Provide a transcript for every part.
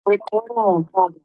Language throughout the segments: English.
Recording in progress.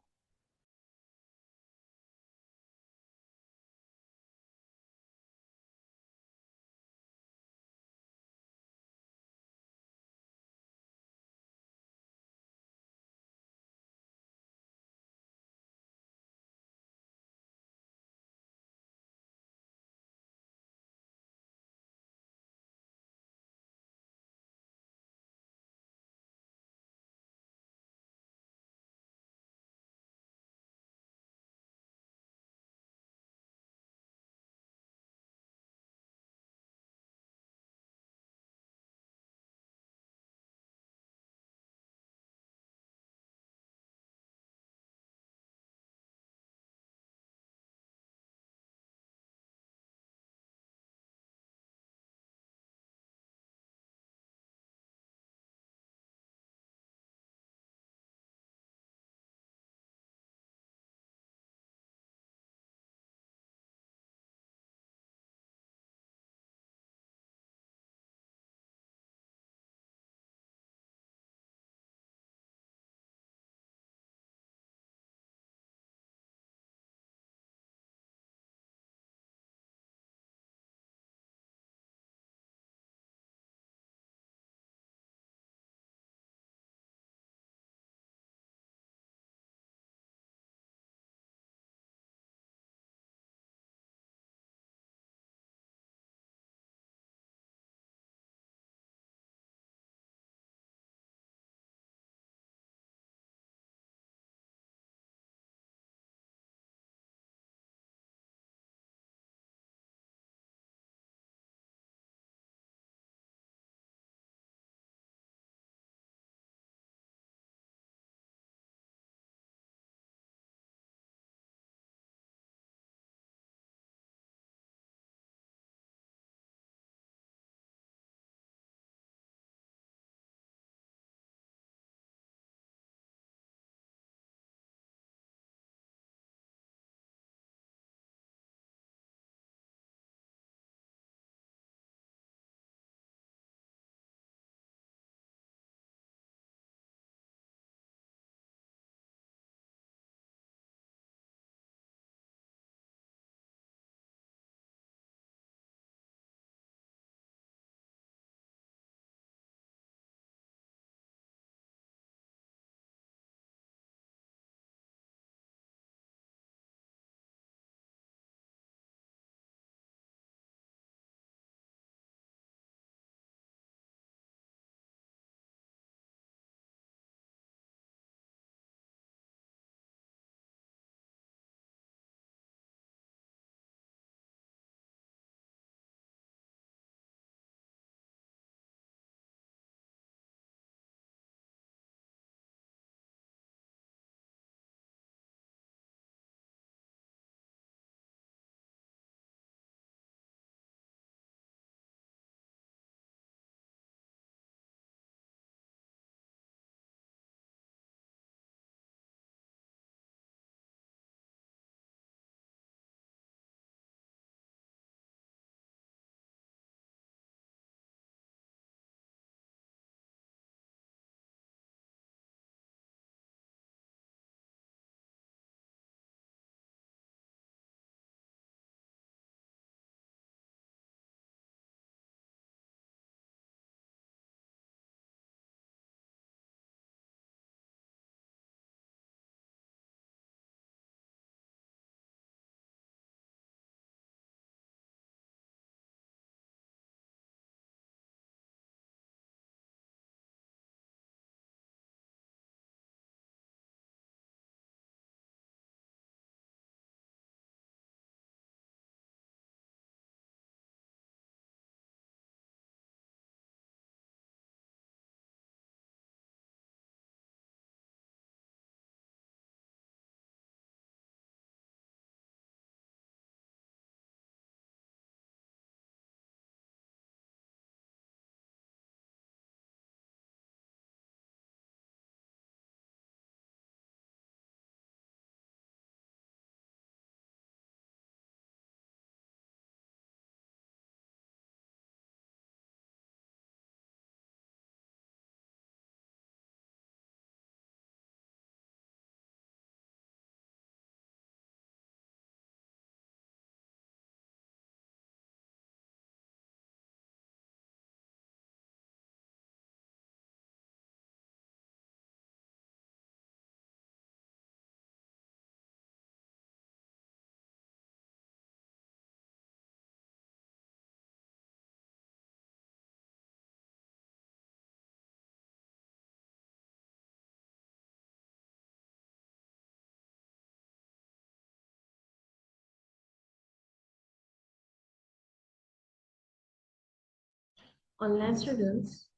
Online students,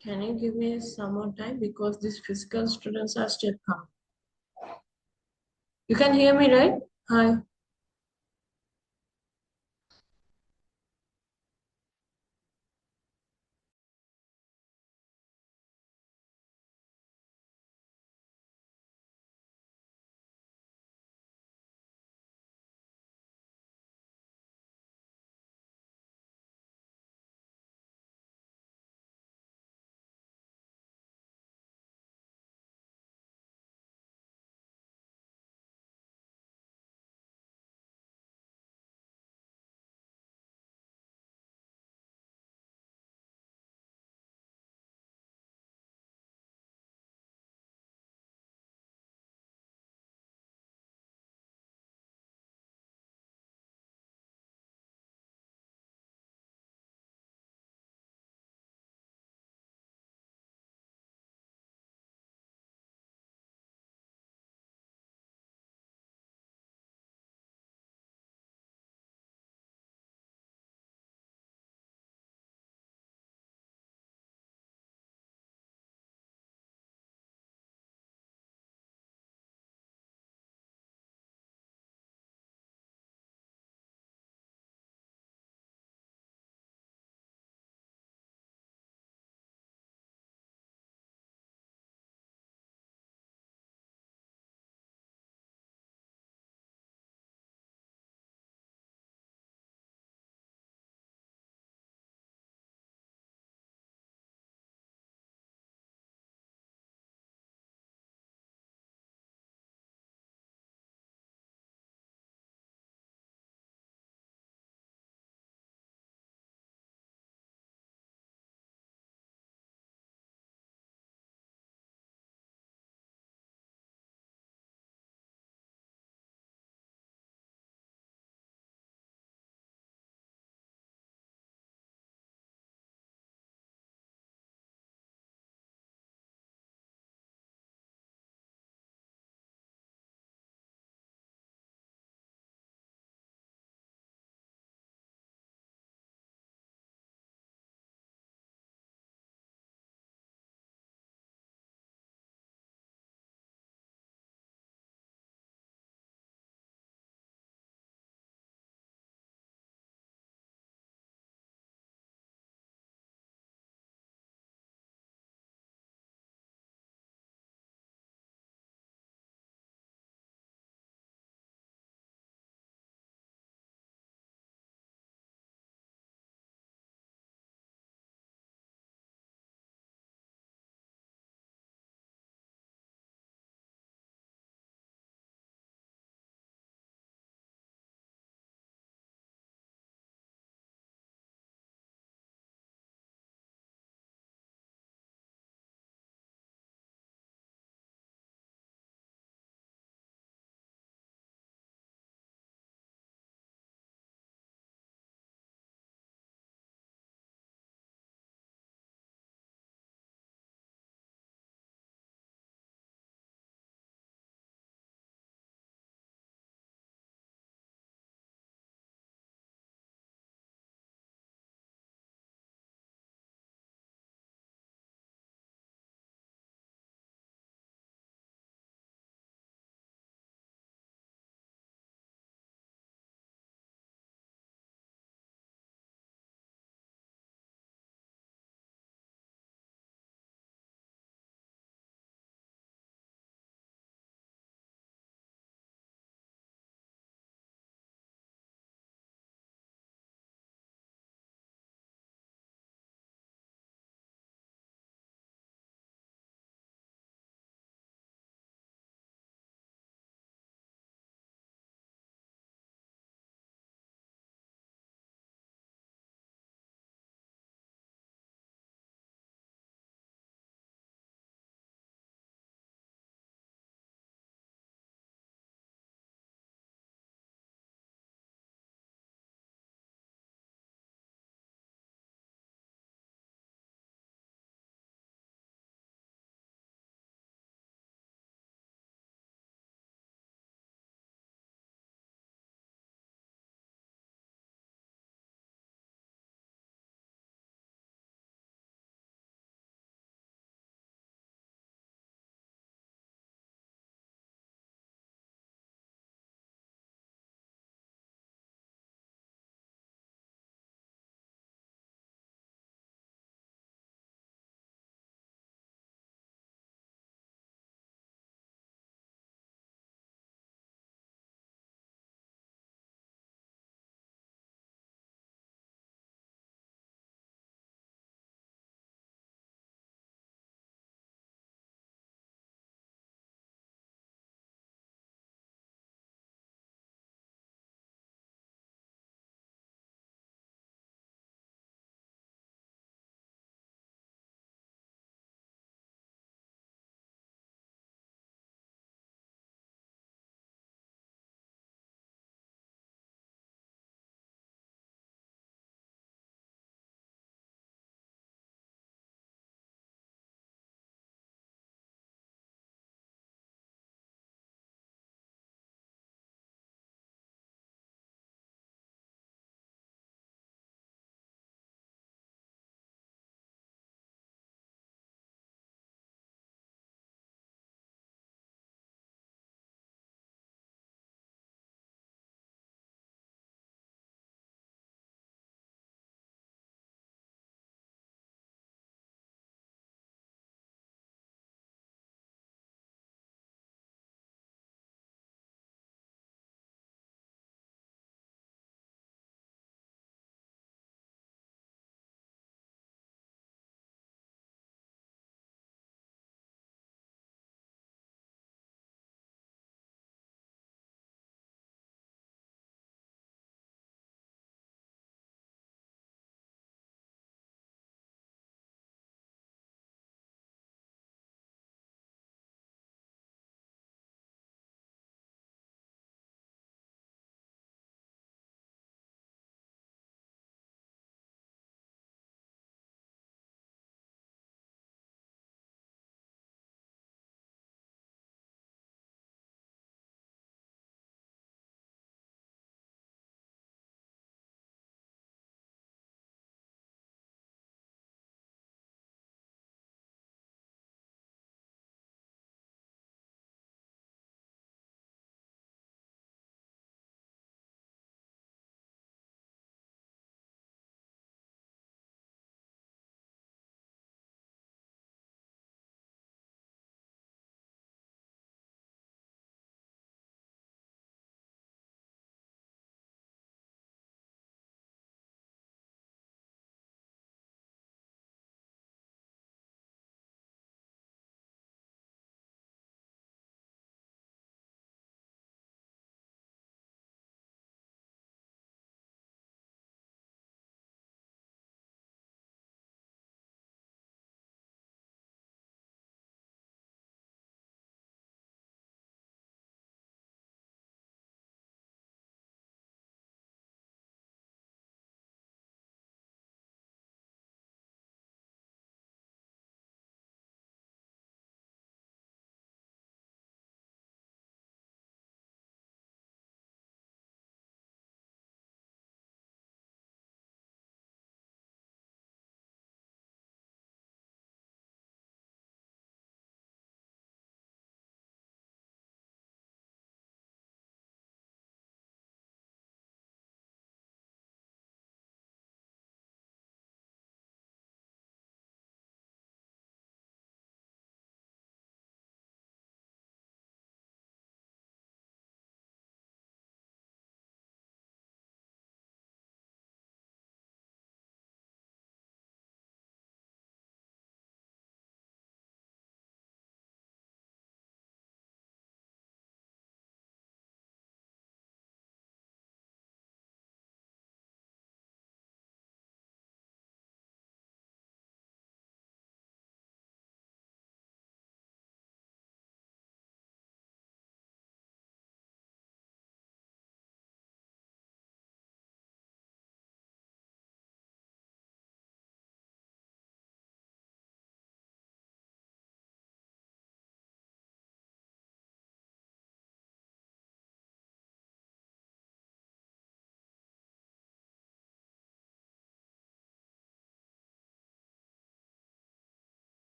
can you give me some more time because these physical students are still coming. You can hear me, right? Hi.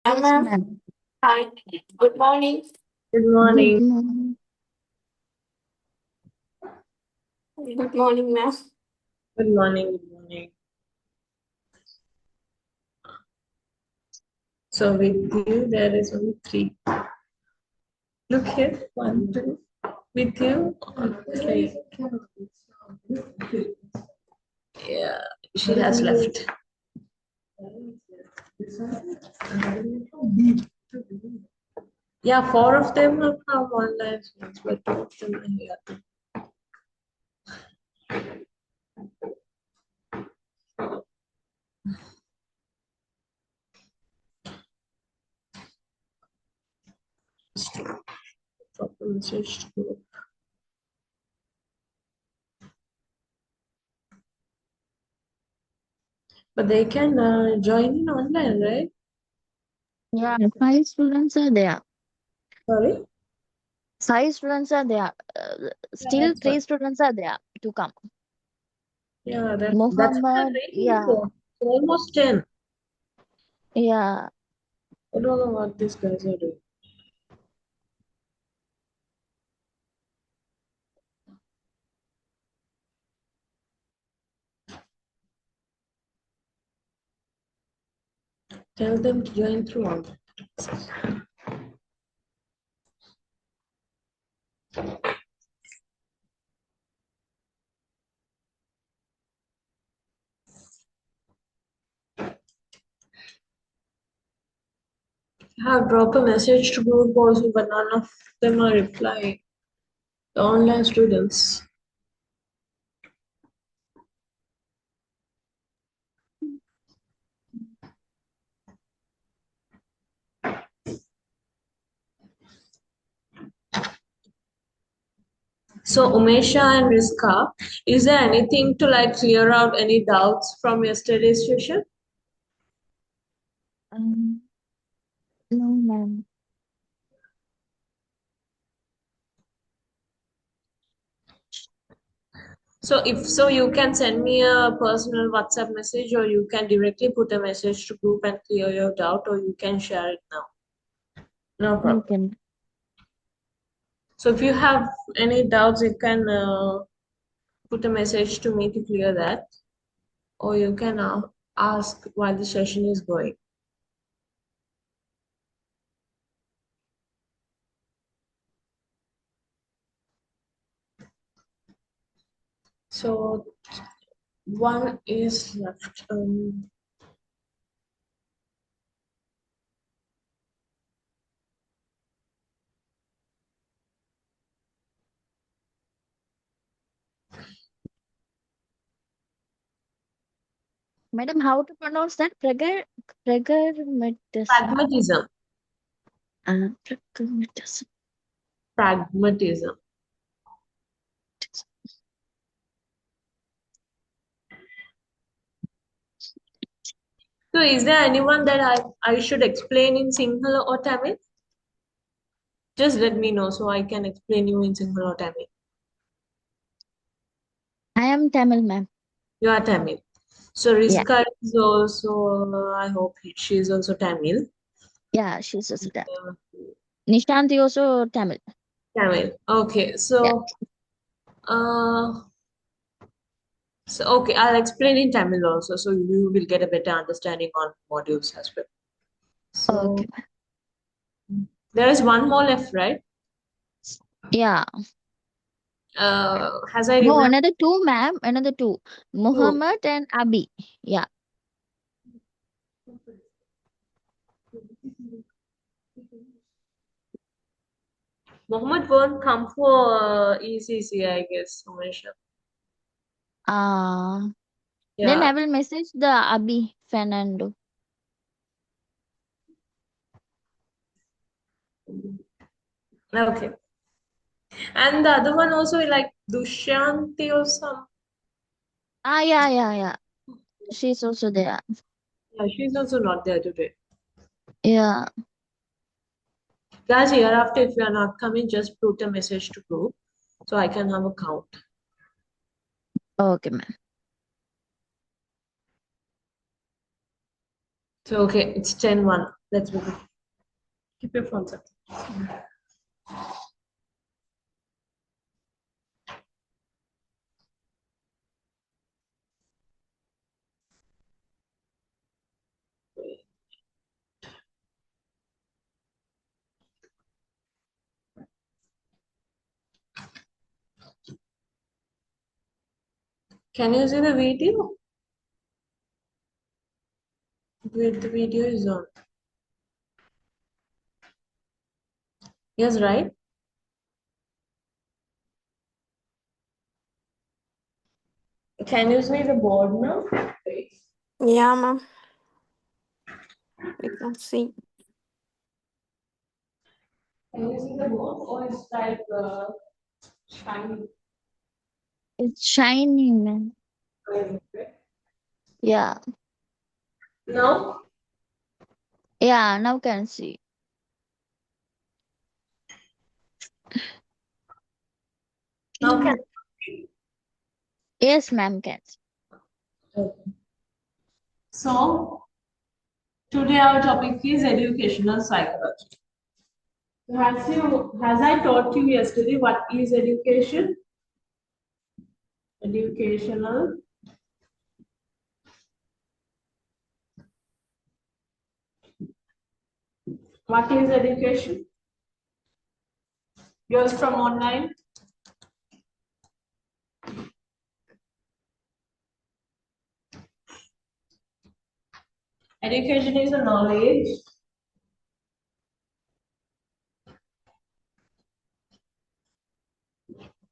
Yes, Ma'am. ma'am. Hi. Good morning. Good Good morning. morning. Good morning, ma'am. Good morning. Good morning. So with you, there is only three. Look here. One, two. With you, three. Yeah, she has left. Yeah, four of them have online students, but two of them are here. Drop a message to group. But they can join in online, right? Yeah, five students are there. Sorry? Five students are there. Yeah, Still that's three fine. students are there to come. Yeah, that's what I'm Muhammad, waiting yeah, for. It's almost 10. yeah. I don't know what these guys are doing. Tell them to join through online. I have dropped a message to group also, but none of them are replying. The online students. So Umesha and Rizka, is there anything to like clear out any doubts from yesterday's session? Um, no, ma'am. So if so, you can send me a personal WhatsApp message, or you can directly put a message to group and clear your doubt, or you can share it now. No problem. Okay, ma'am. So if you have any doubts, you can put a message to me to clear that, or you can ask while the session is going. So one is left. Madam, how to pronounce that? Pragmatism. Pragmatism. Pragmatism. Pragmatism. So is there anyone that I should explain in Sinhala or Tamil? Just let me know so I can explain you in Sinhala or Tamil. I am Tamil, ma'am. You are Tamil. So Yeah, Rizka is also, I hope she is also Tamil. yeah, she's also Tamil. Uh, Nishanti also Tamil. Tamil. Okay, Yeah, uh, okay, I'll explain in Tamil also, so you will get a better understanding on modules as well. So okay, ma'am. there is one more left, right? Yeah. As I No, remember, another two, ma'am. Another two. two. Muhammad and Abi. Yeah. Mohammed won't come for ECC, I guess, Umesh. Uh, then Yeah. I will message the Abi Fernando. Okay. And the other one also like Dushanti or some. Ah, yeah, yeah, yeah. She's also there. Yeah, she's also not there today. Yeah. Guys, hereafter, if you are not coming, just put a message to group so I can have a count. Okay, ma'am. So, okay, it's 10-1. Let's begin. Keep your phones up. Can you see the video? Wait, the video is on. Yes, right? Can you see the board now? Yeah, ma'am. I can see. Can you see the board or it's like shiny? It's shining, man. Yeah. Now, Yeah, now can see. now can. Yes, ma'am, can see. Okay. So today our topic is educational psychology. So has I taught you yesterday what is education? Educational. What is education? Yours from online. Education is a knowledge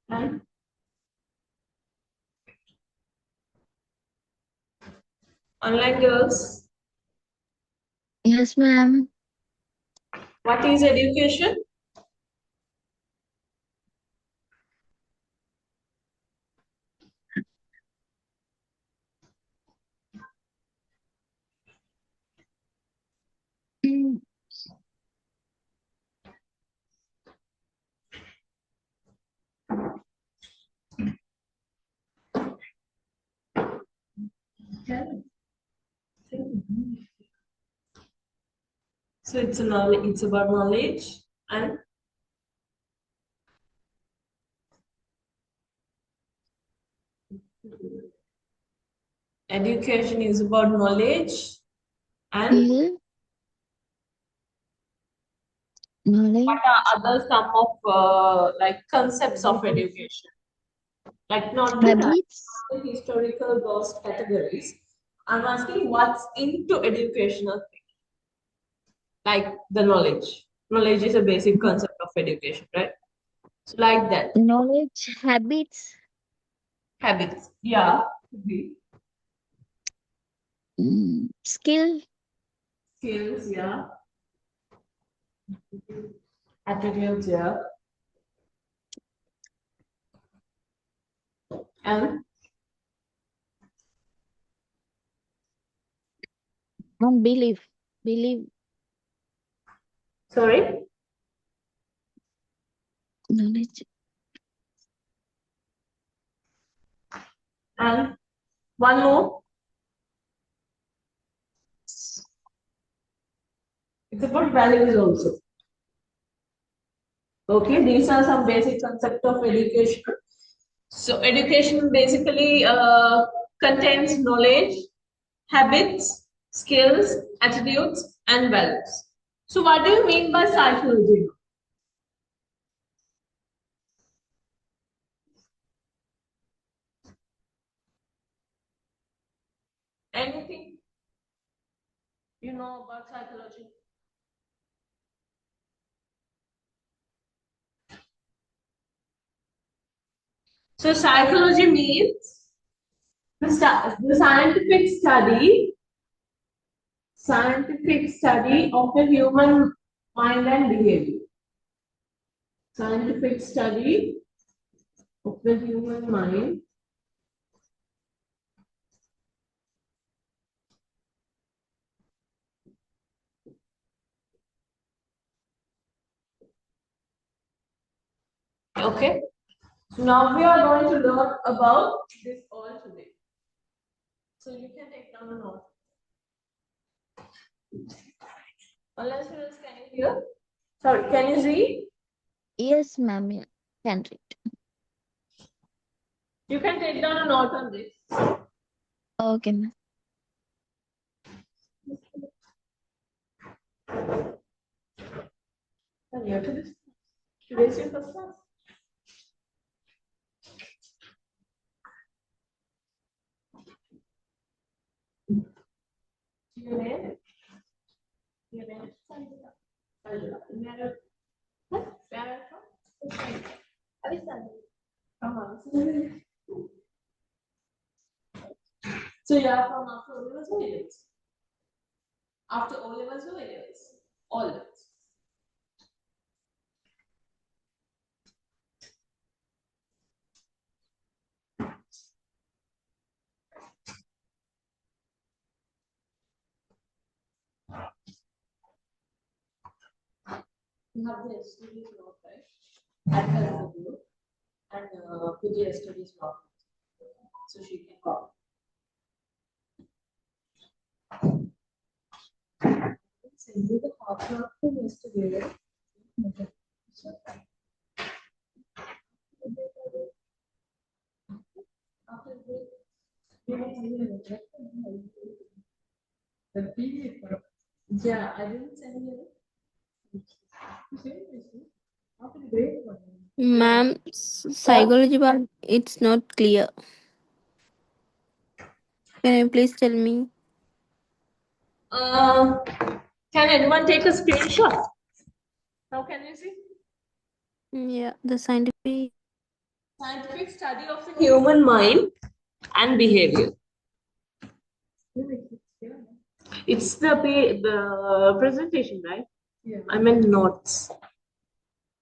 and online girls. Yes, ma'am. What is education? Mm, So it's a knowledge. It's about knowledge and education is about knowledge and Skill, what knowledge, are other some of like concepts of education? Like not the type, habits, not the historical those categories. I'm asking what's into educational thing, like the knowledge. Knowledge is a basic concept of education, right? So like that. knowledge, habits, Habits. Yeah. Could be. skill, Skills, yeah. Attitudes, yeah. And and belief. Belief, sorry. knowledge, And one more. It's about values also. Okay, these are some basic concept of education. So education basically contains knowledge, habits, skills, attitudes, and values. So what do you mean by psychology? Anything you know about psychology? So psychology means the scientific study of the human mind and behavior. Scientific study of the human mind okay. So now we are going to learn about this all today. So you can take down a note. Online students, can you hear? Sorry, can you read? Yes, ma'am. Yeah. Can read. You can take down a note on this. Okay, ma'am. Are you to this? Today's your first class. Your name? Your name is Sanjita. Sanjita. Where are you from? So you are from after O levels or A levels? After O levels or A levels? All levels. You have the studies note, right? At LW and PG studies note. So she can copy. Send you the copy of the yesterday. Okay. After the PDF. Yeah, I didn't send you. Ma'am, psychology part, it's not clear. Can you please tell me? Can anyone take a screenshot? Now can you see? Yeah, the scientific. Scientific study of the human mind and behavior. It's the presentation, right? Yeah. I meant notes.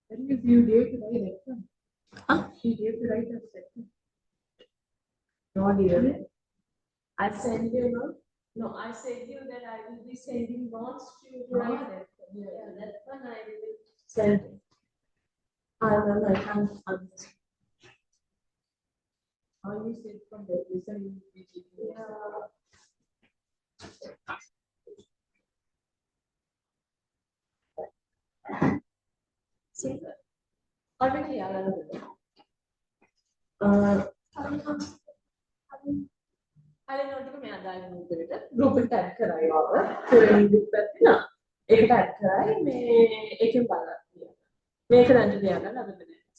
You dare to write that one? Huh? You dare to write that second? No, dear. I send you no. No, I said you that I will be sending notes to you to write that. Yeah, that one I will send. I will. I can't understand. How you said from the listen. Yeah. See that? Already, අර නෝටික මෙයා දාගෙන උඩට group එකට add කරයි ආව තුරෙන් group එකක් තියෙනවා ඒකට add කරයි මේ ඒකෙන් බලන්න කියලා මේක දැන් ලියන්න ලැබෙන්නේ නැහැ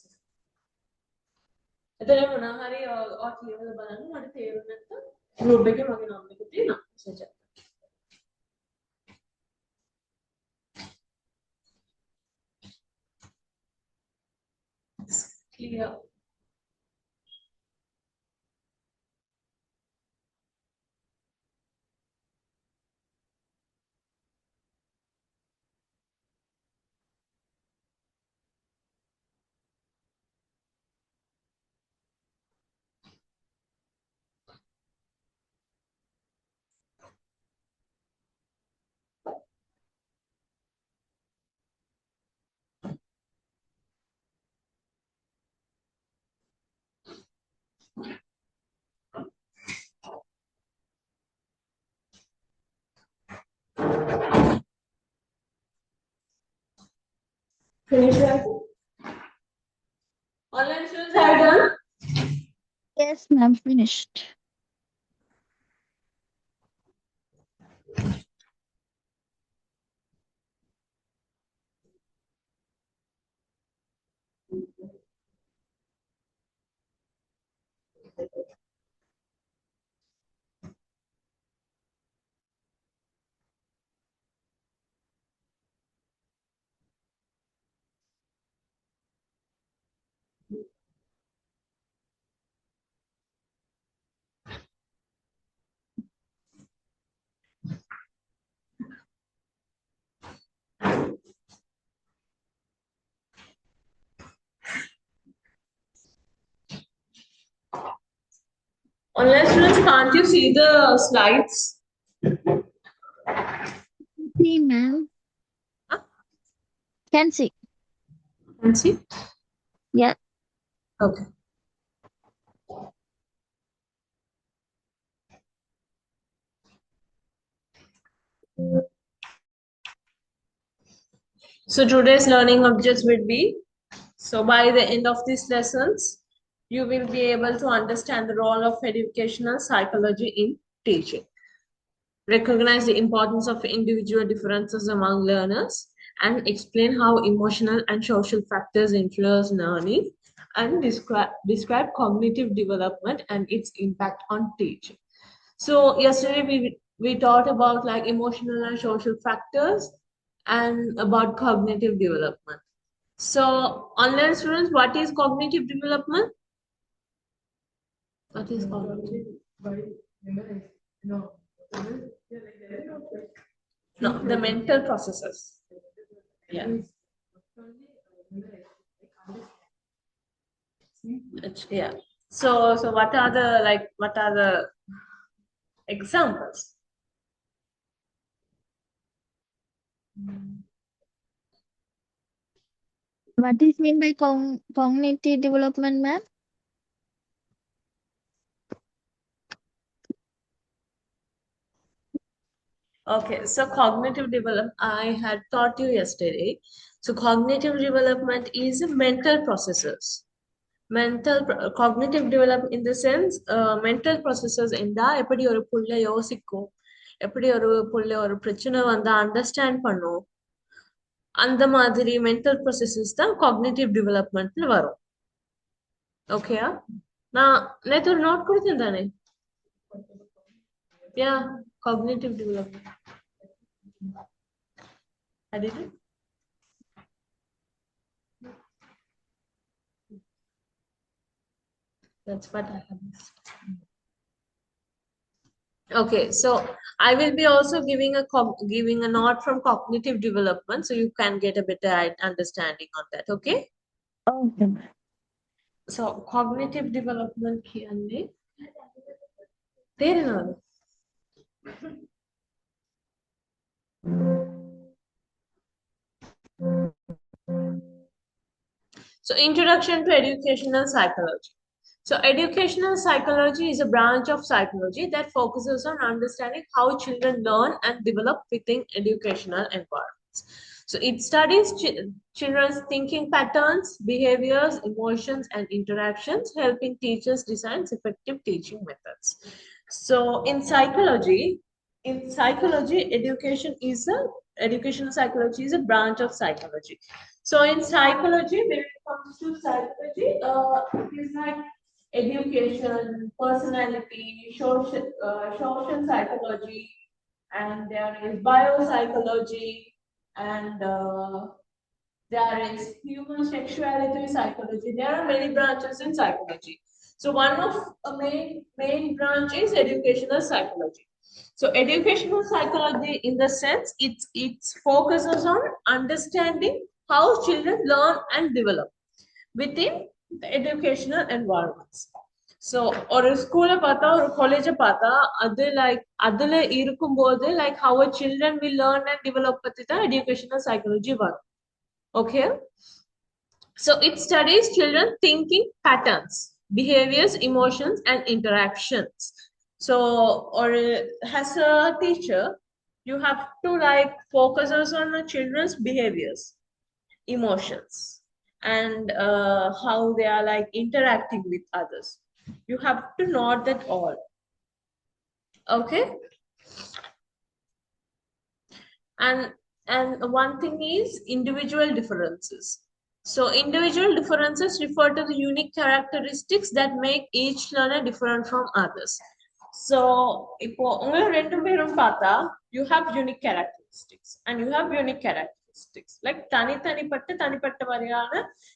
එතන මොනවා හරි ඔය කියලා බලන්න මට තේරුනේ නැත්නම් group එකේ මගේ නම් එක තියෙනවා message එක clear. Finish writing? Online students have done? Yes, ma'am. Finished. Online students, can't you see the slides? See, ma'am. Huh? Can see. Can see? Yeah. Okay. So today's learning objects will be, so by the end of these lessons, you will be able to understand the role of educational psychology in teaching. Recognize the importance of individual differences among learners and explain how emotional and social factors influence learning and describe cognitive development and its impact on teaching. So yesterday we talked about like emotional and social factors and about cognitive development. So online students, what is cognitive development? What is cognitive? No, the mental processes. Yeah. Yeah. So what are the examples? What is mean by cognitive development, ma'am? Okay, so cognitive development, I had taught you yesterday. So cognitive development is mental processes. Cognitive development in the sense mental processes என்றா எப்படி ஒரு புள்ள யோசிக்கும், எப்படி ஒரு புள்ள ஒரு பிரச்சனை வந்தா அண்டர்ஸ்டாண்ட் பண்ணும், அந்த மாதிரி மென்டல் ப்ராசஸஸ் தான் காக்னிட்டிவ் டெவலப்மெண்ட்ல வரும். ஓகேயா? நான் நேற்று ஒரு நோட் கொடுத்தேன் தானே? Yeah, cognitive development. I did it. That's what I have missed. Okay, so I will be also giving a note from cognitive development, so you can get a better understanding on that. Okay. Okay. So cognitive development කියන්නේ තේරෙනවද? So introduction to educational psychology. So educational psychology is a branch of psychology that focuses on understanding how children learn and develop within educational environments. So it studies children's thinking patterns, behaviors, emotions, and interactions, helping teachers design effective teaching methods. So in psychology, educational psychology is a branch of psychology. So in psychology, when it comes to psychology, it is like education, personality, social psychology, and there is biopsychology, and there is human sexuality psychology. There are many branches in psychology. So one of a main branch is educational psychology. So educational psychology, in the sense, it focuses on understanding how children learn and develop within the educational environments. So ஒரு ஸ்கூலை பார்த்தா ஒரு காலேஜை பார்த்தா அது like அதுல இருக்கும்போது like how a children will learn and develop பத்தி தான் educational psychology வரும். Okay. So it studies children thinking patterns, behaviors, emotions, and interactions. So, or as a teacher, you have to like focus on the children's behaviors, emotions, and how they are like interacting with others. You have to know that all. Okay. And one thing is individual differences. So individual differences refer to the unique characteristics that make each learner different from others. So இப்போ உங்களை ரெண்டு பேரும் பார்த்தா you have unique characteristics and you have unique characteristics like தனிப்பட்ட வகையான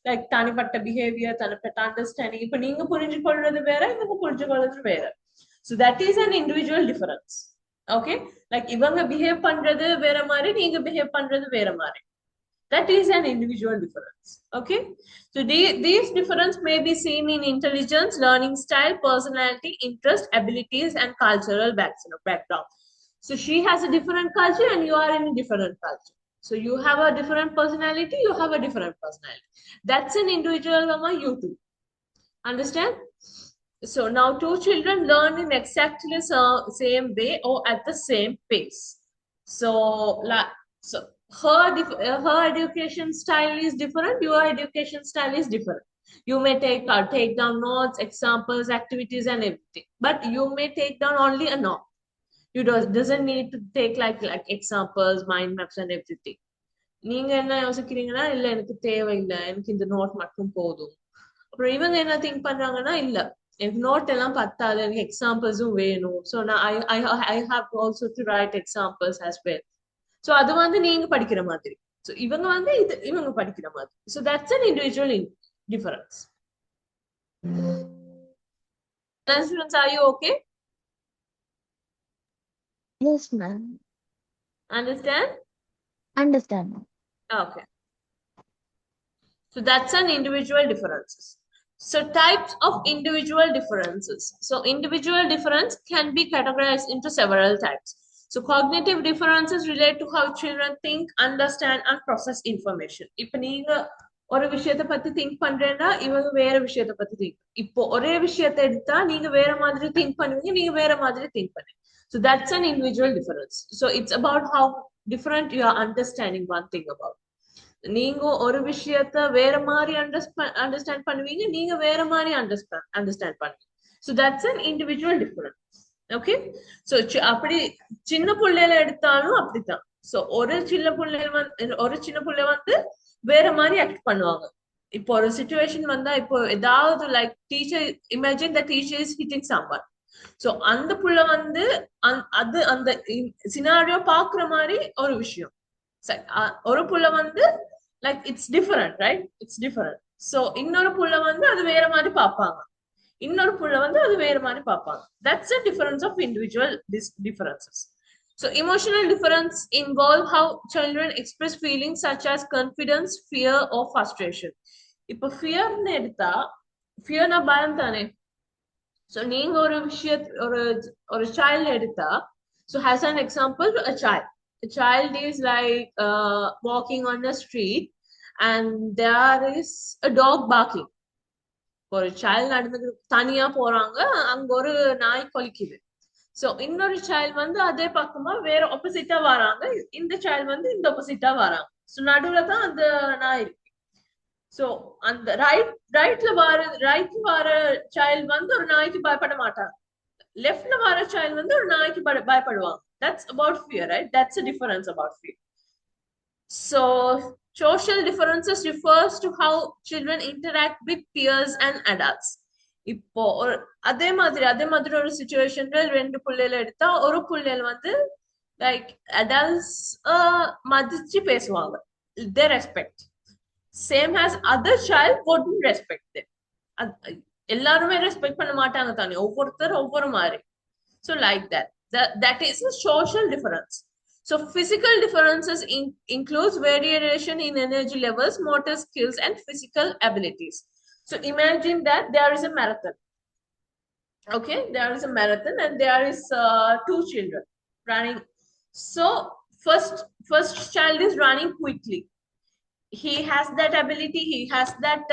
like தனிப்பட்ட behavior, தனிப்பட்ட understanding. இப்போ நீங்க புரிஞ்சு கொள்றது வேற, இவங்க புரிஞ்சு கொள்றது வேற. So that is an individual difference. Okay, like இவங்க behave பண்றது வேற மாதிரி, நீங்க behave பண்றது வேற மாதிரி. That is an individual difference. Okay, so these difference may be seen in intelligence, learning style, personality, interest, abilities, and cultural background. So she has a different culture and you are in a different culture. So you have a different personality, you have a different personality. That's an individual among you two. Understand? So now two children learn in exactly the same way or at the same pace. So her education style is different, your education style is different. You may take down notes, examples, activities, and everything, but you may take down only a note. You doesn't need to take like examples, mind maps, and everything. நீங்க என்ன யோசிக்கிறீங்கன்னா இல்ல எனக்கு தேவையில்லை, எனக்கு இந்த note மட்டும் போதும். அப்புறம் இவங்க என்ன திங்க் பண்றாங்கன்னா இல்ல எனக்கு நோட் எல்லாம் பத்தாது, எனக்கு எக்ஸாம்பிள்ஸும் வேணும். ஸோ நான் I have also to right examples as well. So அது வந்து நீங்க படிக்கிற மாதிரி. ஸோ இவங்க வந்து இவங்க படிக்கிற மாதிரி. So that's an individual difference. Students, are you okay? Yes, ma'am. Understand? Understand, ma'am. Okay. So that's an individual differences. So types of individual differences. So individual difference can be categorized into several types. So cognitive differences relate to how children think, understand, and process information. இப்போ நீங்க ஒரு விஷயத்தை பத்தி think பண்றேன்னா இவங்க வேற விஷயத்தை பத்தி திங்க். இப்போ ஒரே விஷயத்தை எடுத்தா நீங்க வேற மாதிரி திங்க் பண்ணுவீங்க, நீங்க வேற மாதிரி திங்க் பண்ணுவீங்க. So that's an individual difference. So it's about how different you are understanding one thing about. நீங்க ஒரு விஷயத்த வேற மாதிரி அண்டர்ஸ்டாண்ட் பண்ணுவீங்க, நீங்க வேற மாதிரி அண்டர்ஸ்டாண்ட் பண்ணுவீங்க. So that's an individual difference. Okay. So அப்படி சின்ன பிள்ளையில எடுத்தாலும் அப்படித்தான். ஸோ ஒரு சின்ன பிள்ளை வந்து வேற மாதிரி ஆக்ட் பண்ணுவாங்க. இப்போ ஒரு சிச்சுவேஷன் வந்தா, இப்போ ஏதாவது like teacher, imagine the teacher is hitting Sampann. So அந்த புள்ள வந்து அது அந்த சினாரியோ பாக்குற மாதிரி ஒரு விஷயம். ஒரு புள்ள வந்து like it's different, right? It's different. So இன்னொரு புள்ள வந்து அது வேற மாதிரி பார்ப்பாங்க, இன்னொரு புள்ள வந்து அது வேற மாதிரி பார்ப்பாங்க. That's a difference of individual differences. So emotional difference involve how children express feelings such as confidence, fear or frustration. இப்போ ஃபியர்னு எடுத்தா, ஃபியர்னா பயம் தானே. ஸோ நீங்க ஒரு ஒரு சைல்டு எடுத்தா, so as an example, a child is like walking on the street and there is a dog barking. ஒரு child நடந்து தனியா போறாங்க, அங்க ஒரு நாய் கொலிக்குது. சோ இன்னொரு சைல்டு வந்து அதே பக்கமா வேற ஆப்போசிட்டா வராங்க, இந்த சைல்டு வந்து இந்த ஆப்போசிட்டா வராங்க. சோ நடுவுல தான் அந்த நாய் இருக்கு. சோ அந்த ரைட்ல வர சைல்டு வந்து ஒரு நாய்க்கு பயப்பட மாட்டாங்க, லெஃப்ட்ல வர சைல்டு வந்து ஒரு நாய்க்கு பயப்படுவாங்க. That's about fear, right? That's a difference about fear. So social differences refers to how children interact with peers and adults. இப்போ அதே மாதிரி ஒரு சிச்சுவேஷன்ல ரெண்டு புள்ளையில எடுத்தா, ஒரு புள்ளையில வந்து லைக் அடல்ட்ஸ் மதிச்சு பேசுவாங்க, they respect. Same as other child wouldn't respect them. எல்லாருமே ரெஸ்பெக்ட் பண்ண மாட்டாங்க தானே, ஒவ்வொருத்தர் ஒவ்வொரு மாதிரி. So like that is a social difference. So physical differences includes variation in energy levels, motor skills, and physical abilities. So imagine that there is a marathon. Okay, there is a marathon and there is two children running. So first child is running quickly. He has that ability, he has that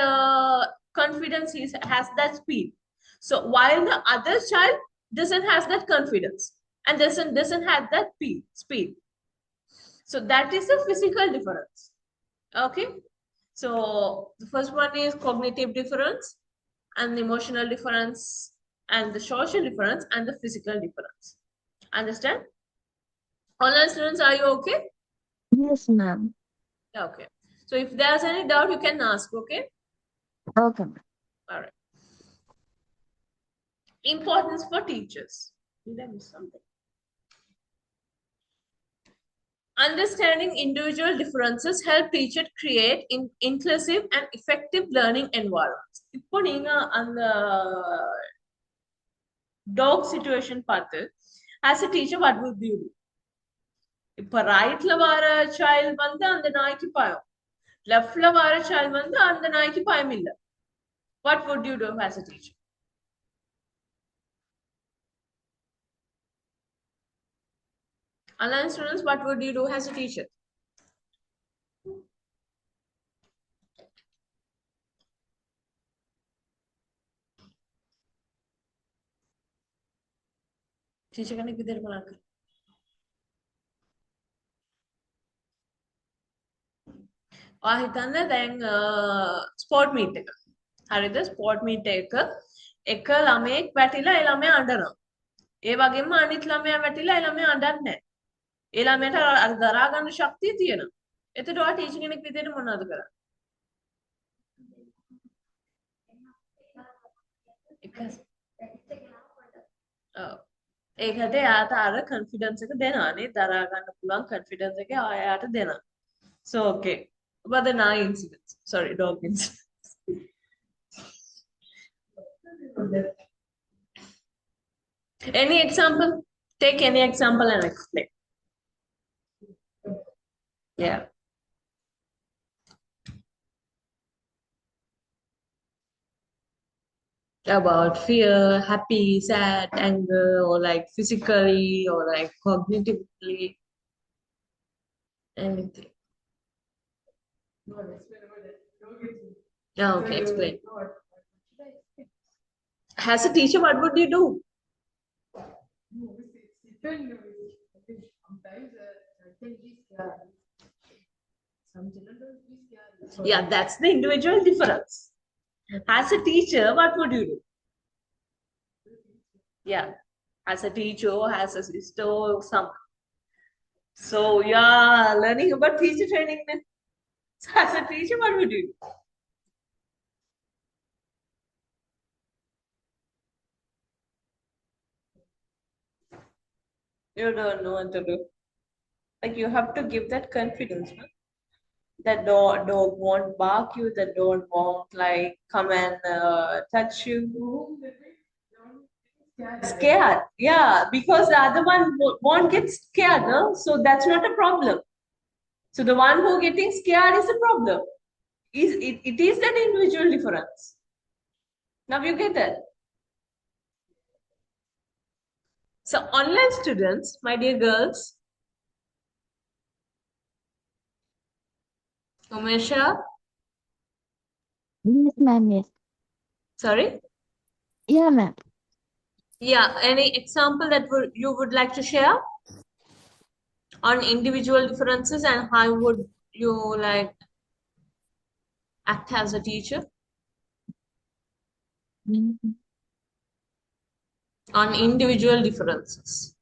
confidence, he has that speed. So while the other child doesn't has that confidence and doesn't have that speed. So that is a physical difference. Okay. So the first one is cognitive difference, and emotional difference, and the social difference, and the physical difference. Understand? Online students, are you okay? Yes, ma'am. Okay. So if there's any doubt, you can ask. Okay. Okay, ma'am. All right. Importance for teachers. Did I miss something? Understanding individual differences help teachers create inclusive and effective learning environments. இப்போ நீங்க அந்த talk situation பார்த்து as a teacher what would you do? இப்போ ரைட்ல வர child வந்து அந்த நாய்க்கு பயம், லெஃப்ட்ல வர சைல்டு வந்து அந்த நாய்க்கு பயம் இல்ல. What would you do as a teacher? Online students, what would you do as a teacher? Teacher, can you give them a ඔයා හිතන්න දැන් ස්පෝර්ට් මීට් එක. හරිද? ස්පෝර්ට් මීට් එක ළමයෙක් වැටිලා ඒ ළමයා අඬනවා. ඒ වගේම අනිත් ළමයා වැටිලා ඒ ළමයා අඬන්නේ නැහැ. ඒ ළමයාට අර දරා ගන්න ශක්තිය තියෙනවා. එතකොට ඔයා ටීචර් කෙනෙක් විදිහට මොනවද කරන්නේ? ඔව්. ඒකට එයාට අර confidence එක දෙනවානේ දරා ගන්න පුළුවන් confidence එක එයාට දෙනවා. So okay. About the 9 incidents. Sorry, dog incidents. Any example? Take any example and explain. Yeah. About fear, happy, sad, anger, or like physically, or like cognitively, anything. Yeah, okay, explain. As a teacher, what would you do? Yeah, that's the individual difference. As a teacher, what would you do? Yeah, as a teacher, as a sister, or some. So you are learning about teacher training then. So as a teacher, what would you do? You don't know what to do. Like you have to give that confidence. No? That dog won't bark you. That dog won't like come and touch you. Scared, yeah, because the other one won't get scared, no? So that's not a problem. So the one who getting scared is a problem. It is an individual difference. Now you get that. So online students, my dear girls, Umesha, Yes, ma'am. Yes. sorry, Yeah, ma'am. yeah. Any example that you would like to share on individual differences and how would you like act as a teacher Mhm. on individual differences?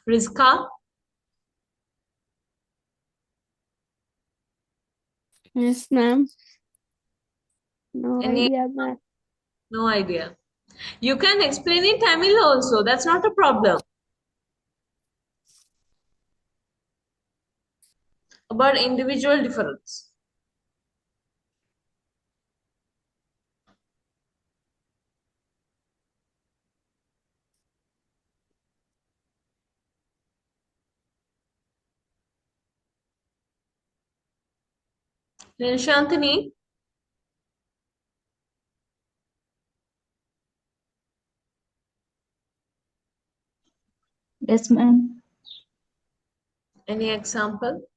Rizka, Yes, ma'am. No any idea, ma'am. no idea. You can explain in Tamil also. That's not a problem. About individual difference. Then Shantini, Yes, ma'am. any example?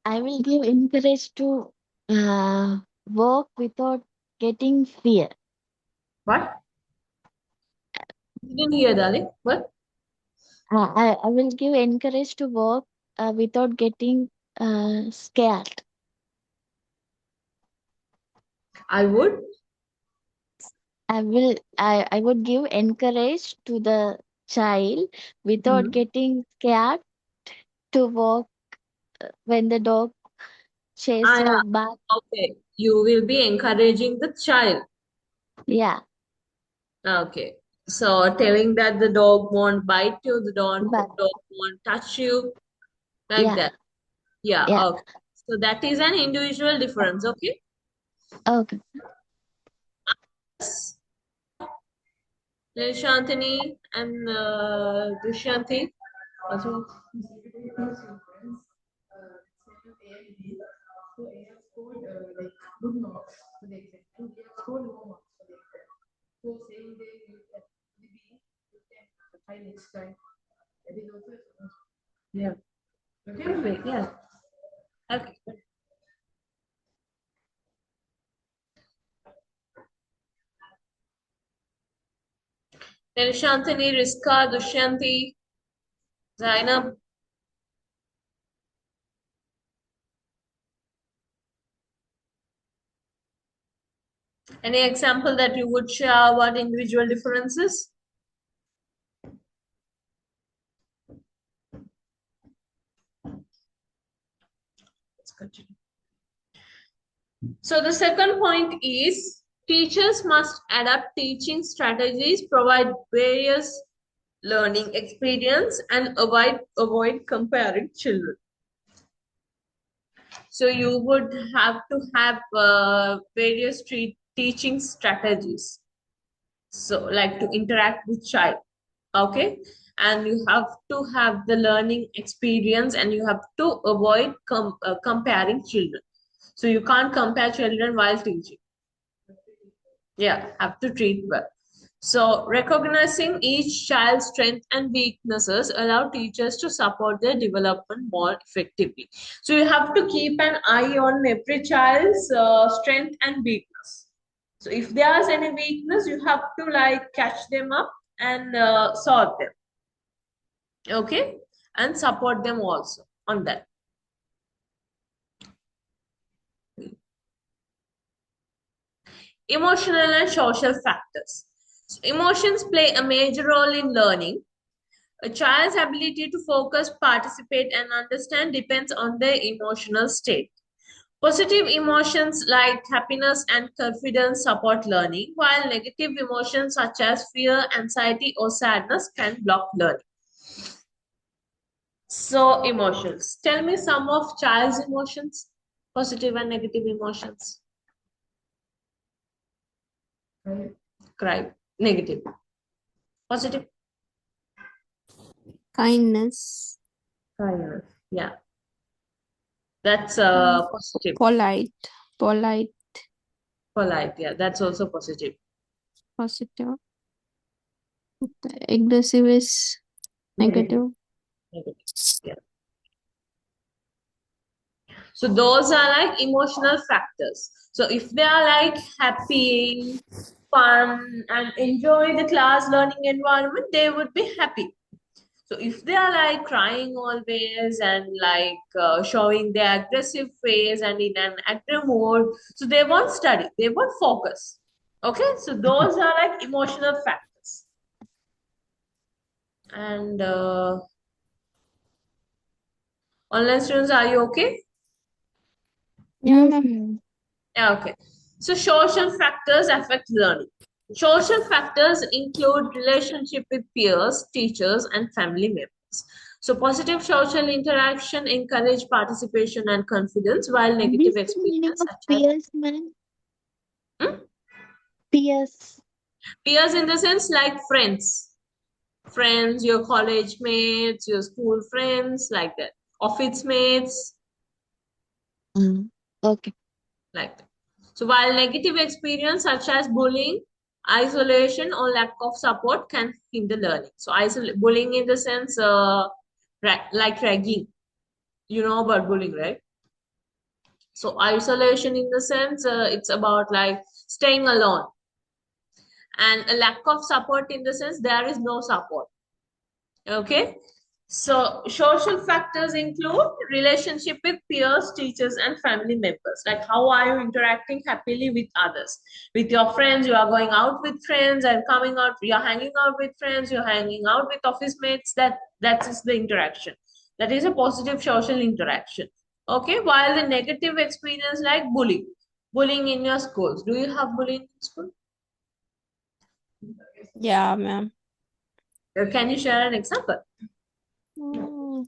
I will give encourage to work without getting fear. What? Didn't hear, darling. What? I will give encourage to work without getting scared. I would. I would give encourage to the child without Hmm. getting scared to walk when the dog chase Yeah. or bark. Okay. You will be encouraging the child. Yeah, Okay. So telling that the dog won't bite you, the but dog won't touch you, like yeah, that. Yeah. yeah. Okay. So that is an individual difference. Okay. Okay. Then Shantini and Dushanti. Also. Yeah. Okay. Yeah. Okay. Then Shantini, Riska, Dushyanti, Zainab. Any example that you would share about individual differences? Let's continue. So the second point is teachers must adapt teaching strategies, provide various learning experience, and avoid comparing children. So you would have to have various teaching strategies. So like to interact with child, okay, and you have to have the learning experience, and you have to avoid comparing children. So you can't compare children while teaching. Yeah, have to treat well. So recognizing each child's strengths and weaknesses allow teachers to support their development more effectively. So you have to keep an eye on every child's strength and weakness. So if there's any weakness, you have to like catch them up and solve them. Okay, and support them also on that. Emotional and social factors. So emotions play a major role in learning. A child's ability to focus, participate, and understand depends on their emotional state. Positive emotions like happiness and confidence support learning, while negative emotions such as fear, anxiety, or sadness can block learning. So, emotions. Tell me some of child's emotions, positive and negative emotions. Cry. Negative. Positive. Kindness. Kindness. Yeah. That's positive. Polite. Polite. Yeah, that's also positive. Positive. Aggressive is negative. Negative. Yeah. So those are like emotional factors. So if they are like happy, fun, and enjoy the class learning environment, they would be happy. So if they are like crying always and like showing their aggressive face and in an active mode, so they won't study, they won't focus. Okay, so those are like emotional factors. And online students, are you okay? Yeah, Yes, ma'am. ma'am. Yeah, okay. So social factors affect learning. Social factors include relationship with peers, teachers, and family members. So positive social interaction encourage participation and confidence, while What negative is the meaning experience of such as peers, ma'am? Hmm? Peers. Peers in the sense like friends, your college mates, your school friends, like that, office mates, Okay. like that. So while negative experience such as bullying, isolation, or lack of support can hinder learning. So bullying in the sense like ragging. You know about bullying, right? So isolation in the sense it's about like staying alone, and a lack of support in the sense there is no support. Okay. So social factors include relationship with peers, teachers, and family members. Like how are you interacting happily with others? With your friends, you are going out with friends and coming out, you're hanging out with friends, you're hanging out with office mates. That is the interaction. That is a positive social interaction. Okay, while the negative experience like bullying. Bullying in your schools. Do you have bullying in school? Yeah, ma'am. Can you share an example? Mm.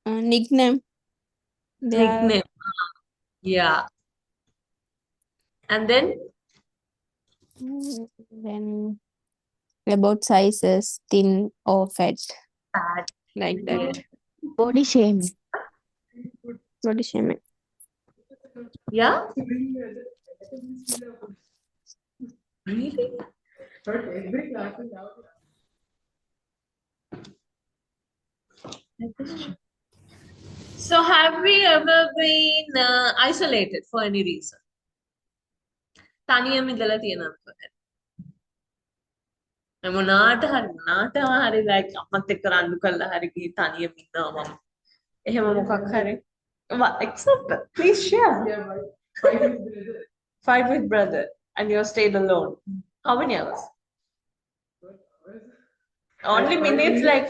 Nickname. They are Nickname. Yeah. And then then about sizes, thin or fat, bad. like Yeah. that. Body shaming. body shaming. Yeah? Really? So have we ever been isolated for any reason? තනියම ඉඳලා තියෙනවද? මොනාට හරි like අම්මත් එක්ක රණ්ඩු කරලා හරි ගිහින් තනියම ඉන්නවා මම. එහෙම මොකක් හරි. What example? Please share. Yeah, fight with brother and you stayed alone. How many hours? Only minutes, like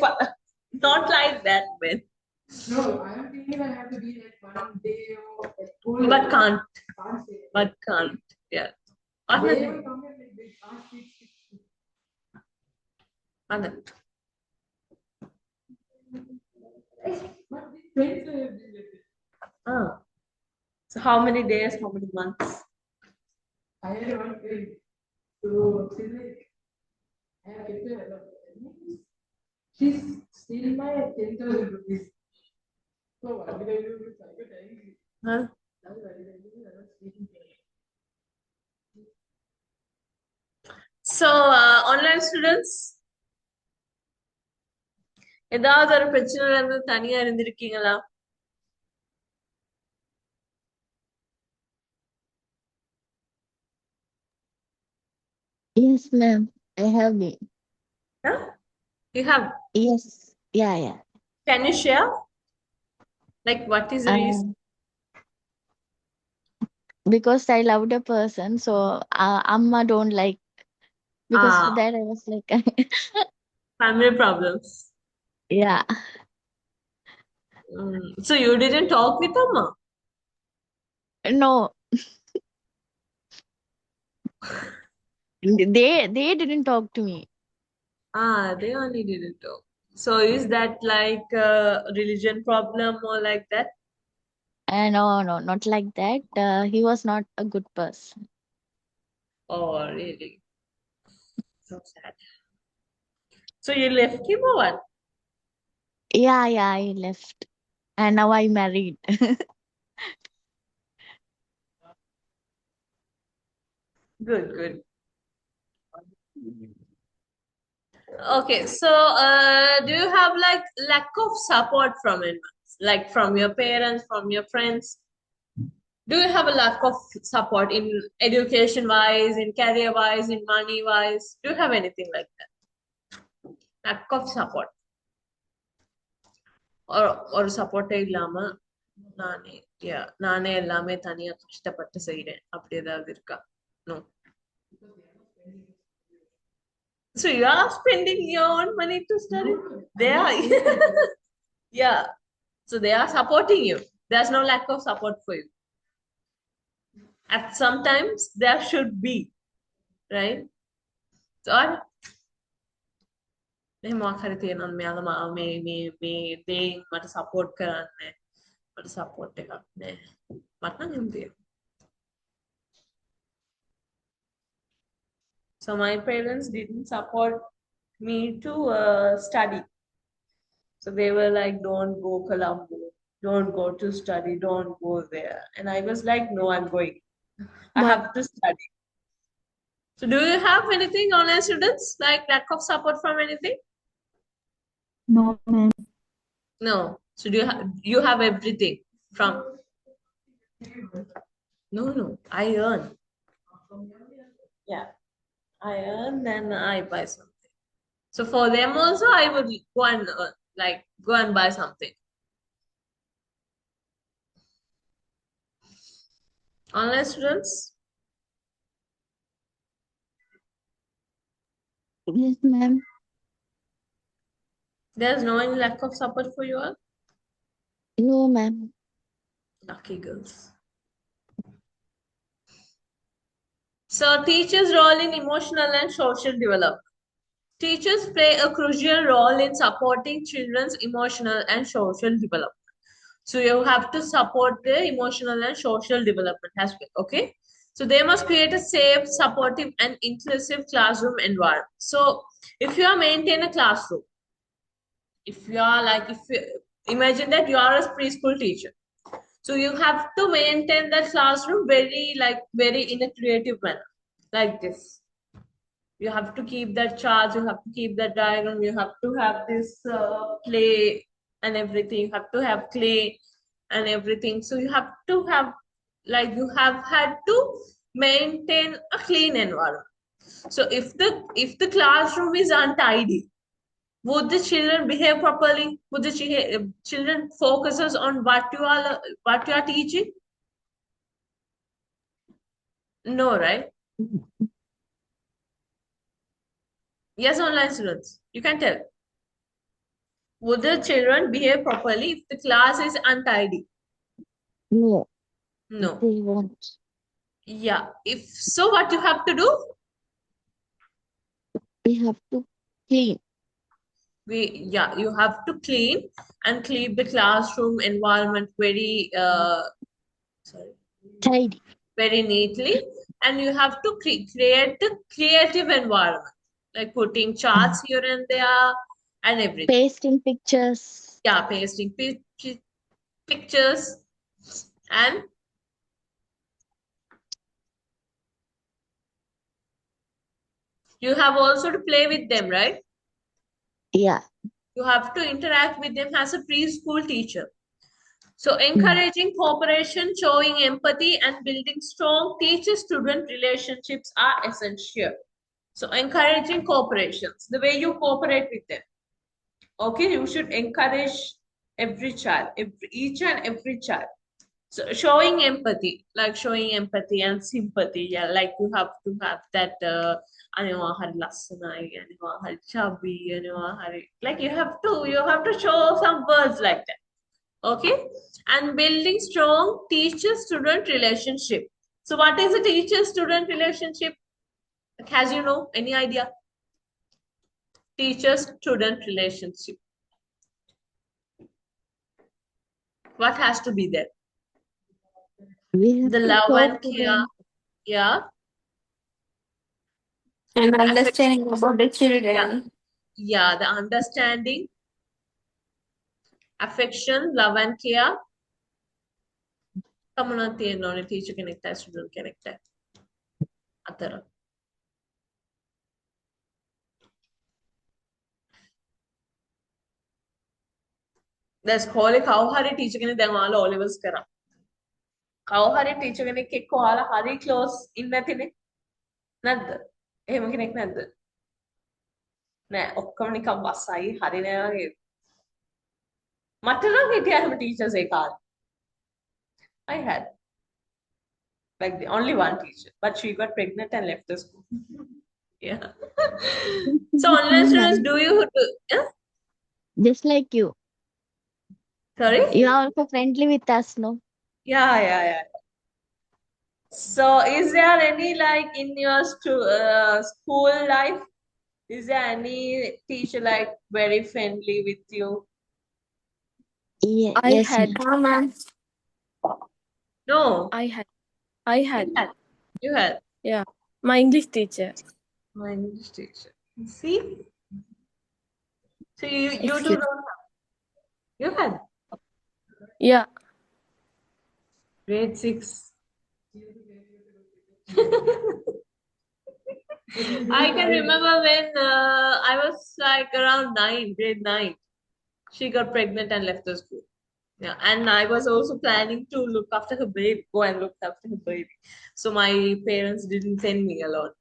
not like that, man. No, I am thinking I have to be like 1 day or like 2 But can't. Can't say. But can't. Yeah. They Anand. will come here like they can't speak. Anand. But these friends I have been like this. Ah. So how many days? How many months? I had one friend. So she's like, I have kept her alone. She's still my 10,000 rupees. So what did I do with I got angry. Huh? That's why I was speaking to her. So online students, ஏதாவது ஒரு பிரச்சனைல இருந்து தனியா இருந்திருக்கீங்களா? Yes, ma'am. I have been. Huh? You have. Yes. Yeah. Can you share? Like what is the reason? Because I loved a person, so Amma don't like. Because for that I was like, Family problems. yeah. So you didn't talk with Amma? No. They didn't talk to me. They only didn't talk. So is that like a religion problem or like that? No, not like that. He was not a good person. Oh, really? So sad. So you left him or what? Yeah, I left. And now I married. Good. Okay, so do you have like lack of support from anyone? Like from your parents, from your friends? Do you have a lack of support in education wise, in career wise, in money wise? Do you have anything like that? Lack of support. Or support இல்லாம நானே எல்லாமே தனியா கஷ்டப்பட்டு செய்றேன் அப்படி ஏதாவது இருக்கா? No. So you are spending your own money to study? They are. Yeah. So they are supporting you. There's no lack of support for you. At sometimes there should be, right? So මොකක් හරි තියෙනවා මෙයාලා මේ දෙයින් මට support කරන්නේ. මට support එකක් නැහැ. මට නම් එහෙම තියෙනවා. So my parents didn't support me to study. So they were like, don't go Colombo, don't go to study, don't go there. And I was like, no, I'm going. I have to study. So do you have anything online students, like lack of support from anything? No, ma'am. No. So do you have everything from? No, I earn. Yeah. I earn and I buy something. So for them also, I would go and go and buy something. Online students? Yes, ma'am. There's no any lack of support for you all? No, ma'am. Lucky girls. So teachers' role in emotional and social development. Teachers play a crucial role in supporting children's emotional and social development. So you have to support the emotional and social development as well, okay? So they must create a safe, supportive, and inclusive classroom environment. So if you are maintain a classroom, if you imagine that you are a preschool teacher. So you have to maintain that classroom very in a creative manner, like this. You have to keep that chart, you have to keep that diagram, you have to have this play and everything. You have to have clay and everything. So you have to have, like, you have had to maintain a clean environment. So if the classroom is untidy, would the children behave properly? Would the children focuses on what you are teaching? No, right? Yes, online students. You can tell. Would the children behave properly if the class is untidy? No, No. they won't. Yeah. If so, what you have to do? We have to clean, You have to clean and keep the classroom environment tidy, very neatly, and you have to create the creative environment, like putting charts here and there and everything. pasting pictures. Yeah, pasting pictures, and you have also to play with them, right? Yeah. You have to interact with them as a preschool teacher. So encouraging cooperation, showing empathy, and building strong teacher-student relationships are essential. So encouraging cooperations, the way you cooperate with them. Okay, you should encourage every child, each and every child. So showing empathy, like showing empathy and sympathy, yeah, like you have to have that අනිවා හරි ලස්සනයි, අනිවා හරි chubby, අනිවා හරි, like you have to show some words like that. Okay, and building strong teacher-student relationship. So what is a teacher-student relationship? As you know, any idea? Teacher-student relationship. What has to be there? We have The to love talk and to care. them. Yeah. And understanding about the Yeah. children. Yeah, the understanding, affection, love and care. Kamunan තියෙන්න ඕනේ teacher කෙනෙක්ට student කෙනෙක්ට අතර. දැන් ස්කෝලේ කවු හරි teacher කෙනෙක් දැන් ඔයාලා O levels කරා. කවු හරි teacher කෙනෙක් එක්ක ඔයාලා හරි close ඉන්නේ නැතිනේ. නැද්ද? එහෙම කෙනෙක් නැද්ද? නෑ, ඔක්කොම නිකන් බස්සයි හරි නෑ වගේ. මට නම් හිටියා එහෙම teachers ඒ කාලේ. I had like the only one teacher, but she got pregnant and left the school. Yeah. So online students, yeah? Just like you. Sorry? You are also friendly with us, no? Yeah. So is there any, like, in your school life, is there any teacher like very friendly with you? Yeah, I yes, had. ma'am. No. I had. You had. Yeah. My English teacher. My English teacher. See? So you two Excuse- don't have. You had Yeah. grade 6. I can remember when I was like around grade 9. She got pregnant and left the school. Yeah, and I was also planning to look after her baby, go and look after her baby. So my parents didn't send me alone,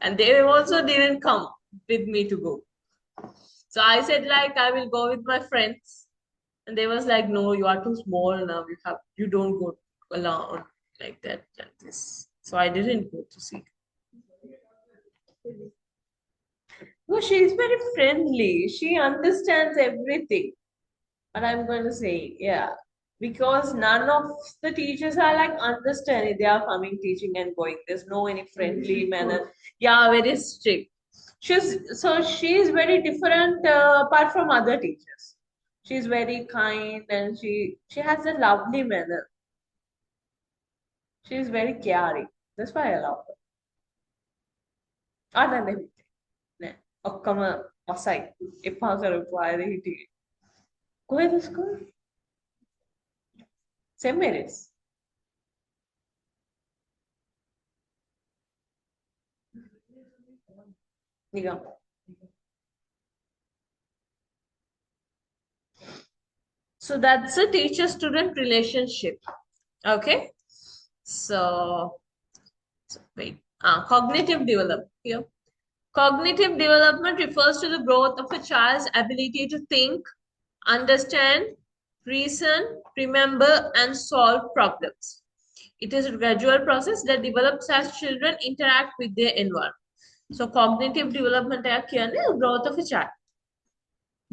and they also didn't come with me to go. So I said, like, I will go with my friends, and they was like, no, you are too small now. You don't go alone like that and this. So I didn't go to see. No, she is very friendly. She understands everything. But I'm going to say, yeah, because none of the teachers are like understanding. They are coming, teaching, and going. There's no any friendly manner. Yeah, very strict. She is very different apart from other teachers. She's very kind and she has a lovely manner. She is very caring. That's why I love her. Ananda නෑ ඔක්කොම අසයි එපා කරපු අයද හිටියේ කොහෙද school St. Mary's. Nigam. So that's a teacher-student relationship. Okay. So wait. Cognitive development here. Cognitive development refers to the growth of a child's ability to think, understand, reason, remember, and solve problems. It is a gradual process that develops as children interact with their environment. So cognitive development is the growth of a child.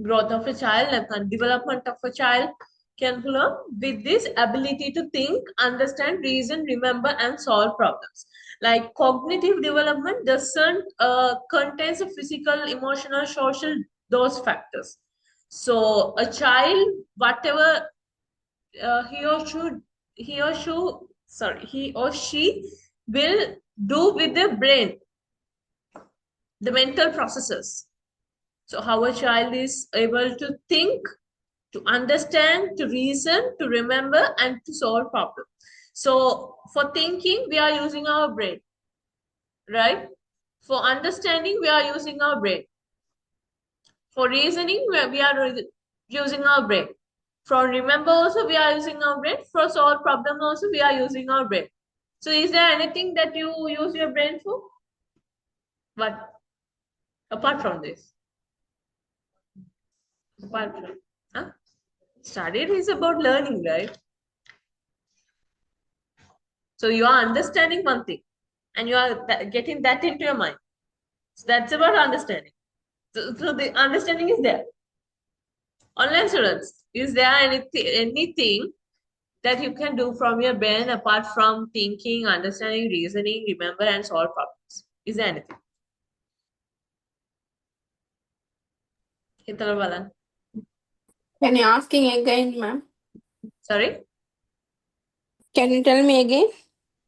Growth of a child, like development of a child can belong with this ability to think, understand, reason, remember, and solve problems. Like cognitive development doesn't contains a physical, emotional, social, those factors. So a child, whatever he or she will do with the brain, the mental processes. So how a child is able to think, to understand, to reason, to remember, and to solve problems. So for thinking, we are using our brain, right? For understanding, we are using our brain. For reasoning, we are using our brain. For remember also, we are using our brain. For solve problem also, we are using our brain. So is there anything that you use your brain for? What? Apart from this? Apart from, huh? Study is about learning, right? So you are understanding one thing and you are getting that into your mind. So that's about understanding. So the understanding is there. Online students, is there anything that you can do from your brain apart from thinking, understanding, reasoning, remember, and solve problems? Is there anything? Hitala Balan. Can you asking again, ma'am? Sorry? Can you tell me again?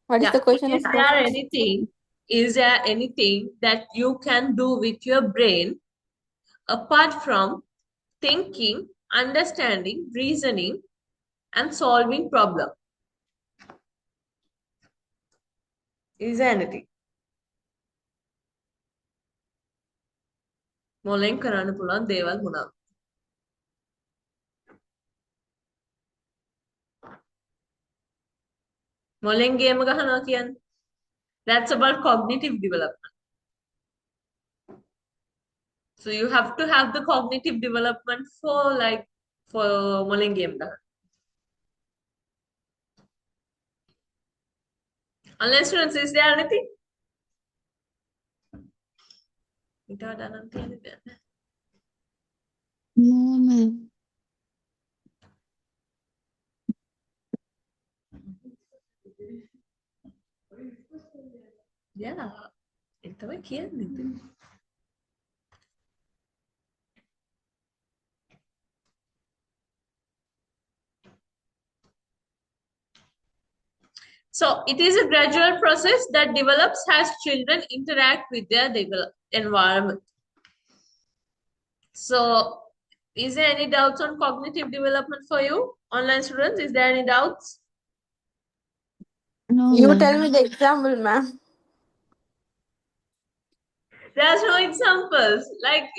What is Yeah. the question of question? Is there anything that you can do with your brain apart from thinking, understanding, reasoning, and solving problem? Is there anything? මොලෙන් කරන්න පුළුවන් දේවල් මොනවාද? මොලෙන් ගේම ගහනවා කියන්නේ. That's about cognitive development. So you have to have the cognitive development for මොලෙන් ගේම ගහන්න. Unless students, is there anything? ඊට වඩා නම් තියෙන්නේ නැහැ. No, ma'am. Yeah. ඒක තමයි කියන්නේ. So it is a gradual process that develops as children interact with their environment. So is there any doubts on cognitive development for you, online students? Is there any doubts? No, You ma'am. tell me the example, ma'am. There's no examples like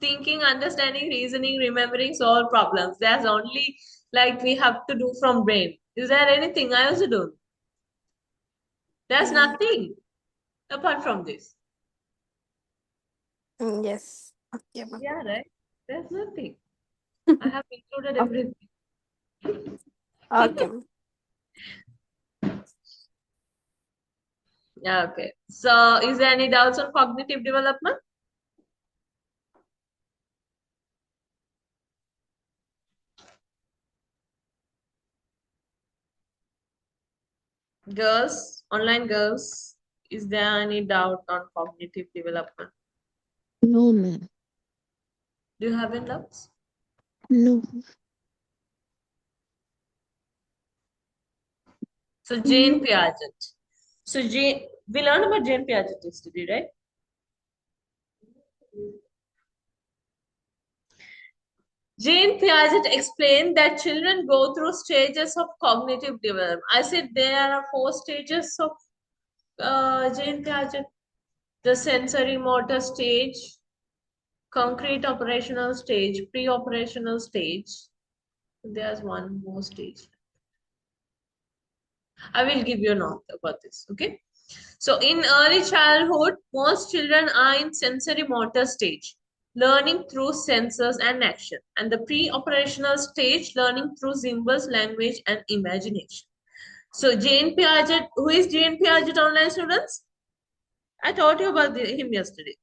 thinking, understanding, reasoning, remembering, solve problems. There's only like we have to do from brain. Is there anything I also do? There's nothing apart from this. Yes. Okay, ma'am. Yeah, right? There's nothing. I have included everything. Okay, ma'am. Yeah, okay. So is there any doubts on cognitive development? Girls, online girls, is there any doubt on cognitive development? No, ma'am. Do you have any doubts? No. So Jane Piaget. So Jane, we learned about Jane Piaget yesterday, right? Jane Piaget explained that children go through stages of cognitive development. I said there are 4 stages of Jane Piaget: the sensory motor stage, concrete operational stage, pre-operational stage. There's one more stage. I will give you a note about this. Okay. So in early childhood, most children are in sensory motor stage, learning through sensors and action, and the pre-operational stage, learning through symbols, language, and imagination. So Jane Piaget, who is Jane Piaget, online students? I taught you about him yesterday.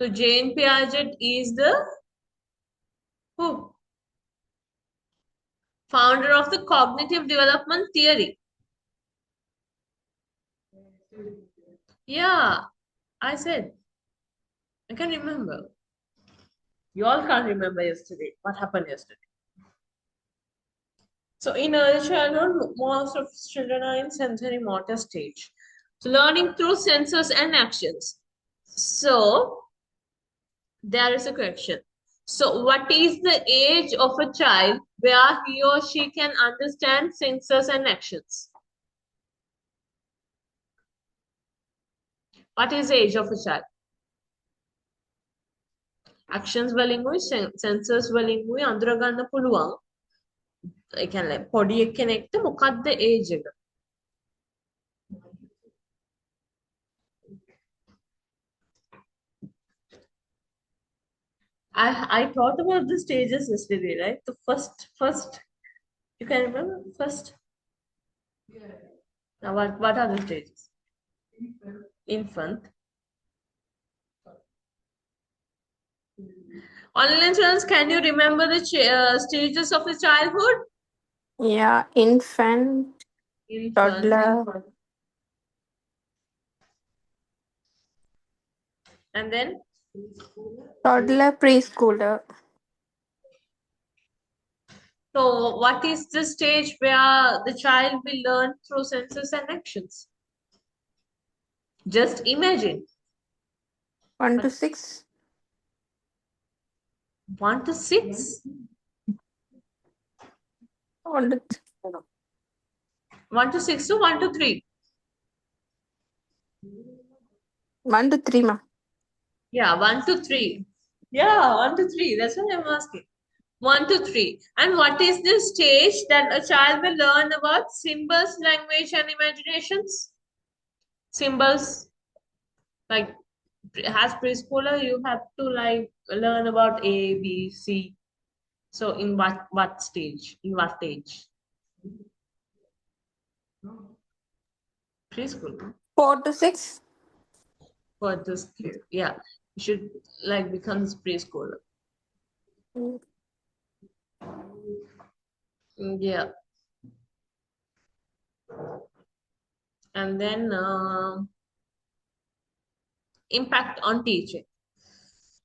So Jane Piaget is the who? Founder of the cognitive development theory. Yeah, I said. I can remember. You all can't remember yesterday. What happened yesterday? So in early childhood, most of children are in sensory motor stage. So learning through senses and actions. So there is a question. So what is the age of a child where he or she can understand senses and actions? What is the age of a child? Actions වලින්ුයි sensors වලින්ුයි අඳුර ගන්න පුළුවන්. ඒ කියන්නේ පොඩි එක්කෙනෙක්ට මොකක්ද age එක? I thought about the stages yesterday, right? The first, you can remember first? Yeah. Now what are the stages? Infant. Infant. Online students, can you remember the stages of the childhood? Yeah, infant, Infant. toddler, And then? preschooler. So what is the stage where the child will learn through senses and actions? Just imagine. 1 to 6. 1 to 6? 1 to 1 to 6 to 1 to 3? 1 to 3, ma. Yeah, 1 to 3. Yeah, 1 to 3. That's what I'm asking. 1 to 3. And what is the stage that a child will learn about symbols, language, and imaginations? Symbols, like as preschooler, you have to like learn about A, B, C. So in what stage? In what age? Preschool. 4 to 6. For this kid. Yeah. You should like become preschooler. Yeah. And then impact on teaching.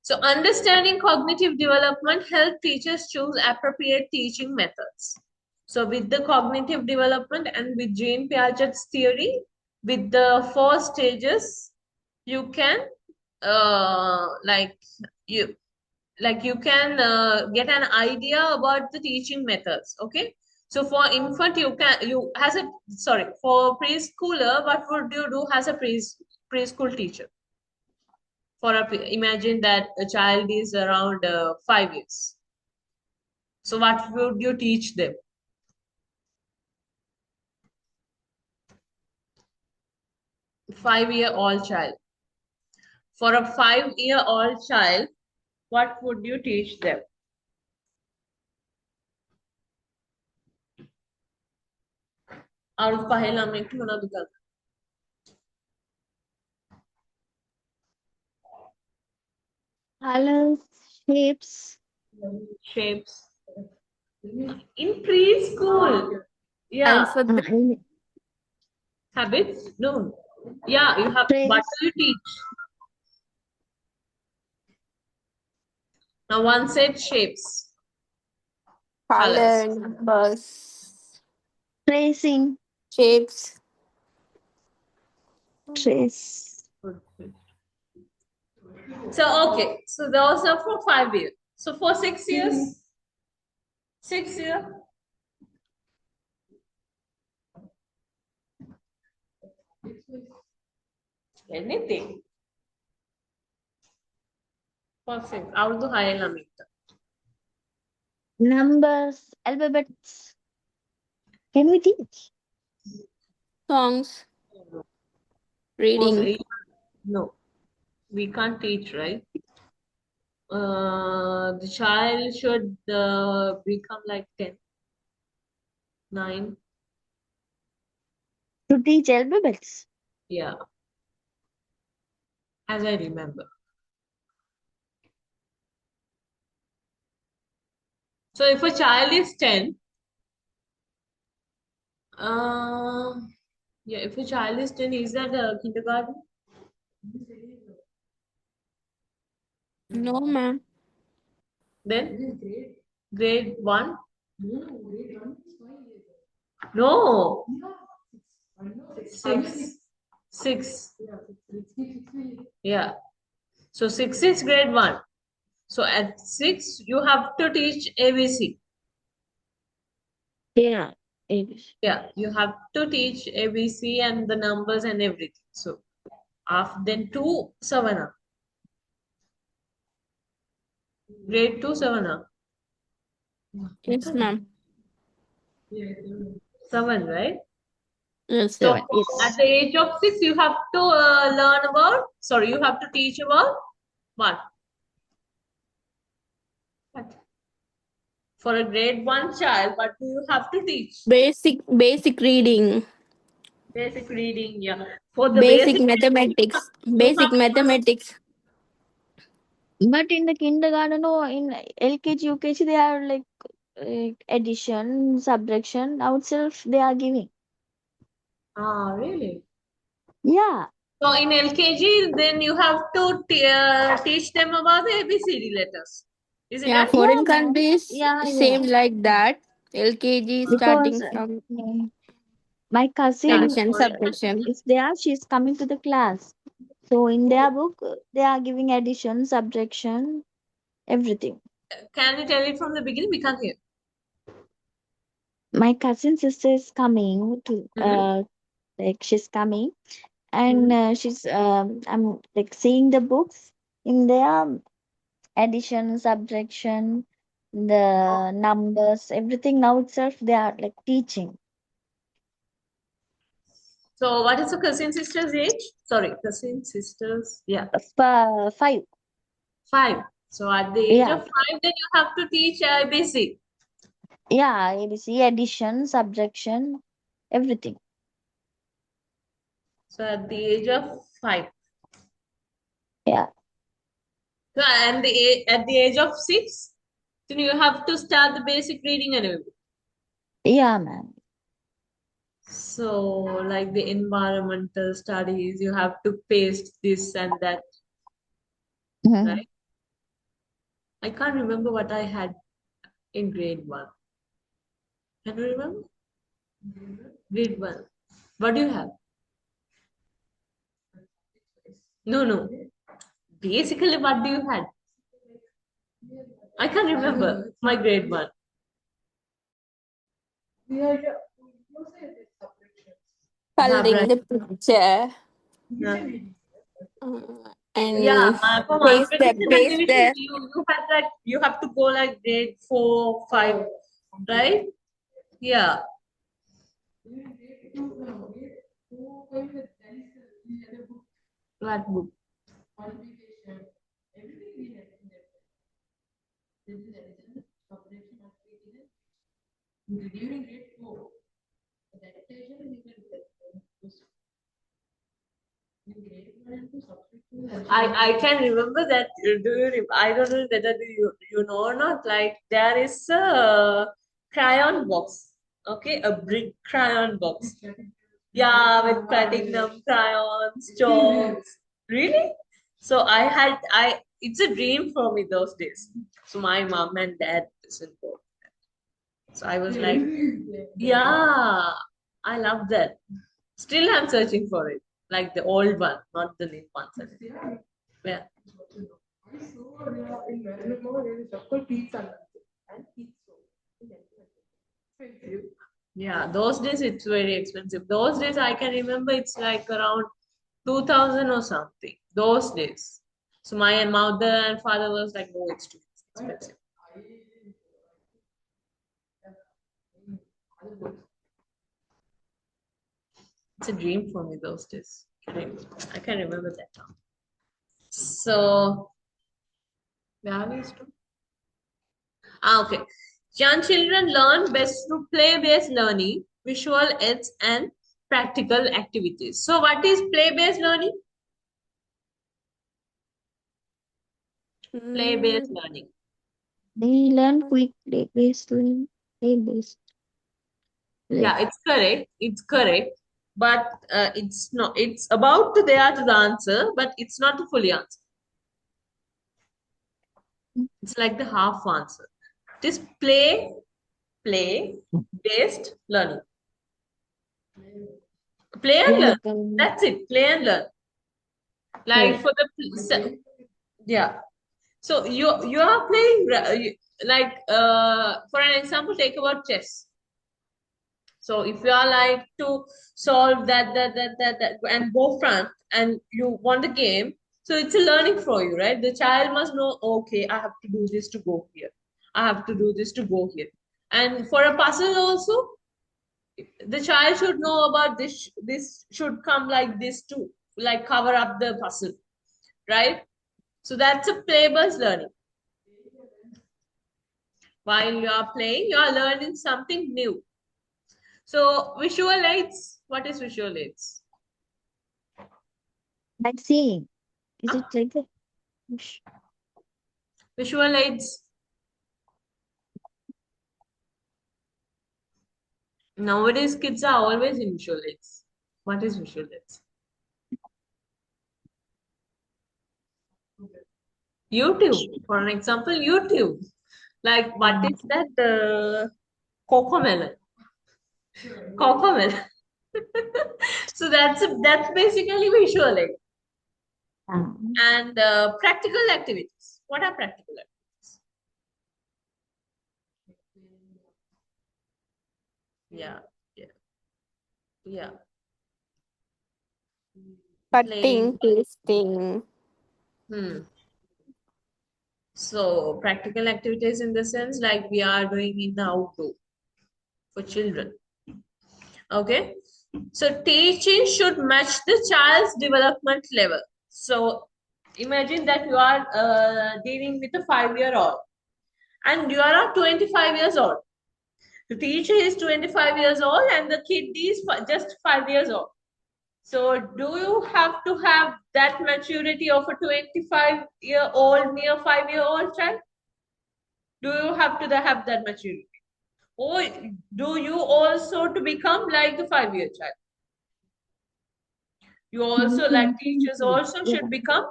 So understanding cognitive development help teachers choose appropriate teaching methods. So with the cognitive development and with Jane Piaget's theory, with the 4 stages, you can you can get an idea about the teaching methods. Okay. So for infant, for preschooler, what would you do as a preschool teacher? Imagine that a child is around 5 years. So what would you teach them? Five-year-old child. For a 5-year-old child, what would you teach them? අවුරුදු 5 ළමයෙක්ට මොනවද කරන්නේ? Colors, shapes. Shapes. In preschool. Yeah. Alphabet. Habits? No. Yeah, you have. Trace. What do you teach? Now one said shapes. Color, numbers. Tracing. Shapes. Trace. So okay, so those are for 5 years. So for 6 years, 6 years, anything. For six, out the high lamita. Numbers, alphabets. Can we teach? Songs. For Reading. no, we can't teach, right? The child should become like 10, 9. To teach alphabets. Yeah, as I remember. So if a child is 10, uh, yeah, if a child is 10, is that a kindergarten? No, ma'am. Then grade 1? No, 6. 6. Yeah. So 6 is grade 1. So at 6, you have to teach ABC. Yeah. ABC. Yeah, you have to teach ABC and the numbers and everything. So after then 2, Savana. Grade 2, Savana. Yes, ma'am. 7, right? Yes, So 7. Yes. at the age of 6, you have to you have to teach about what? What? For a grade 1 child, what do you have to teach? Basic reading. Basic reading, yeah. For the Basic basic mathematics. you have Basic mathematics. But in the kindergarten or in LKG, UKG, they are like addition, subtraction, ourselves they are giving. really? Yeah. So in LKG, then you have to teach them about the ABCD letters. Is it Yeah, right? Yeah, foreign ma'am. countries Yeah, yeah. same like that. LKG Because starting from my cousin addition, Foreign subtraction. is there, she's coming to the class. So in their book, they are giving addition, subtraction, everything. Can you tell it from the beginning? We can't hear. My cousin sister is coming to Mm-hmm. like she's coming, and she's I'm like seeing the books in there, addition, subtraction, the numbers, everything now itself they are like teaching. So what is the cousin sister's age? Sorry, cousin sisters. Yeah, 5. 5. So at the age Yeah, of 5, then you have to teach ABC. yeah, ABC, addition, subtraction, everything. So at the age of 5. Yeah, So and at the age of 6, then you have to start the basic reading and everything. yeah, man. So like the environmental studies, you have to paste this and that, Mhm. right? I can't remember what I had in grade 1. Can you remember? Grade 1. What do you have? No, no. Basically, what do you had? I can't remember my grade 1. Yeah, yeah. You say this Coloring Right. the picture. Yeah. And Yeah, for paste the multiplication and paste division, the you had that you have to go like grade 4, 5, right? Yeah. What book? multiplication, everything we had in that. This is addition, subtraction, multiplication. During grade 4, the addition we can in grade 1 and 2 subtraction. I can remember that. I don't know whether you know or not. Like there is a crayon box. Okay, a brick crayon box. Yeah, with platinum crayons, chalks. Really? So it's a dream for me those days. So my mom and dad listened to. So I was like, yeah. I love that. Still, I'm searching for it, like the old one, not the new one. Yeah. Yeah. I saw in Marinamo there is chocolate pizza and pizza. Expensive. Yeah, those days it's very expensive. Those days I can remember it's like around 2000 or something. Those days. So my mother and father was like, no, it's too expensive. It's a dream for me those days. I can remember that now. So, where is to? Okay. Young children learn best through play-based learning, visual aids, and practical activities. So, what is play-based learning? Play-based Mm, learning. They learn quickly, basically, they based. Yeah, it's correct. It's correct. But it's not. It's about to there to the answer, but it's not the fully answer. It's like the half answer. It is play-based learning. Play and learn. Basically, That's it. Play and learn. Like correct. for the yeah. So you are playing like for an example, take about chess. So if you are like to solve that and go front and you won the game, so it's a learning for you, right? The child must know, okay, I have to do this to go here. I have to do this to go here. And for a puzzle also, the child should know about this. This should come like this to like cover up the puzzle, right? So that's a play-based learning. While you are playing, you are learning something new. So visual aids, what is visual aids? Like seeing. Is Huh? it like that? Visual aids. Nowadays, kids are always in visual aids. What is visual aids? YouTube, for an example, YouTube. Like, what is that? Cocomelon. Cocomelon. So that's basically visual aid. Um, And practical activities. What are practical activities? Yeah, yeah, yeah. cutting, Playing. pasting. Hmm. So practical activities in the sense like we are doing in the outdoor for children. Okay. So teaching should match the child's development level. So imagine that you are dealing with a 5-year-old and you are 25 years old. The teacher is 25 years old and the kid is just 5 years old. So do you have to have that maturity of a 25-year-old near 5-year-old child? Do you have to have that maturity? Or do you also to become like the 5-year child? You also like teachers also yeah, should become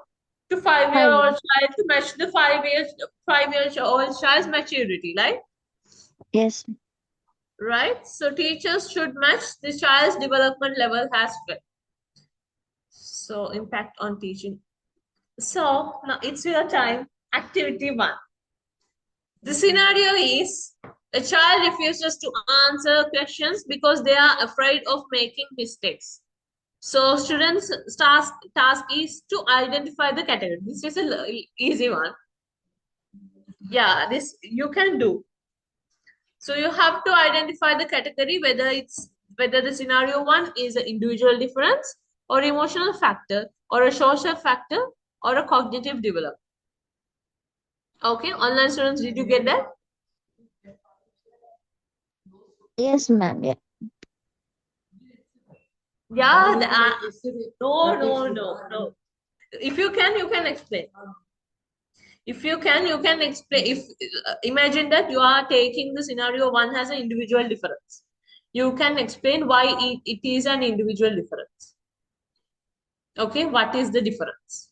to 5 years. five-year-old child to match the 5-year-old child's maturity, right? Yes. Right? So teachers should match the child's development level as well. So impact on teaching. So now it's your time. Activity 1. The scenario is a child refuses to answer questions because they are afraid of making mistakes. So students' task is to identify the category. This is a easy one. Yeah, this you can do. So you have to identify the category whether the scenario 1 is an individual difference or emotional factor or a social factor or a cognitive development. Okay, online students, did you get that? Yes, ma'am. Yeah. Yeah, no. If you can explain. If you can explain. If imagine that you are taking the scenario 1 has an individual difference. You can explain why it is an individual difference. Okay, what is the difference?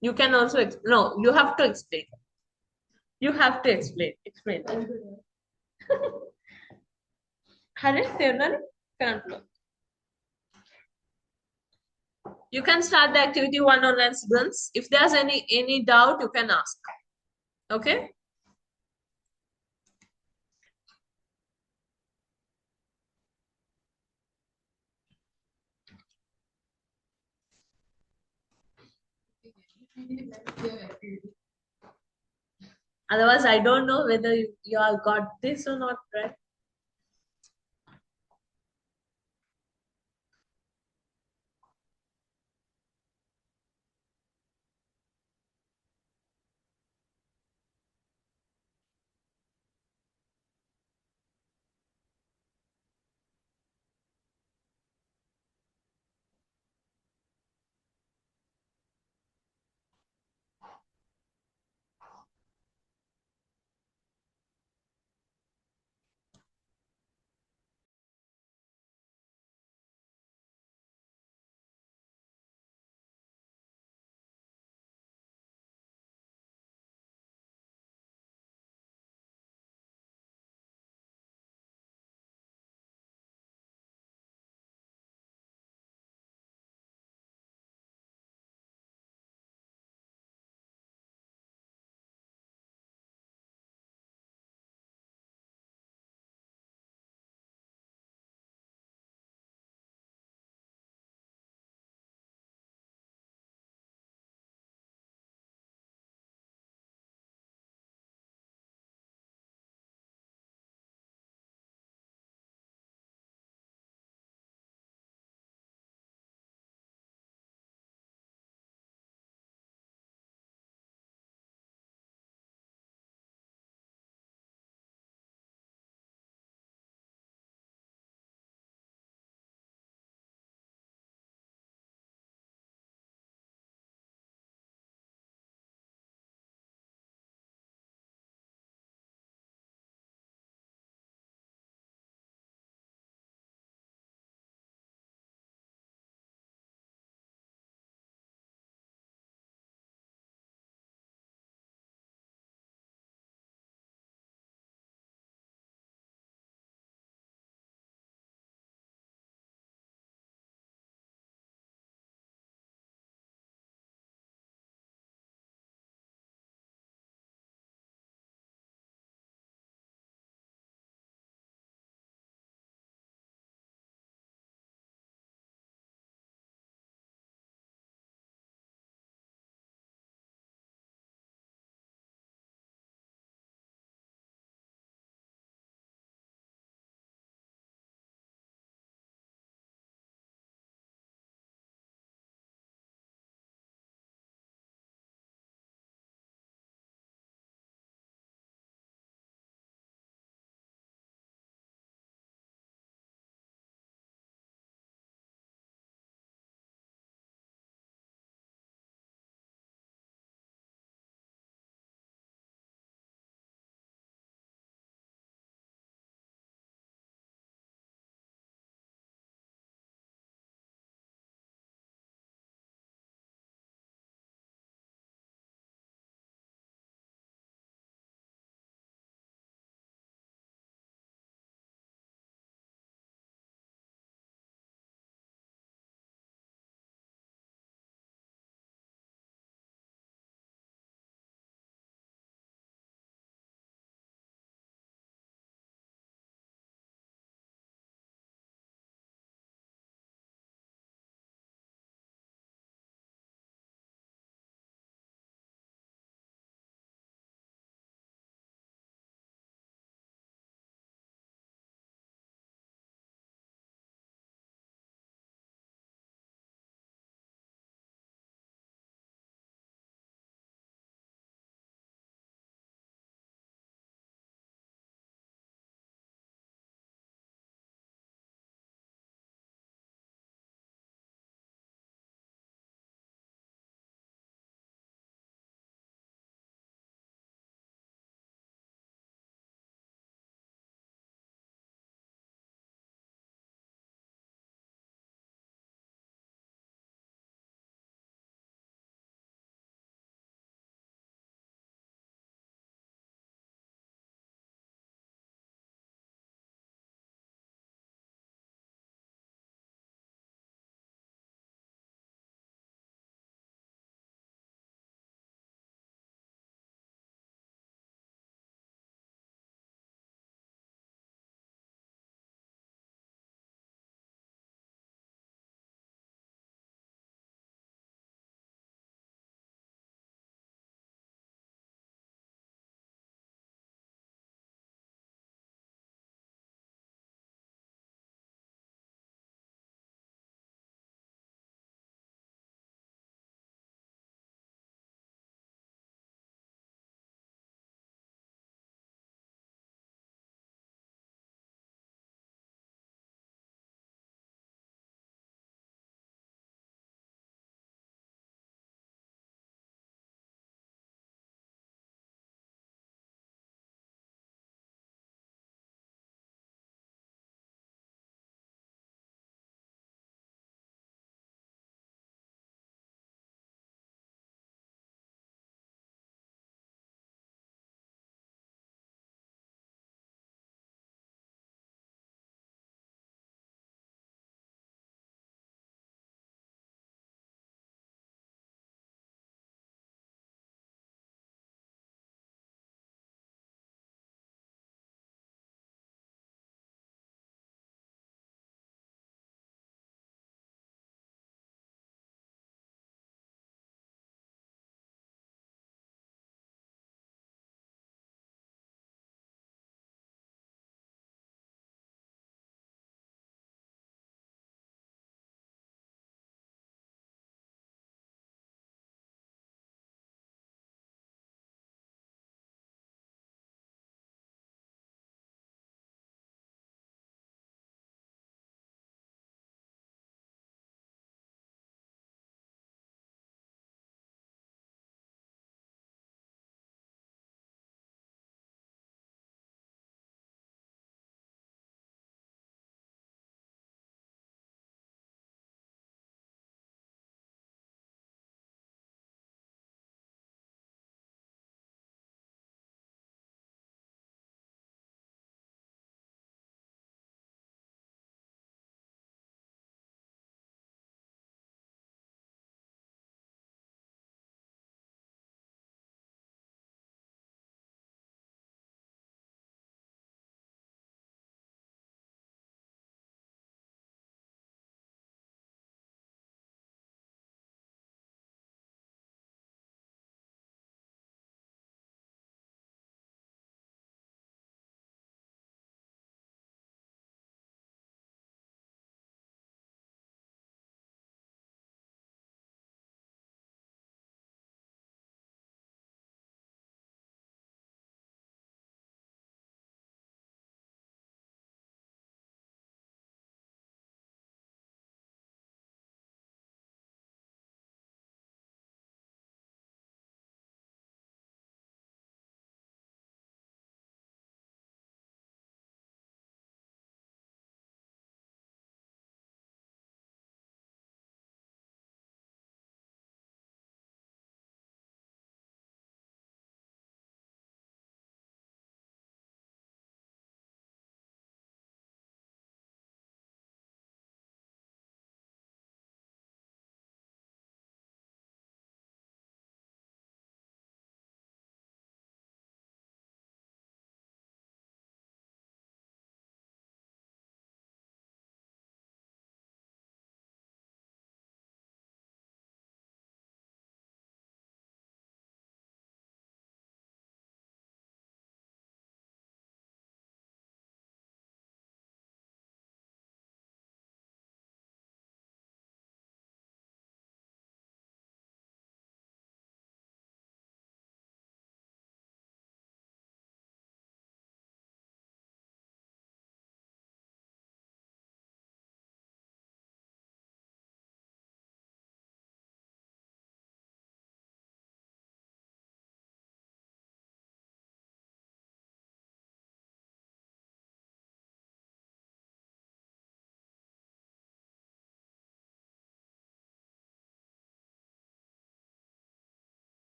You can also no, you have to explain. You have to explain. Explain that. Harry, Can't You can start the activity 1 on students. If there's any doubt, you can ask. Okay. Otherwise, I don't know whether you all got this or not, right?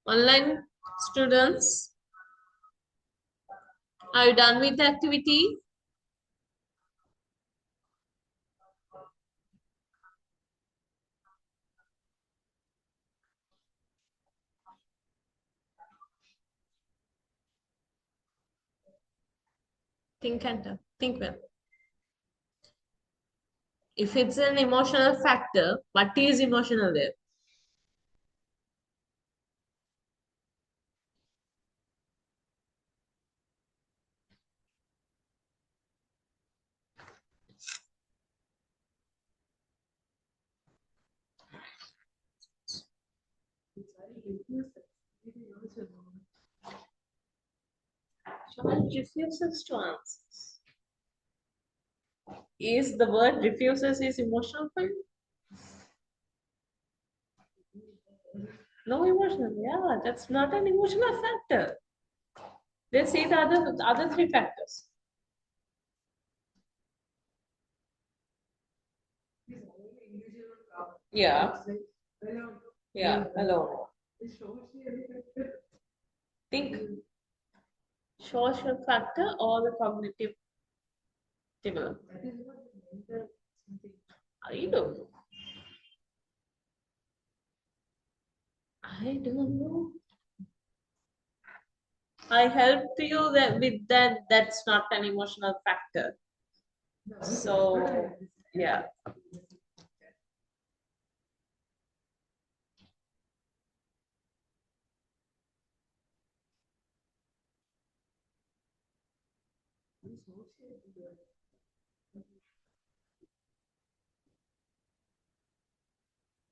Online students, are you done with the activity? Think and think well. If it's an emotional factor, what is emotional there? Someone refuses to answer. Is the word refuses is emotional for you? No emotional. Yeah, that's not an emotional factor. Let's see the other three factors. Yeah. Yeah. Alone. Think social factor or the cognitive development. I don't know. I don't know. I helped you that with that. That's not an emotional factor. So yeah.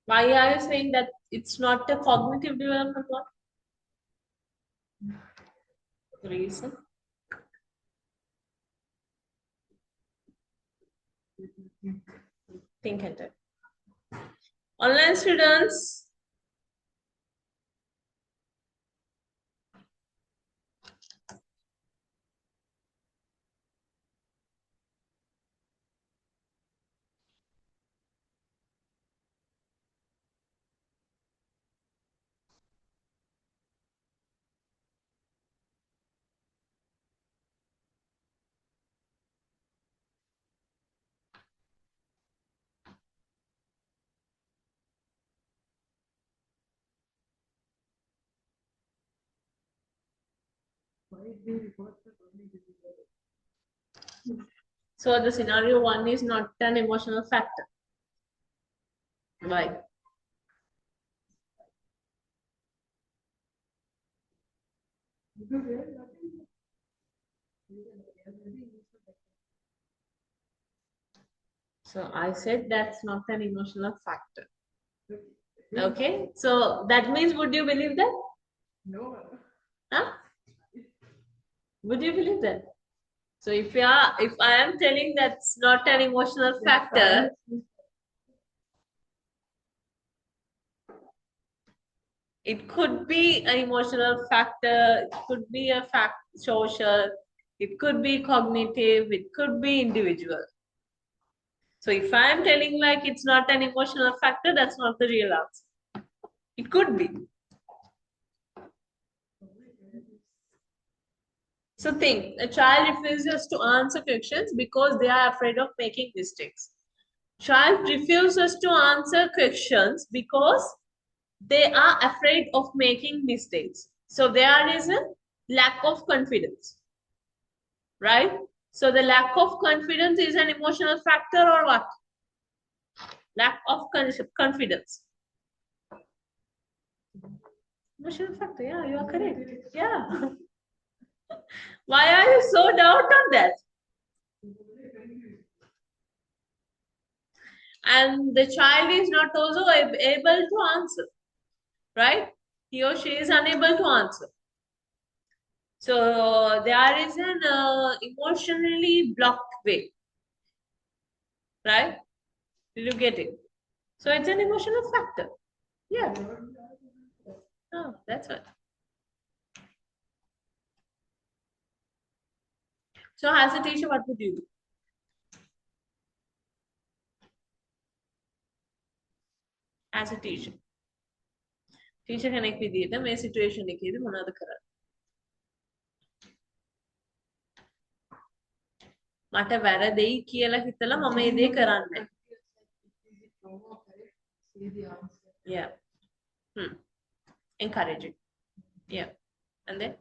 Why are you saying that it's not a cognitive development one? Reason. Think at it. Online students. So the scenario one is not an emotional factor. Why? So I said that's not an emotional factor. Okay. So that means would you believe that? No. Huh? Would you believe that? So if I am telling that's not an emotional factor, it could be an emotional factor, it could be a social, it could be cognitive, it could be individual. So if I am telling like it's not an emotional factor, that's not the real answer. It could be. So think, a child refuses to answer questions because they are afraid of making mistakes. Child refuses to answer questions because they are afraid of making mistakes. So there is a lack of confidence, right? So the lack of confidence is an emotional factor or what? Lack of confidence. Emotional factor, yeah, you are correct. Yeah. Why are you so doubt on that? And the child is not also able to answer, right? He or she is unable to answer. So there is an emotionally blocked way, right? Did you get it? So it's an emotional factor. Yeah. Oh, that's it. So as a teacher, what would you do? As a teacher, teacher කෙනෙක් විදිහට මේ situation එකේදී මොනවද කරන්නේ? මට වැරදෙයි කියලා හිතලා මම මේ දේ කරන්නේ. Yeah. Encouraging. Yeah. And then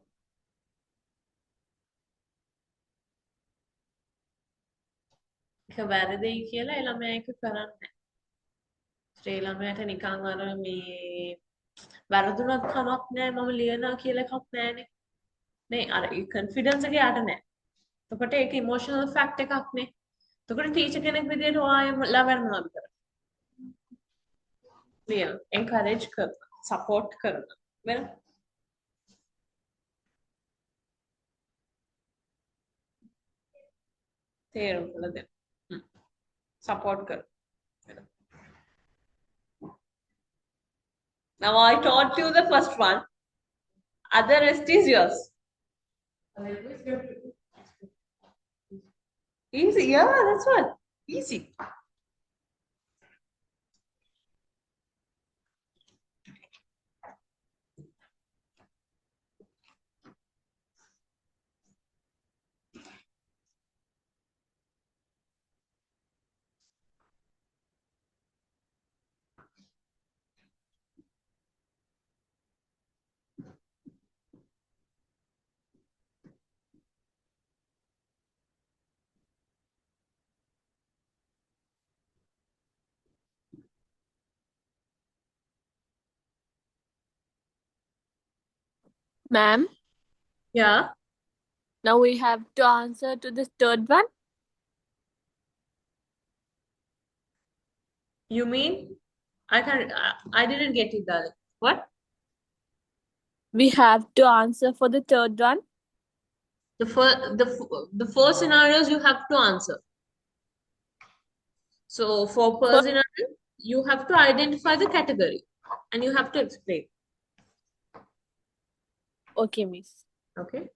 ඒක වැරදෙයි කියලා ඒ ළමයා එක කරන්නේ. ඒ ළමයාට නිකන් අර මේ වැරදුනත් කමක් නැහැ මම ලියනවා කියලා එකක් නැහැනේ. නේ අර ඒ කොන්ෆිඩන්ස් එක යාට නැහැ. එතකොට ඒක ඉමෝෂනල් ෆැක්ට් එකක් නේ. එතකොට ටීචර් කෙනෙක් විදිහට ඔයා ළමයන් මොනවද කරන්නේ? ලියන එන්කරේජ් කරනවා, සපෝට් කරනවා. වෙන තේරුම් කරලා දෙන්න. සපෝට් කරනවා. Now I taught you the first one. Other rest is yours. Easy, yeah, that's what. Easy. Ma'am, Yeah. now we have to answer to the third one. You mean? I didn't get it, darling. What? We have to answer for the third one. The four scenarios you have to answer. So for per scenario, you have to identify the category and you have to explain. Okay, miss. Okay.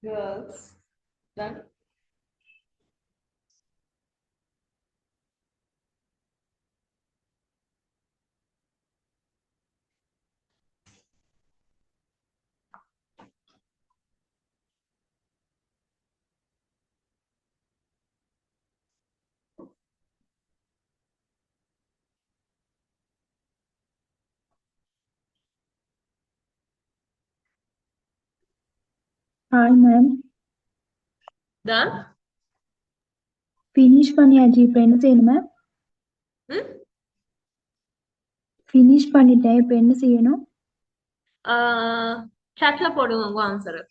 Girls. Done. Hi, ma'am. Done. Finish பண்ணியாச்சு இப்ப என்ன செய்யணும் ma'am? Hmm? Finish பண்ணிட்டேன் இப்ப என்ன செய்யணும்? chatல போடுங்க உங்க answer.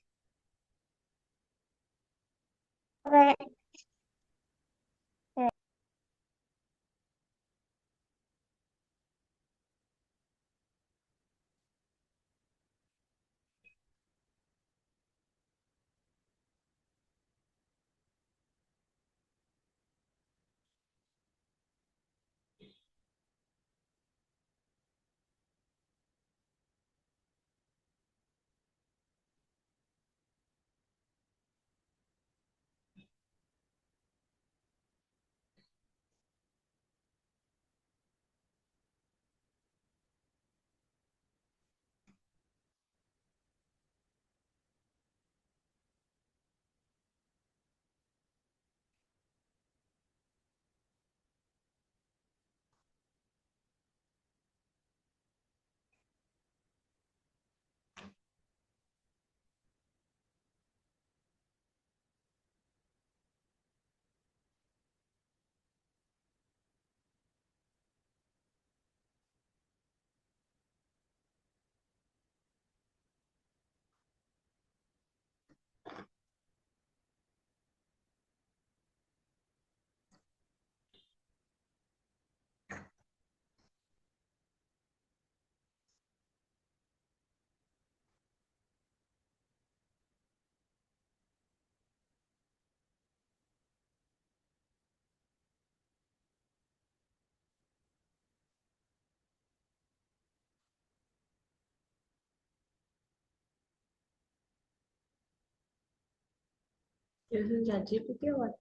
Using ChatGPT or what?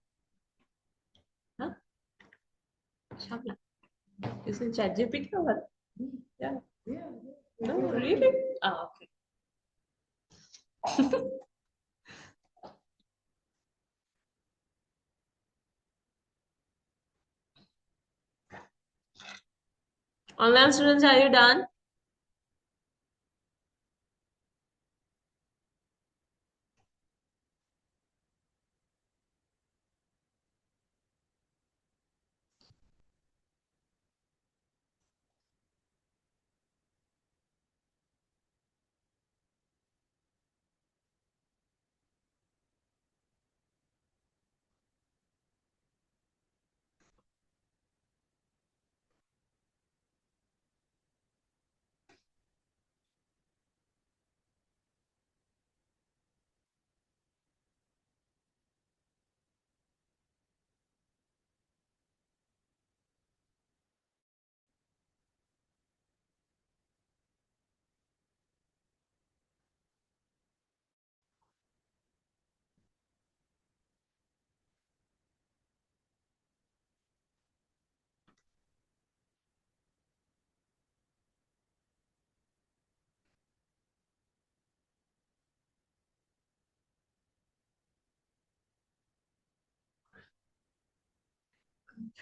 Huh? Shabla. Using ChatGPT or what? Yeah. Yeah. No, really? Ah, okay. Online students, are you done?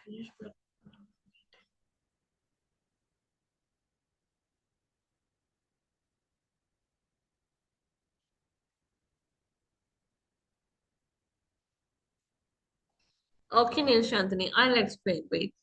Finish. Okay, Neil Shantini, I'll explain. Wait.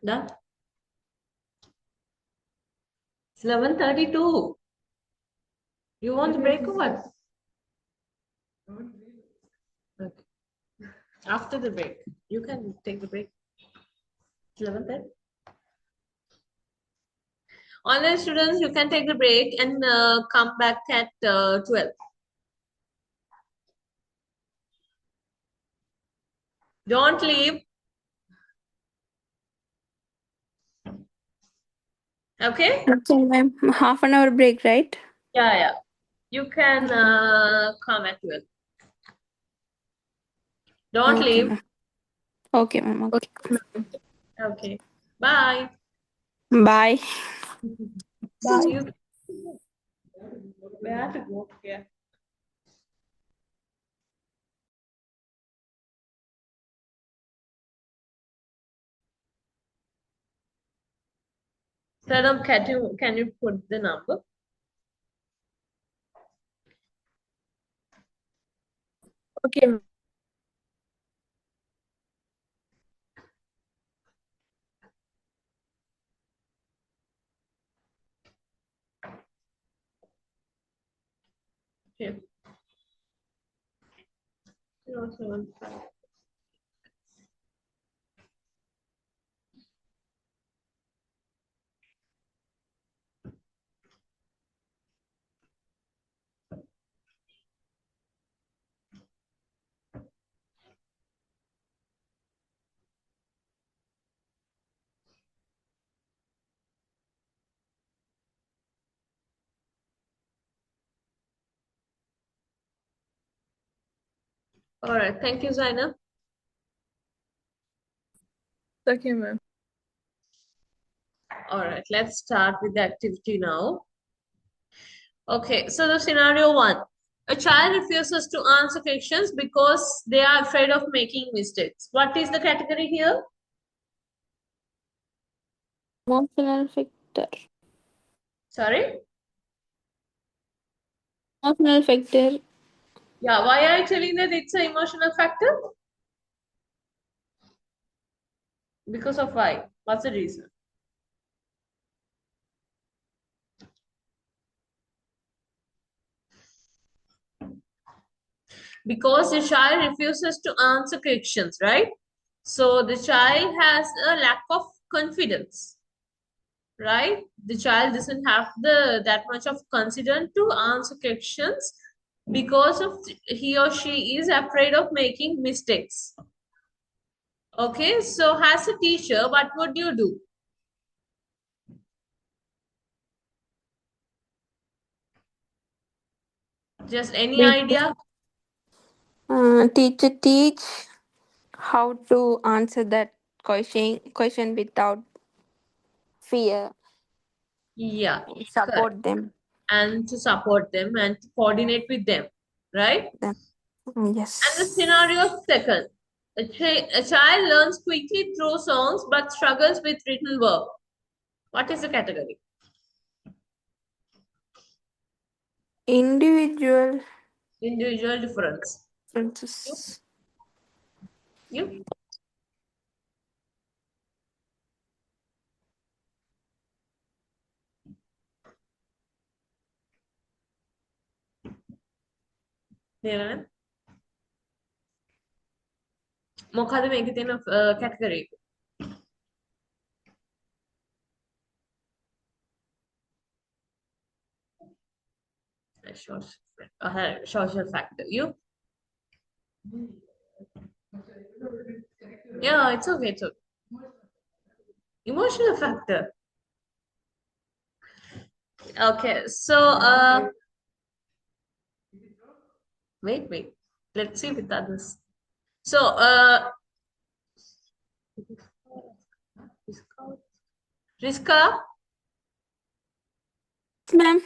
Done. It's 11:32. You want to break or what? Okay. After the break. You can take the break. It's 11:30. Online students, you can take the break and come back at 12. Don't leave. Okay? Okay, ma'am. Half an hour break, right? Yeah. You can come at 12. Don't Okay, leave. ma'am. Okay, ma'am. Okay. Okay. Bye. Bye. See you. Where to go? Yeah. Sadam, can you put the number? Okay, ma'am. Here. 075. All right. Thank you, Zainab. Okay, ma'am. All right. Let's start with the activity now. Okay. So the scenario 1. A child refuses to answer questions because they are afraid of making mistakes. What is the category here? Emotional factor. Sorry? Emotional factor. Yeah. Why are you telling that it's an emotional factor? Because of why? What's the reason? Because the child refuses to answer questions, right? So the child has a lack of confidence, right? The child doesn't have that much of confidence to answer questions because of he or she is afraid of making mistakes. Okay, so as a teacher, what would you do? Just any We idea? teacher teach how to answer that question without fear. Yeah, correct. Support them. And to support them and to coordinate with them, right? Them. And the Yes. scenario second, a child learns quickly through songs but struggles with written work. What is the category? Individual Individual difference. differences. You? තේරෙනවද? මොකද මේකේ තියෙන category එක? Social factor. You? Yeah, it's okay. It's okay. Emotional factor. Okay, so wait. Let's see with others. So Riska, Ma'am.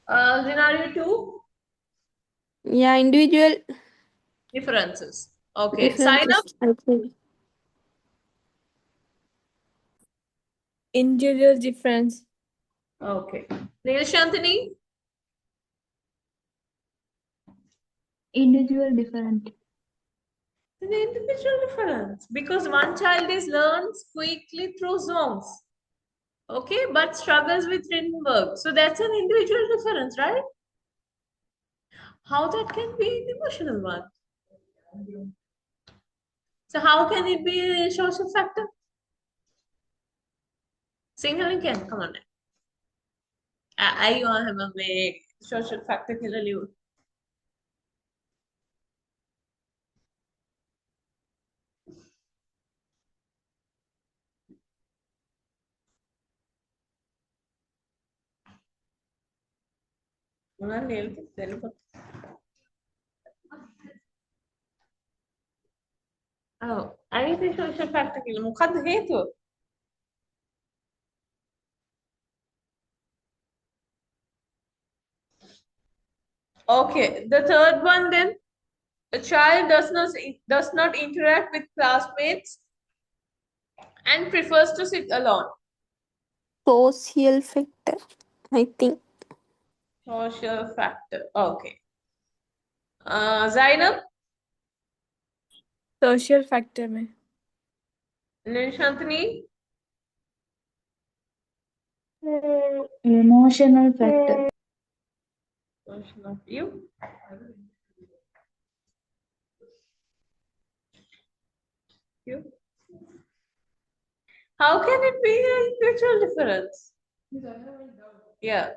scenario 2, Yeah, individual differences. Okay, sign differences. up. I think. Individual difference. Okay. Neil Shantini, Individual different. The individual difference, because one child learns quickly through songs, okay, but struggles with written work. So that's an individual difference, right? How that can be an emotional one? So how can it be a social factor? Single can come on. I have a social factor කියලා ලියු. මොනවද ලියලා තියෙන්නේ? ඔව්. අනිත් social factor කියලා මොකද්ද හේතුව? Okay, the third one then, a child does not interact with classmates and prefers to sit alone. social factor, I think. Social factor. Okay. Zainab, social factor में Shantini, Emotional factor. you. You. How can it be an individual difference? Yes, I have a doubt. Yeah.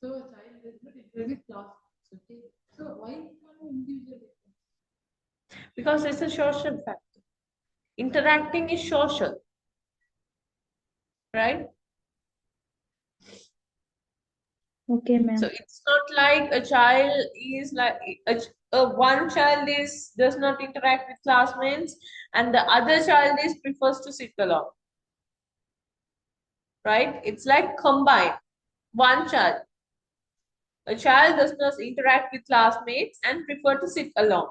So a child does not interact with class. Okay. So why not individual difference? Because it's a social factor. Interacting is social, right? Okay, ma'am. So it's not like a child is like one child does not interact with classmates and the other child prefers to sit alone, right? It's like combined. One child, a child does not interact with classmates and prefer to sit alone,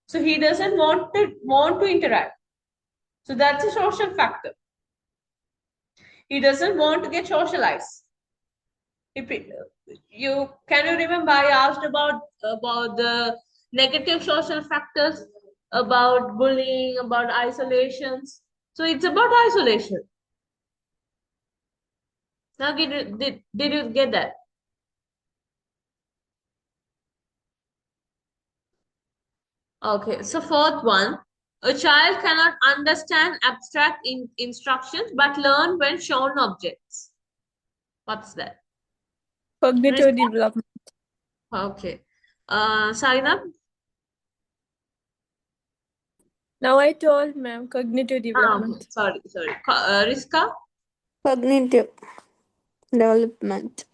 so he doesn't want to interact. So that's a social factor. He doesn't want to get socialized. If you remember I asked about the negative social factors, about bullying, about isolations. So it's about isolation. Now did you get that? Okay, so fourth one, a child cannot understand abstract instructions but learn when shown objects. What's that? cognitive development. Okay. Sign up. Now I told ma'am cognitive development. Sorry. Riska. Cognitive development.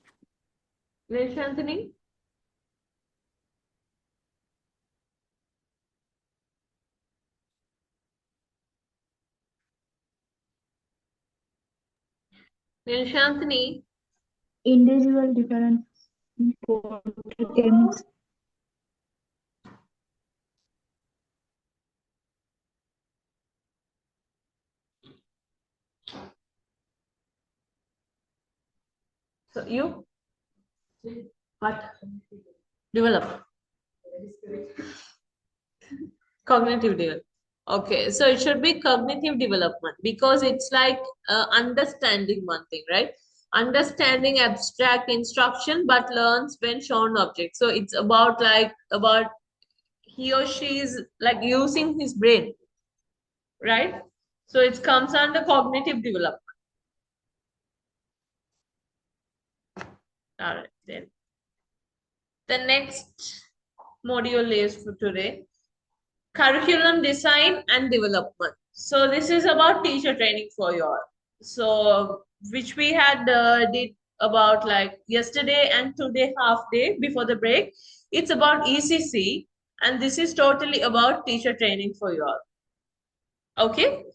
Anthony. Anthony. Individual difference in games. So you? What? Develop. Cognitive development. Okay, so it should be cognitive development because it's like understanding one thing, right? Understanding abstract instruction but learns when shown object. So it's about he or she is like using his brain, right? So it comes under cognitive development. All right, then. The next module is for today, curriculum design and development. So this is about teacher training for you all. So which we had did about like yesterday and today half day before the break. It's about ECC and this is totally about teacher training for you all. Okay,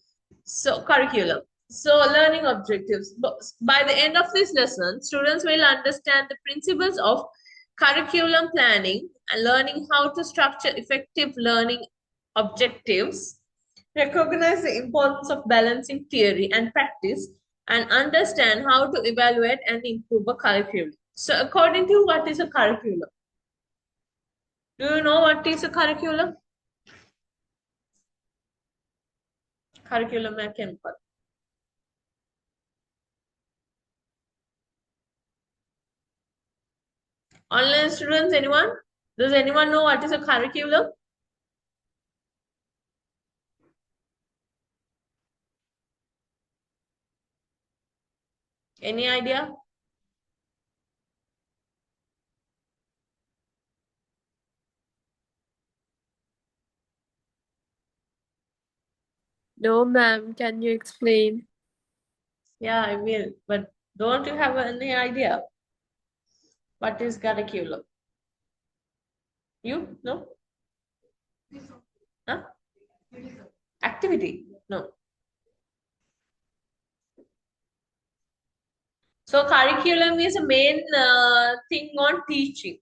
so curriculum. So learning objectives. By the end of this lesson, students will understand the principles of curriculum planning and learning how to structure effective learning objectives, recognize the importance of balancing theory and practice, and understand how to evaluate and improve a curriculum. So according to you, what is a curriculum? Do you know what is a curriculum? curriculum එකෙන් මොකක්ද? Online students, anyone? Does anyone know what is a curriculum? Any idea? No, ma'am. Can you explain? Yeah, I will. But don't you have any idea what is curriculum? You? No? Huh? Activity? No. So curriculum is a main thing on teaching,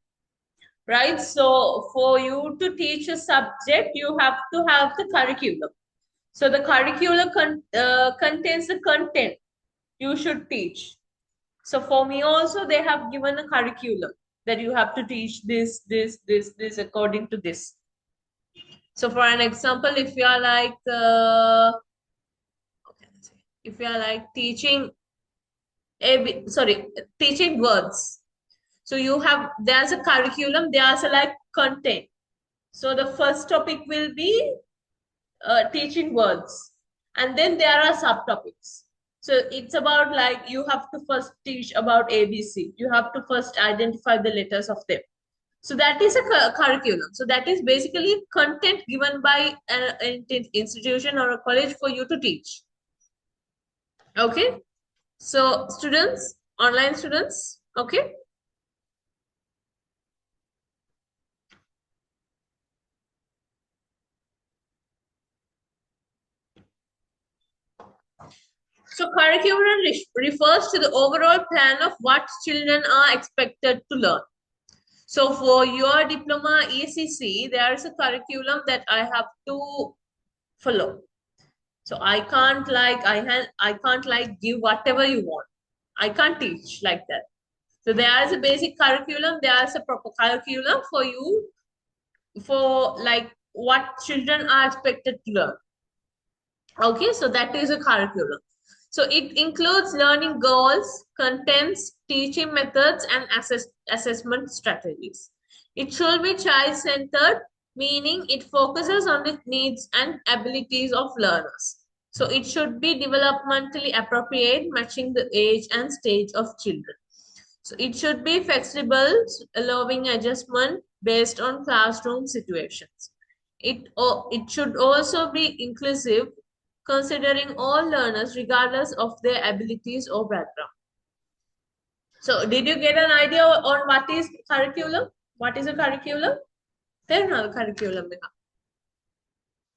right? So for you to teach a subject, you have to have the curriculum. So the curriculum contains the content you should teach. So for me also, they have given a curriculum that you have to teach this according to this. So for an example, if you are like, if you are like teaching, teaching words. So you have, there's a curriculum, there's a like content. So the first topic will be teaching words. And then there are subtopics. So it's about like, you have to first teach about ABC. You have to first identify the letters of them. So that is a curriculum. So that is basically content given by an institution or a college for you to teach. Okay. So students, online students, okay. So curriculum refers to the overall plan of what children are expected to learn. So for your diploma ECC, there is a curriculum that I have to follow. So I can't like give whatever you want. I can't teach like that. So there is a basic curriculum, there is a proper curriculum for you, for like what children are expected to learn. Okay, so that is a curriculum. So it includes learning goals, contents, teaching methods, and assessment strategies. It should be child-centered, meaning it focuses on the needs and abilities of learners. So it should be developmentally appropriate, matching the age and stage of children. So it should be flexible, allowing adjustment based on classroom situations. It should also be inclusive, considering all learners regardless of their abilities or background. So did you get an idea on what is curriculum? What is a curriculum? තේරුණාද curriculum එක?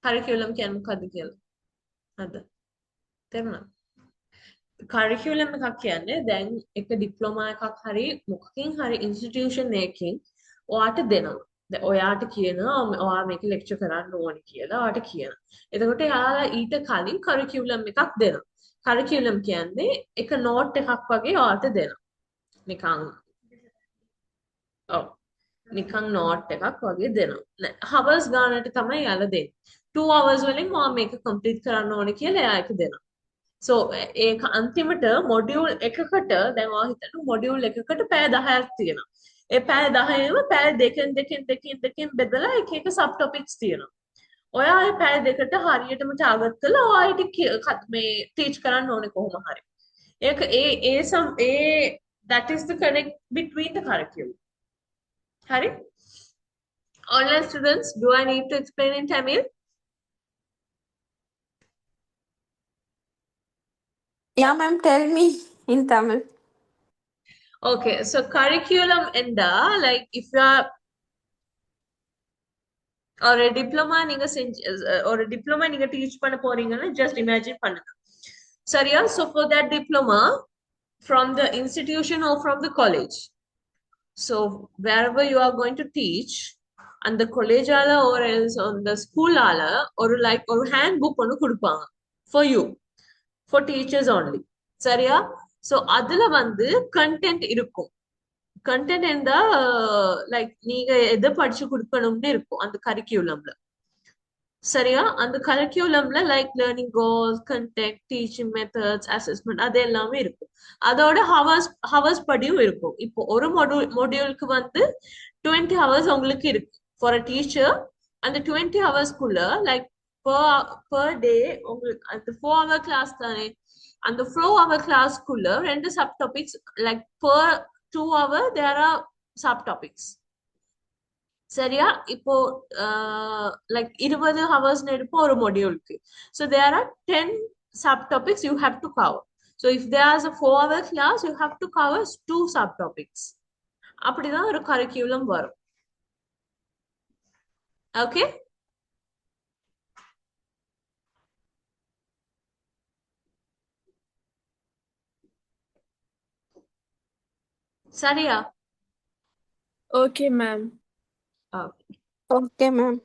curriculum කියන්නේ මොකක්ද කියලා? හරිද? තේරුණාද? curriculum එකක් කියන්නේ දැන් එක ඩිප්ලෝමා එකක් හරි මොකකින් හරි ඉන්ස්ටිටියුෂන් එකකින් ඔයාට දෙනවා. දැන් ඔයාට කියනවා ඔයා මේක ලෙක්චර් කරන්න ඕනි කියලා ඔයාට කියනවා. එතකොට එයාලා ඊට කලින් curriculum එකක් දෙනවා. curriculum කියන්නේ එක නෝට් එකක් වගේ ඔයාට දෙනවා. නිකන් ඔව් නිකන් නෝට් එකක් වගේ දෙනවා. hours ගානට තමයි යාලා දෙන්නේ. 2 hours වලින් ඔයා මේක කම්ප්ලීට් කරන්න ඕනි කියලා එයා එක දෙනවා. So ඒක අන්තිමට මොඩියුල් එකකට දැන් ඔයා හිතන්න මොඩියුල් එකකට පැය 10ක් තියෙනවා. ඒ පැය 10ෙම පැය දෙකෙන් බෙදලා එක එක සබ් ටොපික්ස් තියෙනවා. ඔයා ඒ පැය දෙකට හරියටම ටාගට් කරලා ඔයා ඒක මේ ටීච් කරන්න ඕනේ කොහොම හරි. ඒක ඒ that is the connect between the curriculum. Hari? Online students, do I need to explain in Tamil? Yeah, ma'am, tell me in Tamil. Okay, so curriculum and like if you are or a diploma நீங்க teach பண்ண போறீங்கன்னா just imagine பண்ணுங்க. சரியா? So for that diploma from the institution or from the college. So wherever you are going to teach and the college ala or else on the school ala or like or handbook ஒன்னு கொடுப்பாங்க for you for teachers only. சரியா? So அதுல வந்து content இருக்கும். content இந்த like நீங்க எதை படிச்சு கொடுக்கணும்னு இருக்கும் அந்த கரிக்குலம்ல. சரியா? அந்த கரிக்குலம்ல like learning goals, content, teaching methods, assessment அது எல்லாமே இருக்கும். அதோட ஹவர்ஸ் படியும் இருக்கும். இப்போ ஒரு மொடியூலுக்கு வந்து 20 ஹவர்ஸ் உங்களுக்கு இருக்கு ஃபார் அ டீச்சர். அந்த 20 ஹவர்ஸ்க்குள்ள லைக் per டே உங்களுக்கு அந்த 4 hour கிளாஸ் தானே, அந்த 4 hour கிளாஸ்க்குள்ள 2 sub topics like per 2 hour there are sub topics. சரியா? இப்போ லைக் 20 ஹவர்ஸ் எடுப்போம் ஒரு மொடியூலுக்கு. So there are 10 sub topics you have to cover. So if there was a 4 hour class you have to cover 2 sub topics. அப்படிதான் ஒரு curriculum வரும். Okay, சரியா? Okay, ma'am. Okay. Okay, ma'am.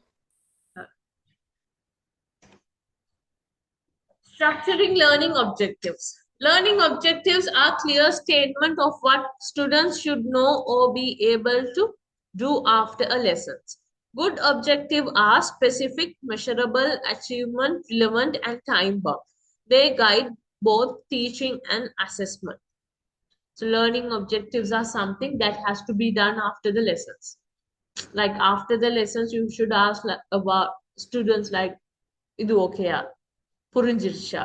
Structuring learning objectives. Learning objectives are clear statement of what students should know or be able to do after a lesson. Good objectives are specific, measurable, achievement, relevant, and time bound. They guide both teaching and assessment. So learning objectives are something that has to be done after the lessons. Like after the lessons, you should ask about students like, "Idu okay? පුරුංජිර්ෂා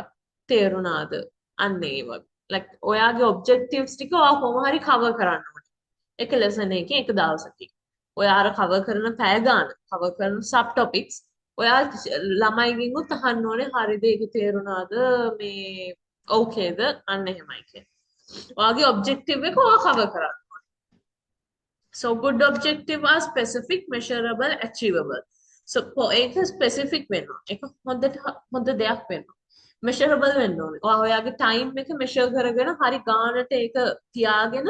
තේරුණාද?" අන්න ඒ වගේ. like ඔයාගේ objectives ටික ඔයා කොහොම හරි cover කරන්න ඕනේ. එක ලෙසන් එකකින් එක දවසකින්. ඔයා අර කවර් කරන පැය ගාන, කවර් කරන සබ් ටොපික්ස් ඔයා ළමයිගෙන් උත් අහන්න ඕනේ හරිද ඒක තේරුණාද මේ ඕකේද අන්න එහෙමයි කියන්නේ. ඔයාගේ ඔබ්ජෙක්ටිව් එක ඔයා කවර් කරන්න. So good objective are specific, measurable, achievable. So ඒක specific වෙනවා. ඒක හොඳ දෙයක් වෙනවා. measurable වෙන්න ඕනේ. ඔයාගේ time එක measure කරගෙන හරි ගානට ඒක තියාගෙන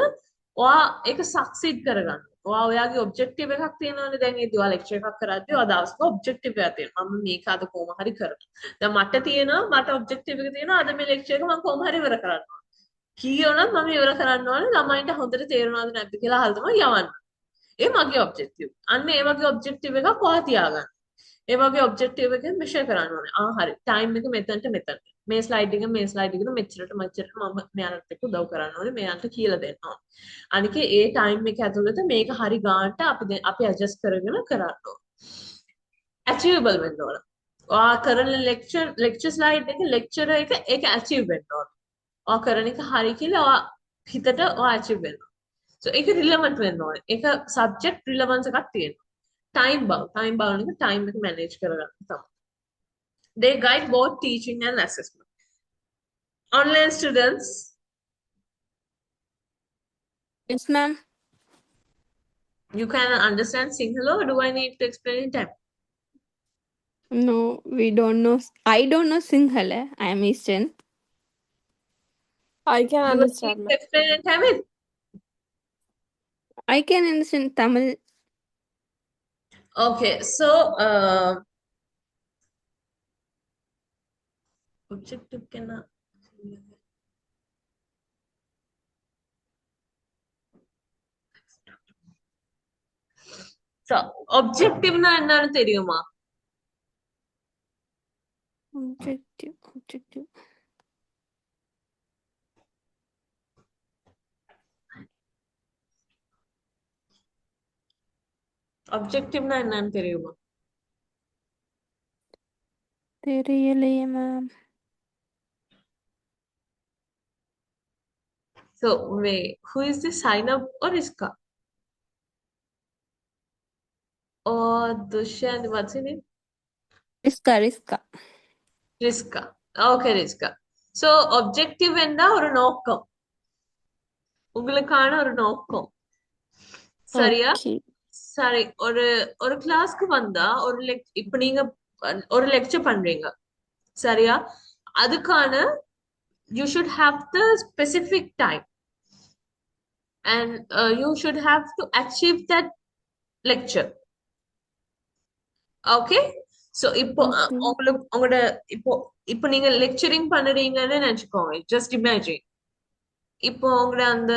ඔයා ඒක succeed කරගන්න. ඔයාගේ objective එකක් තියෙනවානේ. දැන් ඒ දිවා lecture එකක් කරද්දී ඔයා දවසක objective එකක් තියෙනවා. මම මේක අද කොහොම හරි කරනවා. දැන් මට තියෙනවා මට objective එක තියෙනවා අද මේ lecture එක මම කොහොම හරි ඉවර කරන්න ඕනේ. කීයොනම් මම ඉවර කරන්න ඕනේ ළමයින්ට හොඳට තේරුණාද නැද්ද කියලා අහලා තමයි යවන්නේ. ඒ මගේ ඔබ්ජෙක්ටිව්. අන්න ඒ වගේ ඔබ්ජෙක්ටිව් එකක් ඔයා තියාගන්න. ඒ වගේ ඔබ්ජෙක්ටිව් එකෙන් මෙෂර් කරන්න ඕනේ. හරි. ටයිම් එක මෙතනට මෙතනට. මේ ස්ලයිඩ් එක මෙච්චරට මම මෙයාලට එක්ක උදව් කරන්න ඕනේ. මෙයාලට කියලා දෙන්න ඕනේ. අනික ඒ ටයිම් එක ඇතුළත මේක හරි ගානට අපි ඇඩ්ජස්ට් කරගෙන කරන්න ඕනේ. ඇචීවබල් වෙන්න ඕනේ. ඔයා කරන ලෙක්චර් ස්ලයිඩ් එක ලෙක්චර් එක ඒක ඇචීව් වෙන්න ඕනේ. ඔයා කරන එක හරි කියලා ඔයා හිතට ඔයා ඇචීව් වෙන්න. So ඒක රිලෙවන්ට් වෙන්න ඕනේ. ඒක සබ්ජෙක්ට් රිලෙවන්ස් එකක් තියෙනවා. time bound එක time එක manage කරගන්න තමයි. They guide both teaching and assessment. Online students, Yes, ma'am. you can understand Sinhala or do I need to explain in time? No, we don't know. I don't know Sinhala. I am Eastern. I can Do I need understand, to ma'am. explain in Tamil? I can understand Tamil. Okay, so objective can so objective na என்னன்னு தெரியுமா? Objective. Objective na என்னன்னு தெரியுமா? தெரியலையே ma'am. So wait, who is this Sainab or Iska? Or Dushyant, what's her name? Riska. Riska. Okay, Riska. So objective என்ன ஒரு நோக்கம். உங்களுக்கான ஒரு நோக்கம். சரியா? Okay. சரி, ஒரு ஒரு கிளாஸ்க்கு வந்தா இப்ப நீங்க ஒரு லெக்சர் பண்றீங்க. சரியா? அதுக்கான you should have the specific time and you should have to achieve that lecture. Okay? So இப்போ Okay. உங்களோட இப்போ நீங்க லெக்சரிங் பண்ணுறீங்கன்னு நினைச்சுக்கோங்க. Just imagine. இப்போ உங்களோட அந்த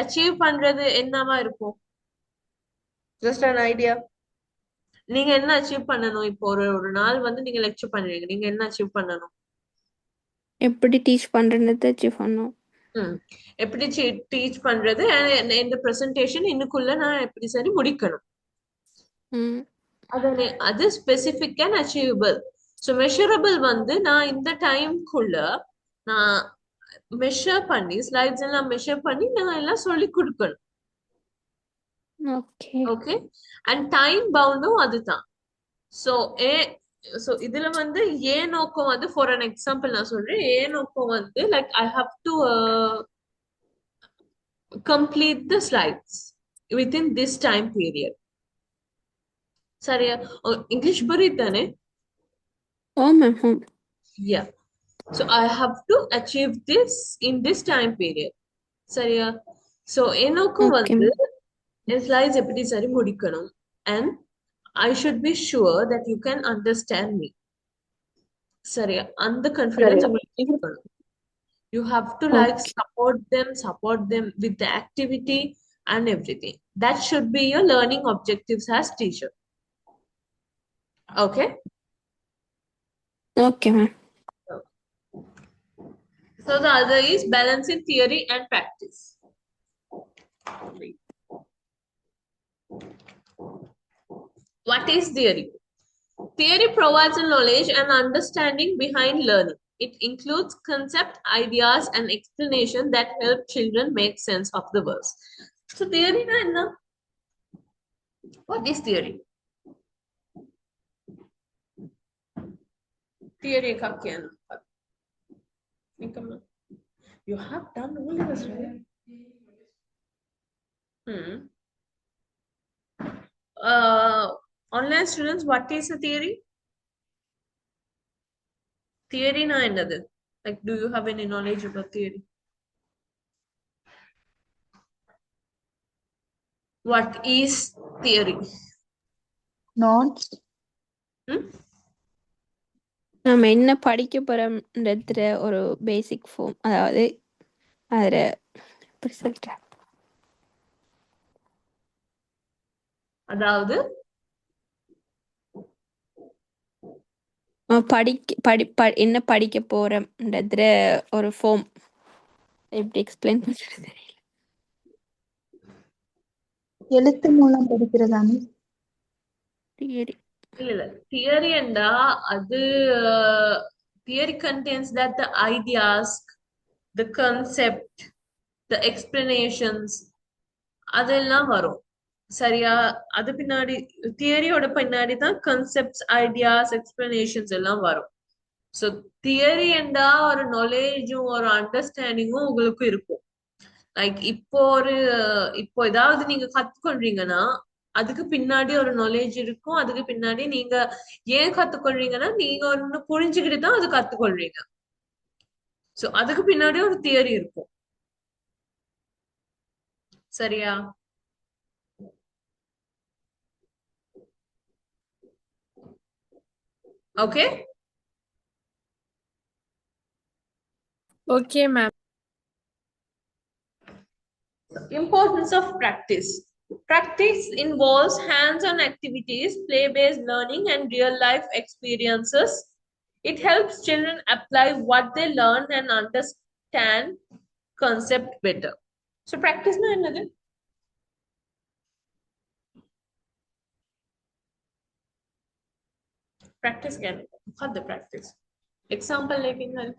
அச்சீவ் பண்றது என்னவா இருக்கும்? Just an idea. நீங்க என்ன அச்சீவ் பண்ணணும்? இப்போ ஒரு நாள் வந்து நீங்க லெக்சர் பண்ணுவீங்க. நீங்க என்ன அச்சீவ் பண்ணணும்? எப்படி டீச் பண்றேன்னு அச்சீவ் பண்ணோம். ம். எப்படி டீச் பண்றது இந்த பிரசன்டேஷன் இன்னுக்குள்ள நான் எப்படி சரி முடிக்கணும். அது specific and achievable. So measurable வந்து நான் இந்த டைம்குள்ள நான் மெஷர் பண்ணி ஸ்லைட்ஸ் எல்லாம் மெஷர் பண்ணி நான் எல்லாம் சொல்லி கொடுக்கணும். ஓகே ஓகே, அண்ட் டைம் பவுண்டும் அதுதான். ஸோ இதுல வந்து ஏன் நோக்கம் வந்து ஃபார் அன் எக்ஸாம்பிள் நான் சொல்றேன். ஏன் நோக்கம் வந்து like I have to complete the slides within this time period. சரியா? இங்கிலீஷ் புரியுது தானே? Oh ma'am home. Yeah. So I have to achieve this in this time period. சரியா? So எனக்கும் ஓகே வந்து என் slides எப்படி சரி முடிக்கணும், and I should be sure that you can understand me. சரியா? அந்த கான்ஃபிடன்ஸ் உங்களுக்கு இருக்கணும். You have to like support them with the activity and everything. That should be your learning objectives as teacher. Okay? Okay ma'am. So the other is balancing theory and practice. What is theory? Theory provides a knowledge and understanding behind learning. It includes concept, ideas, and explanation that help children make sense of the words. So theory na enna? What is theory? Theory kakyan. You have done all this, right? Online students, what is a theory? Theory na another. Like, do you have any knowledge about theory? What is theory? Notes. நம்ம என்ன படிக்க போறோம்ன்றதுல ஒரு பேசிக் form, அதாவது அதில் எப்படி சொல்கிறேன், அதாவது என்ன படிக்க போறோம்ன்றதுல ஒரு ஃபார்ம். எப்படி எக்ஸ்பிளைன் பண்ணுறது தெரியல. எழுத்து மூலம் படிக்கிறதானே? தியரி இல்ல தியரி என்றா அது theory contains that the ideas, the concept, the explanations அதெல்லாம் வரும். சரியா? அது பின்னாடி தியரியோட பின்னாடி தான் கன்செப்ட்ஸ், ஐடியாஸ், எக்ஸ்பிளனேஷன்ஸ் எல்லாம் வரும். ஸோ தியரி என்றா ஒரு நாலேஜும் ஒரு அண்டர்ஸ்டாண்டிங்கும் உங்களுக்கு இருக்கும். லைக் இப்போ ஏதாவது நீங்க கத்துக்கொள்றீங்கன்னா அதுக்கு பின்னாடி ஒரு நாலேஜ் இருக்கும். அதுக்கு பின்னாடி நீங்க ஏன் கத்துக்கொள்றீங்கன்னா நீங்க ஒண்ணு புரிஞ்சுக்கிட்டு தான் அது கத்துக்கொள்றீங்க. சோ அதுக்கு பின்னாடி ஒரு தியரி இருக்கும். சரியா? Okay. Okay, ma'am. Importance of practice. Practice involves hands-on activities, play-based learning, and real-life experiences. It helps children apply what they learn and understand concept better. So practice na another. Practice can what the practice. Example like in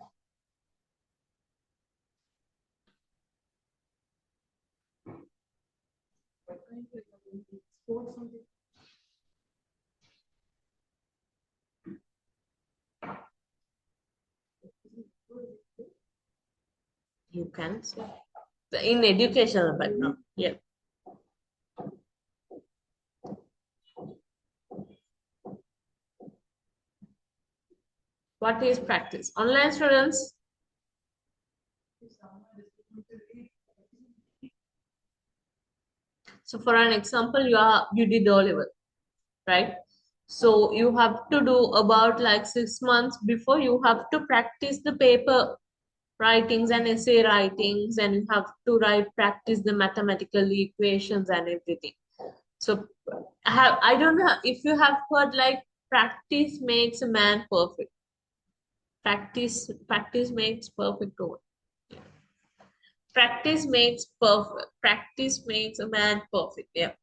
you can say in educational background. Yeah. What is practice? Online students. So for an example, you did O level, right? So you have to do about like 6 months before you have to practice the paper writings and essay writings, and you have to practice the mathematical equations and everything. So I don't know if you have heard like practice makes a man perfect. Practice makes perfect. Practice makes perfect. Practice makes a man perfect. Yeah.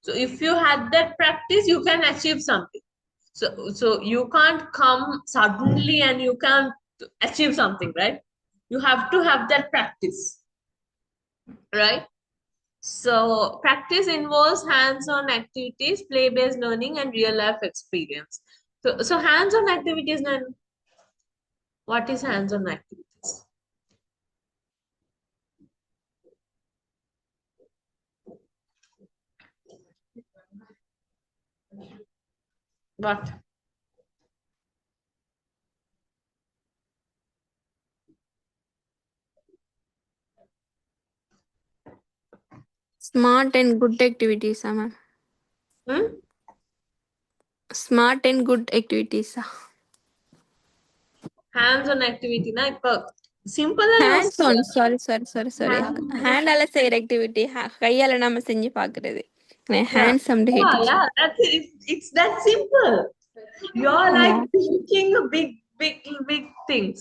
So if you had that practice, you can achieve something. So you can't come suddenly and you can't achieve something, right? You have to have that practice, right? So practice involves hands-on activities, play-based learning, and real-life experience. So hands-on activities, then what is hands-on activities? What? Smart and good activities, ma'am. Hmm? Smart and good activities. Hands-on activity, na? Simple Hands on. and Sorry. Hand ala செய்யற activity. கையால நாம செஞ்சு பார்க்கிறது. yeah. Hands on Yeah, that's it. It's that simple. You're like Yeah. thinking big things.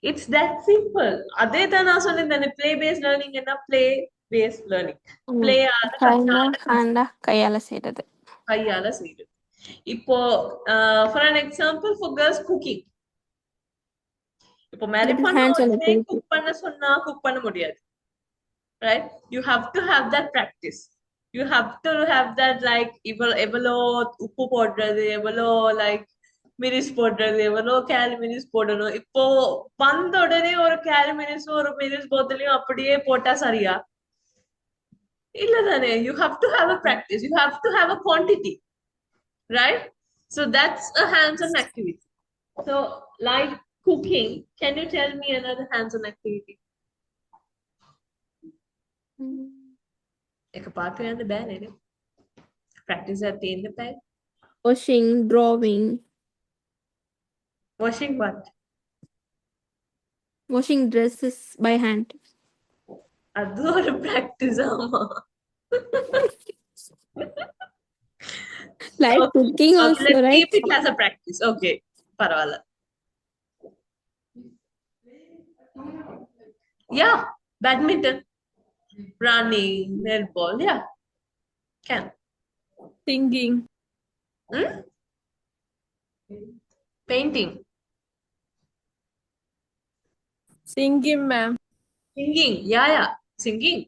It's that simple. அதே தான் நான் சொன்னேன் play based learning என்ன play based learning. Play ஆக ஹேண்டா கையால செய்யறது. கையால செய்யுது. இப்போ for an example for girls cooking. இப்போ மேரி பண்ண Hands on உடனே activity. குக் பண்ண சொன்னா குக் பண்ண முடியாது. Right? You have to have that practice. You have to have that like எவ்வளோ உப்பு போடுறது எவ்வளோ like மினிஸ் போடுறது எவ்வளோ கேலி மினிஸ் போடணும் இப்போ வந்த உடனே ஒரு கேலி மினிஸும் ஒரு மினிஸ் போத்தலையும் அப்படியே போட்டா சரியா இல்ல தானே you have to have a practice, you have to have a quantity, right? So that's a hands-on activity. So like cooking, can you tell me another hands-on activity? එක පාට යන්න බෑ නේද? Practice at the end of time. Washing, drawing. Washing what? Washing dresses by hand. அது ஒரு practice ஆமா. Like Okay. cooking Okay, also, let's right? keep it as a practice. Okay. பரவாயில்ல. Yeah, badminton, running, netball, yeah, can. Singing. Hmm? Painting, Singing, ma'am. singing, yeah, singing.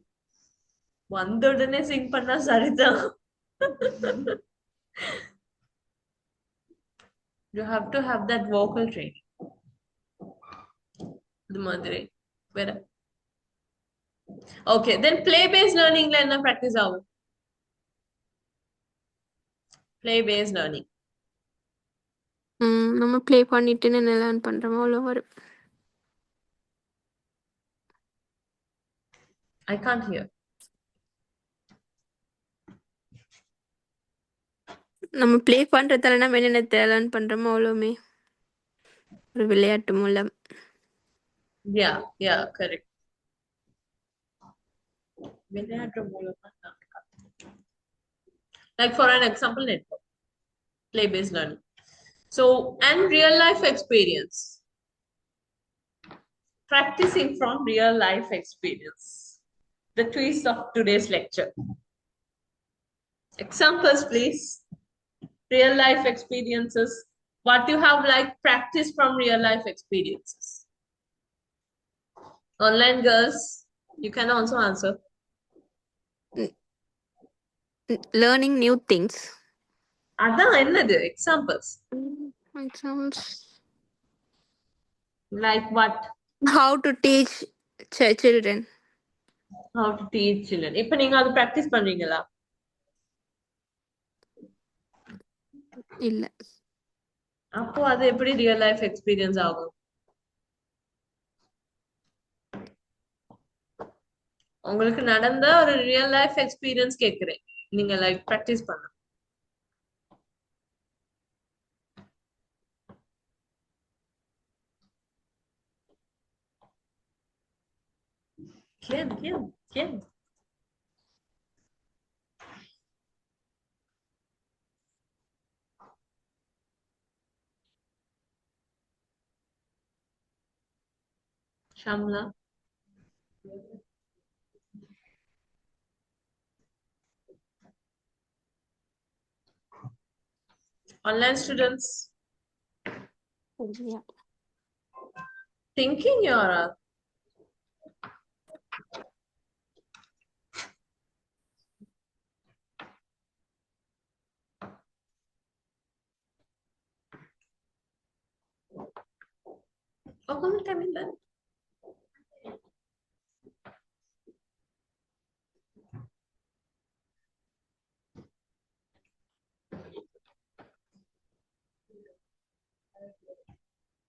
வந்த உடனே sing பண்ணா சரிதான். You have to have that vocal training. The மாதிரி வேற. Okay, then play based learning ல என்ன practice ஆகும்? Play based learning. நம்ம ப்ளே பண்ணிட்டு என்ன லேர்ன் பண்றோமோ அவ்வளோ வரும். I can't hear. நம்ம ப்ளே பண்றதால நம்ம என்னென்ன லேர்ன் பண்றோமோ அவ்வளோமே ஒரு விளையாட்டு மூலம். Yeah, correct. விளையாட்டு மூலமா தான். Like for an example, network, play based learning. So, and real life experience. Practicing from real life experience. The twist of today's lecture. Examples, please. Real life experiences. What you have like practice from real life experiences. Online girls, you can also answer. Learning new things. அதான் என்னது examples? Examples. Like what? How to teach children. How to teach children. இப்போ நீங்க அது practice பண்றீங்களா? இல்ல. அப்போ அது எப்படி real life experience ஆகும்? உங்களுக்கு நடந்த ஒரு real life experience கேக்குறேன். நீங்க like practice பண்ண. Can. Shamla. Online students. Yeah. Thinking you're come tell me that.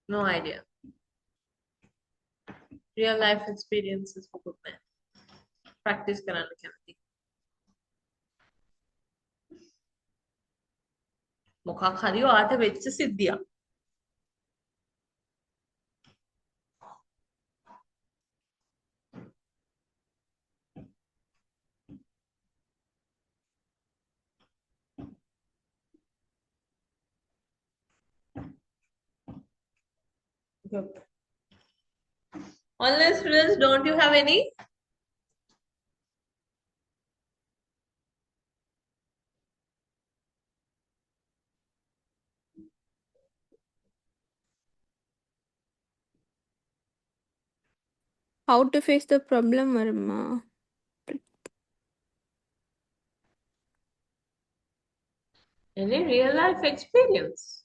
No idea. Real life experiences for good man. Practice කරන්න කැමති. මොකක් හරි ඔයාට වෙච්ච සිද්ධියක්. Good. Online students, don't you have any? How to face the problem வருமா? Any real life experience?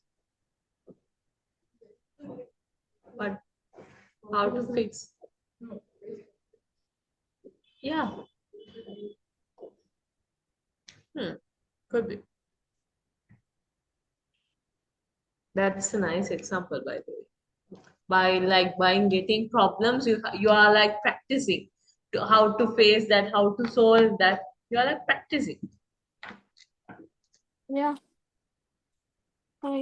But how to fix? Yeah. Could be. That's a nice example, by the way. By getting problems, you are like practicing to how to face that, how to solve that. You are like practicing. Yeah. Hi.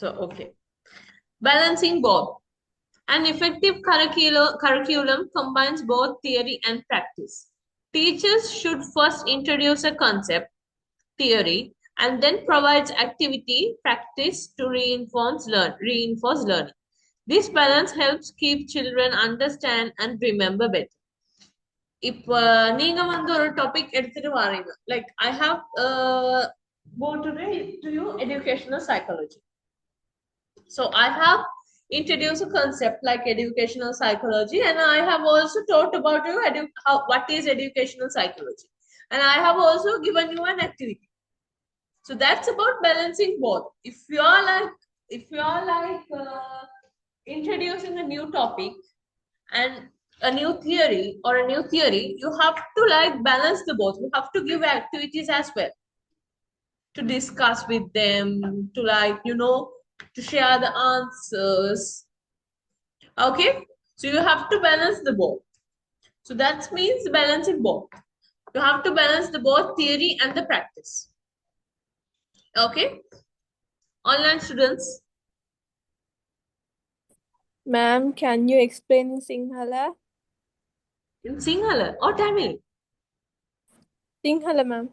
So okay. Balancing both. An effective curriculum combines both theory and practice. Teachers should first introduce a concept, theory, and then provides activity, practice to reinforce learning. This balance helps keep children understand and remember better. இப்போ நீங்க வந்து ஒரு topic எடுத்துட்டு வாரீங்க, like I have go to you educational psychology. So I have introduced a concept like educational psychology, and I have also talked about you what is educational psychology, and I have also given you an activity. So that's about balancing both. If you are like introducing a new topic and a new theory, you have to like balance the both. You have to give activities as well to discuss with them, to like, to share the answers. Okay, so you have to balance the both. So that means balancing both. You have to balance the both theory and the practice. Okay, online students. Ma'am, can you explain in Sinhala? In Sinhala or Tamil? Sinhala, ma'am.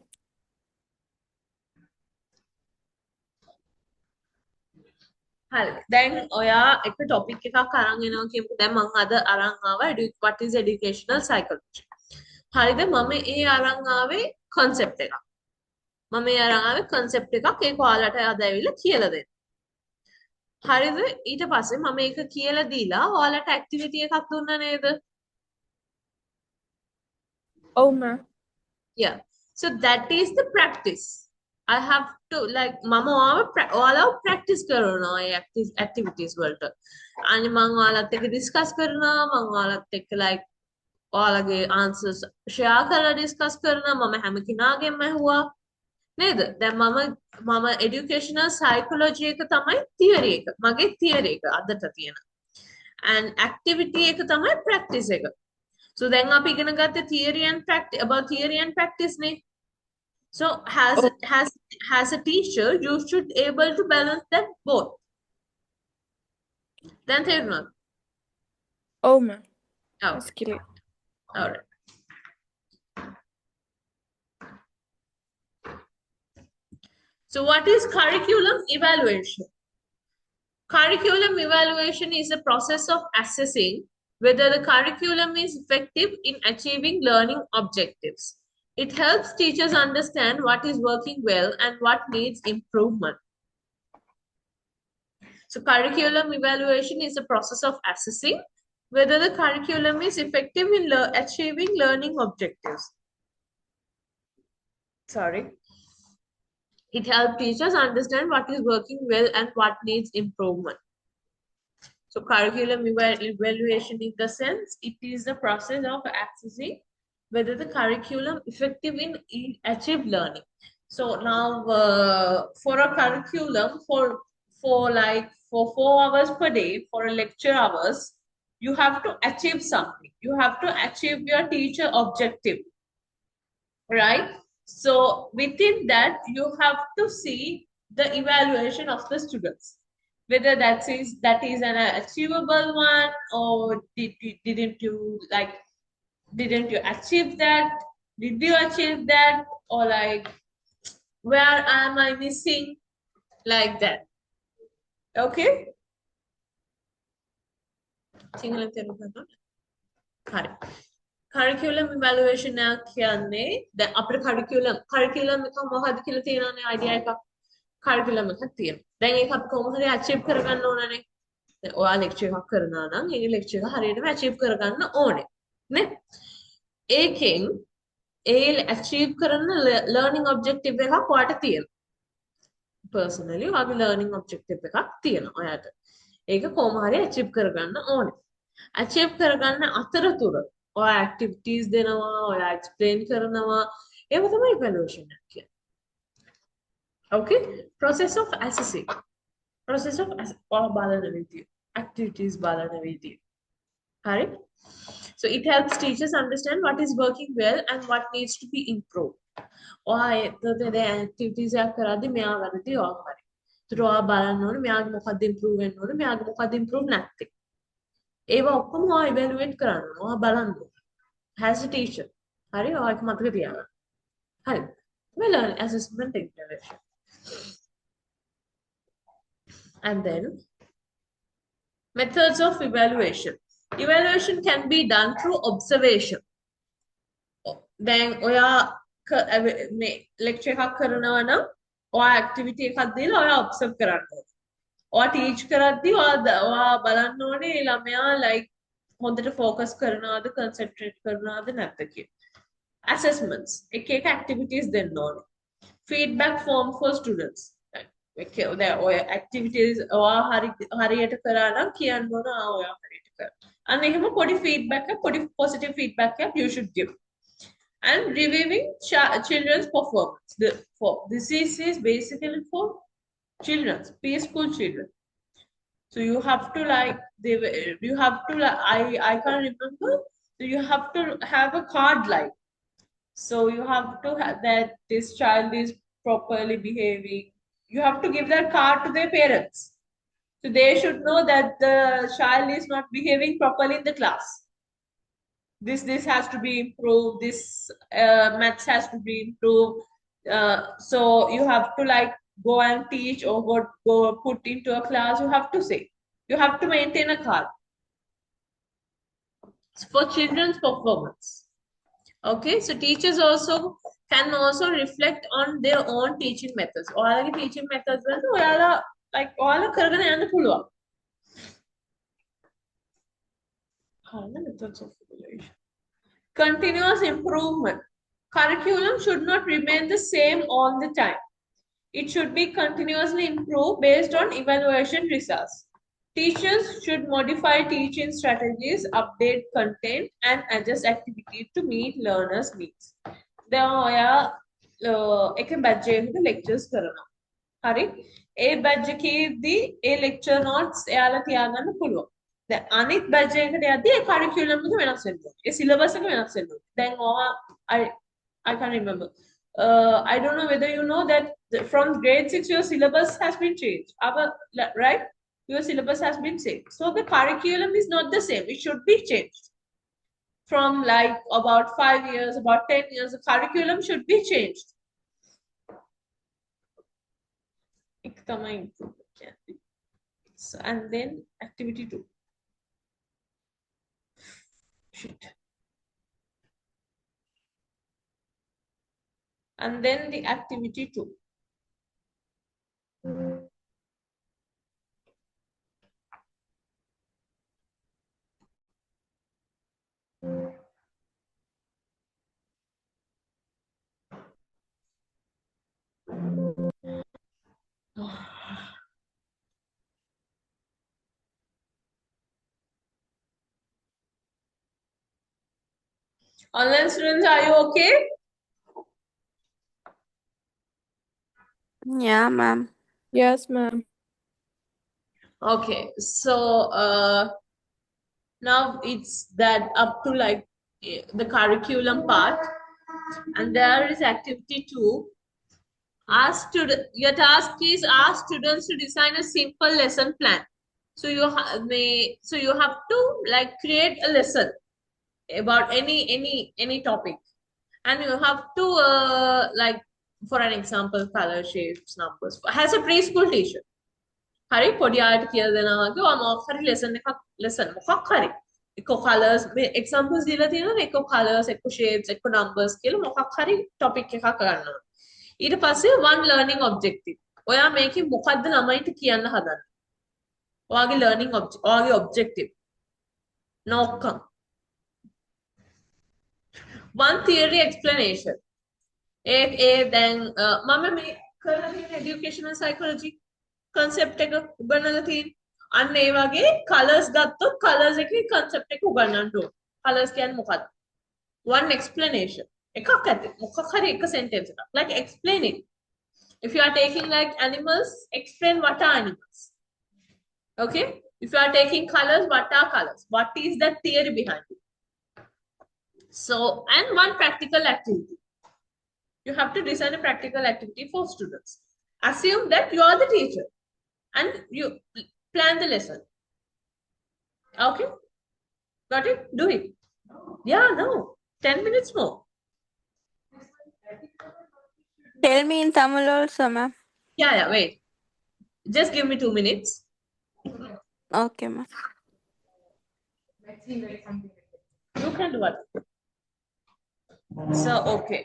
හරි. දැන් ඔයා එක topic එකක් අරන් එනවා කියමු. දැන් මම අද අරන් ආවා what is educational psychology. හරිද? මම ඒ අරන් ආවේ concept එකක්. මම ඒ අරන් ආවේ concept එකක්. ඒක ඔයාලට අද ඇවිල්ලා කියලා දෙන්න. හරිද? ඊට පස්සේ මම ඒක කියලා දීලා ඔයාලට activity එකක් දුන්නා නේද? Oh, ma'am. Yeah. So that is the practice. I have to like mama all practice කරනවා ඒ activities වලට. අනේ මම ඔයාලත් එක්ක discuss කරනවා, මම ඔයාලත් එක්ක like ඔයාලගේ answers share කරලා discuss කරනවා, මම හැම කෙනාගෙන්ම ඇහුවා නේද? දැන් මම educational psychology එක තමයි theory එක. මගේ theory එක අදට තියෙන. and activity එක තමයි practice එක. So then අපි ඉගෙන ගත්තේ theory and practice, about theory and practice නේ. So as a teacher, you should able to balance that both. Then third one. Oh, ma'am. Oh, That's clear. all right. So what is curriculum evaluation? Curriculum evaluation is a process of assessing whether the curriculum is effective in achieving learning objectives. It helps teachers understand what is working well and what needs improvement. So curriculum evaluation is a process of assessing whether the curriculum is effective in achieving learning objectives. Sorry. It helps teachers understand what is working well and what needs improvement. So curriculum evaluation in the sense, it is the process of assessing whether the curriculum effective in achieve learning. So now for a curriculum for 4 hours per day for a lecture hours, you have to achieve something. You have to achieve your teacher objective, right? So within that, you have to see the evaluation of the students, whether that is an achievable one, or didn't you achieve that? Did you achieve that? Or like, where am I missing? Like that. Okay? සිංහලෙන් තේරුම් ගන්නවද? හරි. Curriculum evaluation එක කියන්නේ දැන් අපේ curriculum එක මොකක්ද කියලා තියෙනවනේ idea එකක්. Curriculum එකක් තියෙනවා. දැන් ඒක අපි කොහොම හරි achieve කරගන්න ඕනනේ. දැන් ඔයා lecture එකක් කරනවා නම් ඒ lecture එක හරියටම achieve කරගන්න ඕනේ. නේ? ඒකෙන් ඒ achieve කරන learning objective එකක් ඔයාට තියෙනවා. Personally ඔයාගේ learning objective එකක් තියෙනවා ඔයාට. ඒක කොහොම හරි achieve කරගන්න ඕනේ. achieve කරගන්න අතරතුර ඔයා activities දෙනවා, ඔයා explain කරනවා. ඒව තමයි evaluation එක කියන්නේ. Okay? Process of assessing. බලන විදිය. Activities බලන විදිය. හරි? So it helps teachers understand what is working well and what needs to be improved. ඔයා දැන් activities එකක් කරද්දී මෙයා වැරදි ඔයා හරි. ඒතර ඔයා බලන්න ඕනේ මෙයාගේ මොකක්ද improve වෙන්න ඕනේ, මෙයාගේ මොකක්ද improve නැත්තේ. ඒවා ඔක්කොම ඔයා evaluate කරන්න ඕනේ. ඔයා බලන්න ඕනේ. As a teacher. හරි? ඔයා ඒක මතක තියාගන්න. හරි. මේ learning assessment evaluation. And then methods of evaluation. Evaluation can be done through observation. Then ඔයා මේ lecture එකක් කරනවා නම් ඔයා activity එකක් දීලා ඔයා observe කරන්න ඕනේ. ඔයා teach කරද්දී ඔයා බලන්න ඕනේ ළමයා like හොඳට focus කරනවද, concentrate කරනවද නැද්ද කියලා. Assessments. එක activities දෙන්න ඕනේ. Feedback form for students. ඔය activities ඔයා හරියට කරා නම් කියන්න ඕන ඔයා හරියට කරා. අන්න එහෙම පොඩි feedback එක, පොඩි positive feedback එකක් you should give. And reviewing children's performance. This is basically for children, preschool children. So you have to I can't remember. So you have to have a card like. So you have to have that this child is properly behaving. You have to give that card to their parents. So they should know that the child is not behaving properly in the class. This has to be improved. This maths has to be improved. So you have to like go and teach or go put into a class. You have to say. You have to maintain a card. It's for children's performance. Okay, so teachers can also reflect on their own teaching methods. ඔයාලගේ teaching methods වලට ඔයාලා කරගෙන යන්න පුළුවන්. Methods of evaluation. Continuous improvement. Curriculum should not remain the same all the time. It should be continuously improved based on evaluation results. Teachers should modify teaching strategies, update content, and adjust activities to meet learners' needs. දැන් ඔයා එක batch එකක lectures කරනවා. හරි? ඒ batch එකේදී ඒ lecture notes එයාලා තියාගන්න පුළුවන්. දැන් අනිත් batch එකකට යද්දී ඒ curriculum එක වෙනස් වෙන්න ඕනේ. ඒ syllabus එක වෙනස් වෙන්න ඕනේ. දැන් ඔයා I can't remember. I don't know whether you know that from grade 6 your syllabus has been changed. Right? Your syllabus has been changed. So the curriculum is not the same. It should be changed. From like about 5 years, about 10 years, the curriculum should be changed. එක තමයි improvement කියන්නේ. So, and then activity 2. Shit. And then the activity 2. Online students, are you okay? Yeah, ma'am. Yes, ma'am. Okay, so now it's that up to like the curriculum part, and there is activity 2. Your task is ask students to design a simple lesson plan. So you have to like create a lesson about any topic, and you have to like, for an example, color, shapes, numbers. Has a preschool teacher. හරි පොඩි ආයත කියලා දෙනවා වගේ ඔය මොකක් හරි lesson මොකක් හරි එක්ක colors මේ examples දීලා තියෙනවා එක්ක colors එක්ක shapes එක්ක numbers කියලා මොකක් හරි topic එකක් ගන්නවා ඊට පස්සේ one learning objective ඔයා මේකේ මොකද්ද ළමයින්ට කියන්න හදන්නේ ඔයාගේ learning ඔයාගේ objective නෝකම් one theory explanation ඒ දැන් මම මේ කරලා තියෙන educational psychology concept එක උගන්වලා තියෙන්නේ. අන්න ඒ වගේ colors ගත්තොත් colors එකේ concept එක උගන්වන්න ඕන. colors කියන්නේ මොකක්ද? One explanation. එකක් ඇති. මොකක් හරි එක sentence එකක්. Like explain it. If you are taking like animals, explain what are animals. Okay? If you are taking colors, what are colors? What is the theory behind it? So, and one practical activity. You have to design a practical activity for students. Assume that you are the teacher. And you plan the lesson. Okay? Got it? Do it. Yeah, no. 10 minutes more. Tell me in Tamil also, ma'am. Yeah, wait. Just give me 2 minutes. Okay, ma'am. Let's see like something like that. You can do it. So, okay.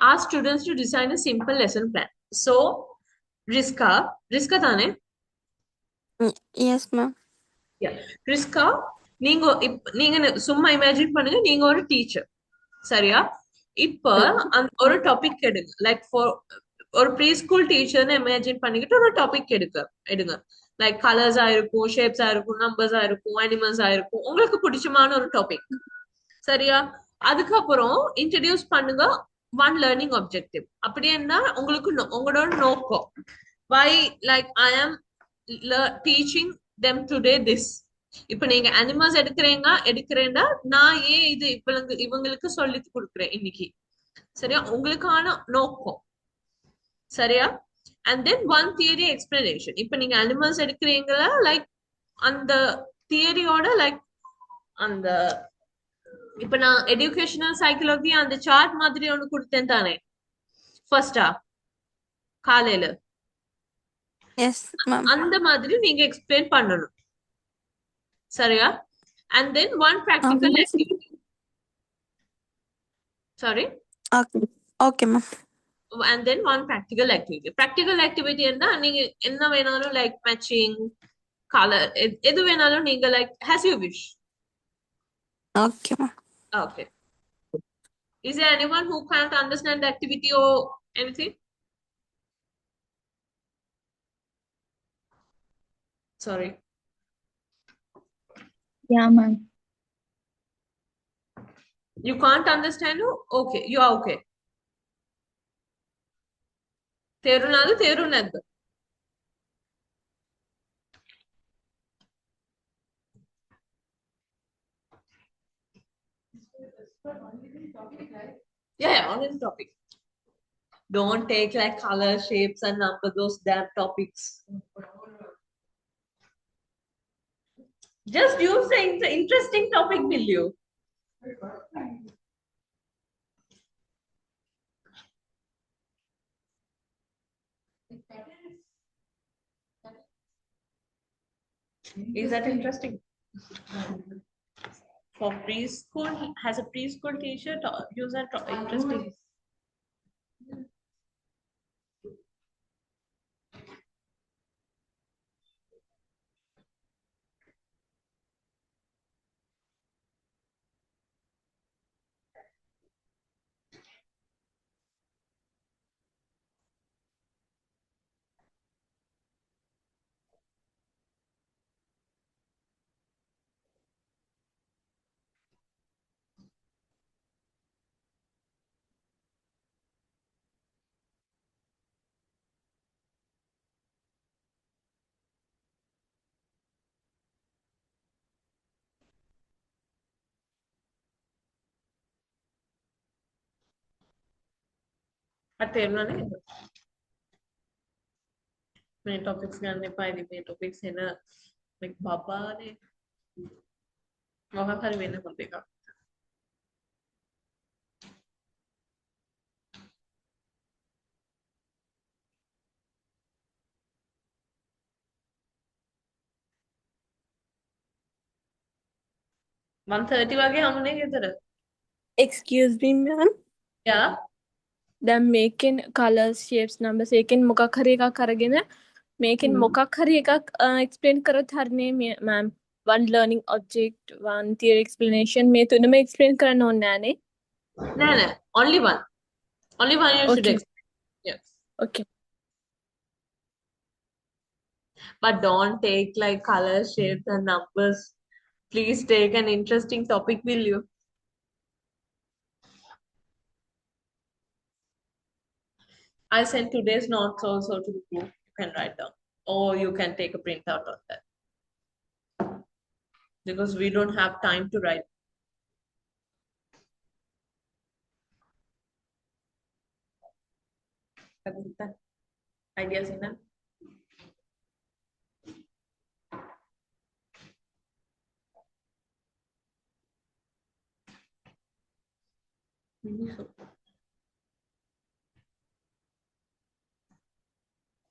Ask students to design a simple lesson plan. So, Riska தானே? Yes, ma'am. Yeah. Riska, நீங்க சும்மா imagine பண்ணுங்க நீங்க ஒரு teacher. சரியா? இப்ப ஒரு topic எடுங்க. Like for ஒரு preschool teacher imagine பண்ணிக்கிட்டு ஒரு டாபிக் எடுங்க. Like colors இருக்கும், shapes இருக்கும், numbers இருக்கும், animals இருக்கும். உங்களுக்கு பிடிச்சமான ஒரு டாபிக். சரியா? அதுக்கப்புறம் introduce பண்ணுங்க one learning objective. அப்படின்னா உங்களுக்கு உங்களோட நோக்கம். Why like I am teaching them today this. இப்ப நீங்க அனிமல்ஸ் எடுக்கிறேன்னா நான் ஏன் இது இவங்களுக்கு சொல்லி கொடுக்குறேன் இன்னைக்கு சரியா உங்களுக்கான நோக்கம் சரியா and then one theory explanation இப்ப நீங்க அனிமல்ஸ் எடுக்கிறீங்களா லைக் அந்த தியரியோட லைக் அந்த இப்ப நான் எஜுகேஷனல் சைக்காலஜி அந்த சார்ட் மாதிரி ஒன்று கொடுத்தேன் தானே ஃபர்ஸ்டா காலையில Yes, ma'am. அந்த மாதிரி நீங்க எக்ஸ்பிளைன் பண்ணணும் சரியா and then one practical activity sorry Okay, ma'am. and then one practical activity நீங்க என்ன வேணாலும் like matching color எது வேணாலும் நீங்க like as you wish Okay, ma'am. okay is there anyone who can't understand the activity or anything sorry Yeah, ma'am. you can't understand okay you are okay තේරුණාද තේරුණ නැද්ද yeah only the topic don't take like color shapes and number those damn topics just use the interesting topic will you Is that interesting? For preschool, has a preschool teacher use that interesting? At තේරුණානේ මේ topics ගන්න එපා ඉතින් මේ topics එන මේ බබානේ මොකක් හරි වෙන්න පොත් එකක් 1:30 වගේ හමුනේ ගෙදර. Excuse me, ma'am. Yeah. දැන් මේකෙන් colours, shapes, numbers ඒකෙන් මොකක් හරි එකක් අරගෙන මේකෙන් මොකක් හරි එකක් explain කරොත් හරිනේ ma'am. One learning object, one theory explanation මේ තුනම explain කරන්න ඕනේ නෑනේ. නෑ. Only one. Only one you should Okay. explain. Yes. Okay. But don't take like color, shapes and numbers. Please take an interesting topic, will you? I sent today's notes also to the group. You can write down. Or you can take a printout of that. Because we don't have time to write. Ideas in that?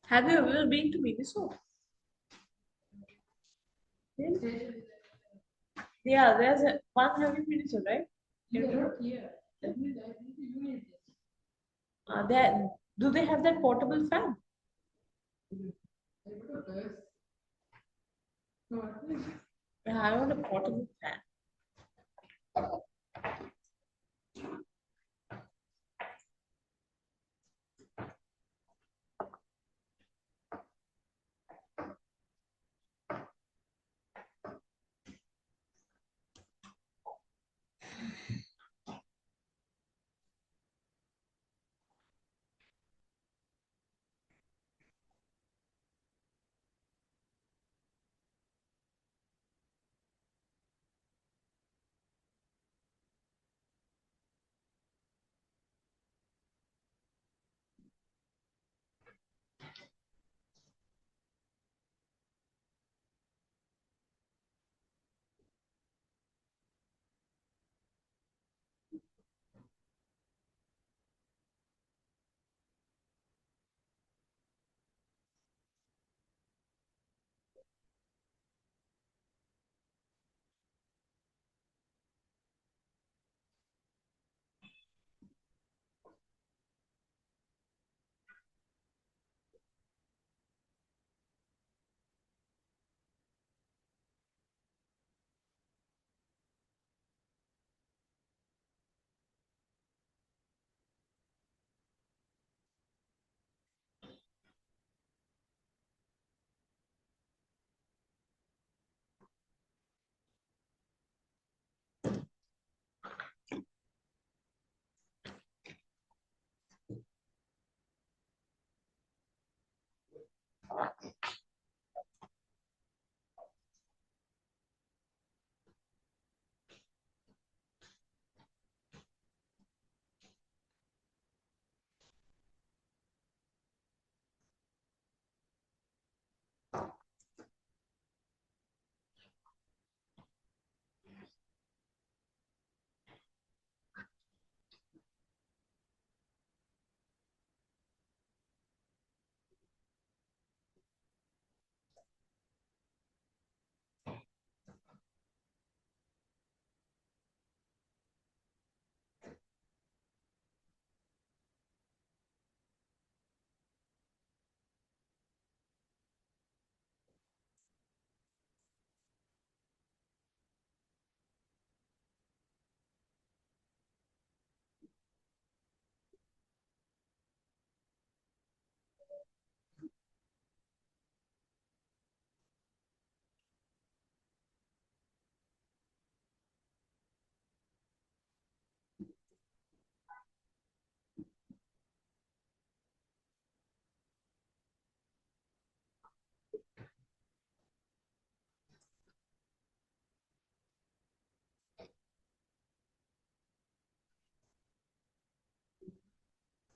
Have you ever been to Minnesota? Yes. Yeah, there's one having Minnesota, right? Yeah. That, do they have that portable fan? Yeah, I want a portable fan.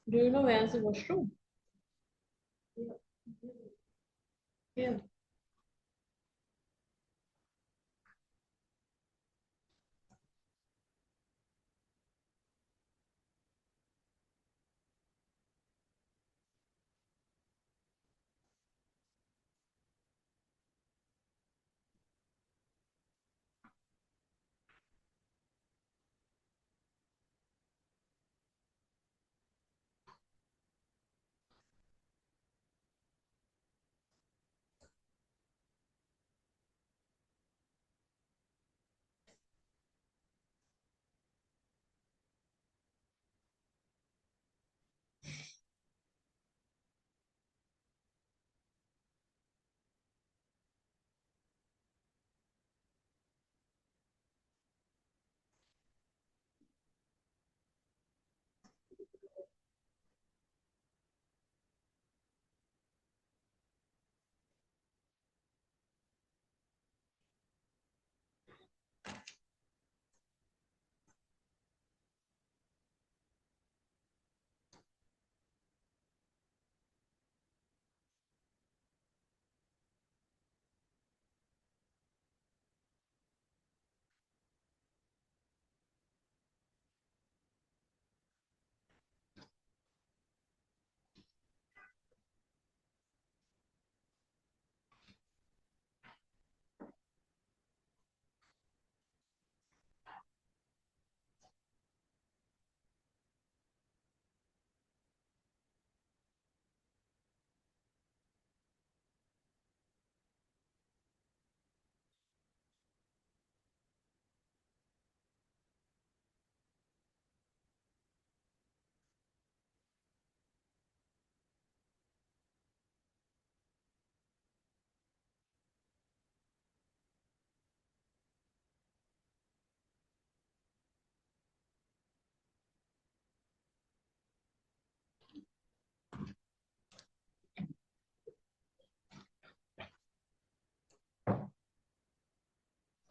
Do you know where's the washroom? Yeah.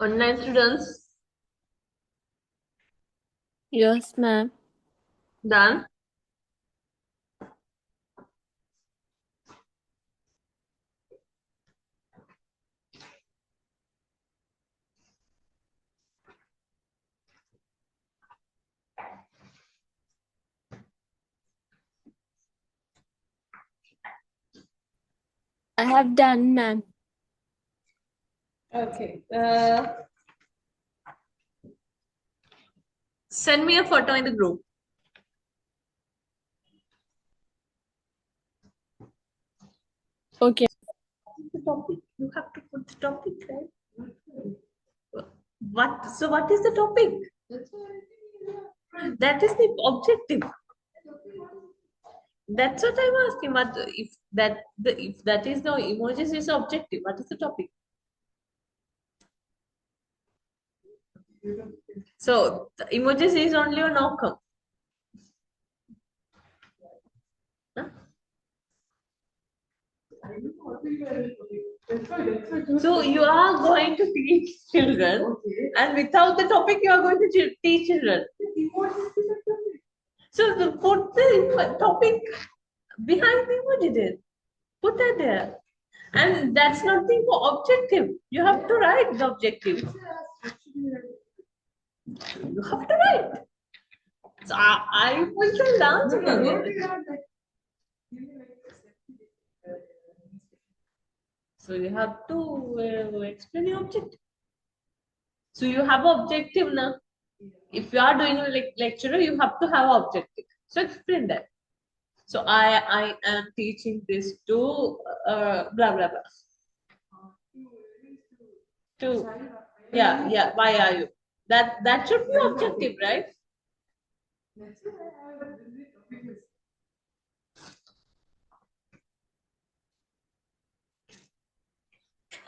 Online students, Yes, ma'am. done. I have done, ma'am. Okay. Send me a photo in the group. Okay. The topic. You have to put the topic, right? What? So what is the topic? That is the objective. That's what I'm asking. But if that is the emojis is objective, what is the topic? So the emojis is only an outcome. Huh? So you are going to teach children, and without the topic, you are going to teach children. So put the topic behind the emoji there. Put that there. And that's nothing for objective. You have to write the objective. You have to write. So I will tell answer again. So you have to explain your objective. So you have objective now. If you are doing a lecturer, you have to have objective. So explain that. So I am teaching this to blah blah blah. To yeah. Why are you? That should be objective, right?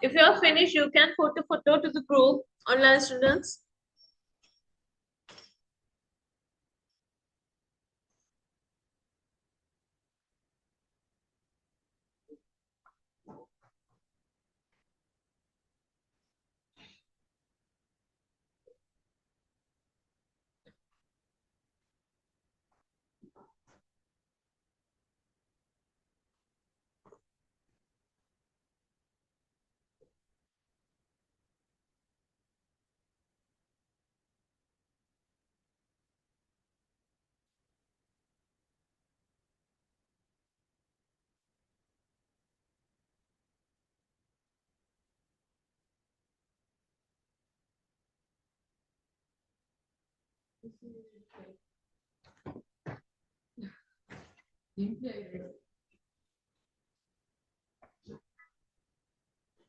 If you are finished, you can put a photo to the group, online students.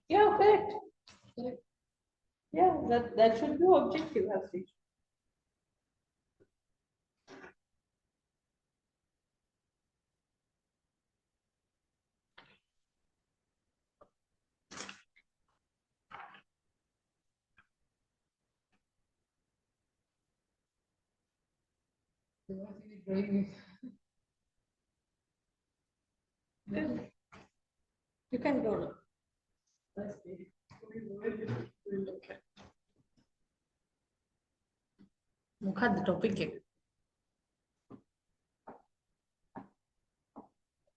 Yeah, correct. Yeah, that should be objective, actually. You can go now. මොකක්ද topic එක?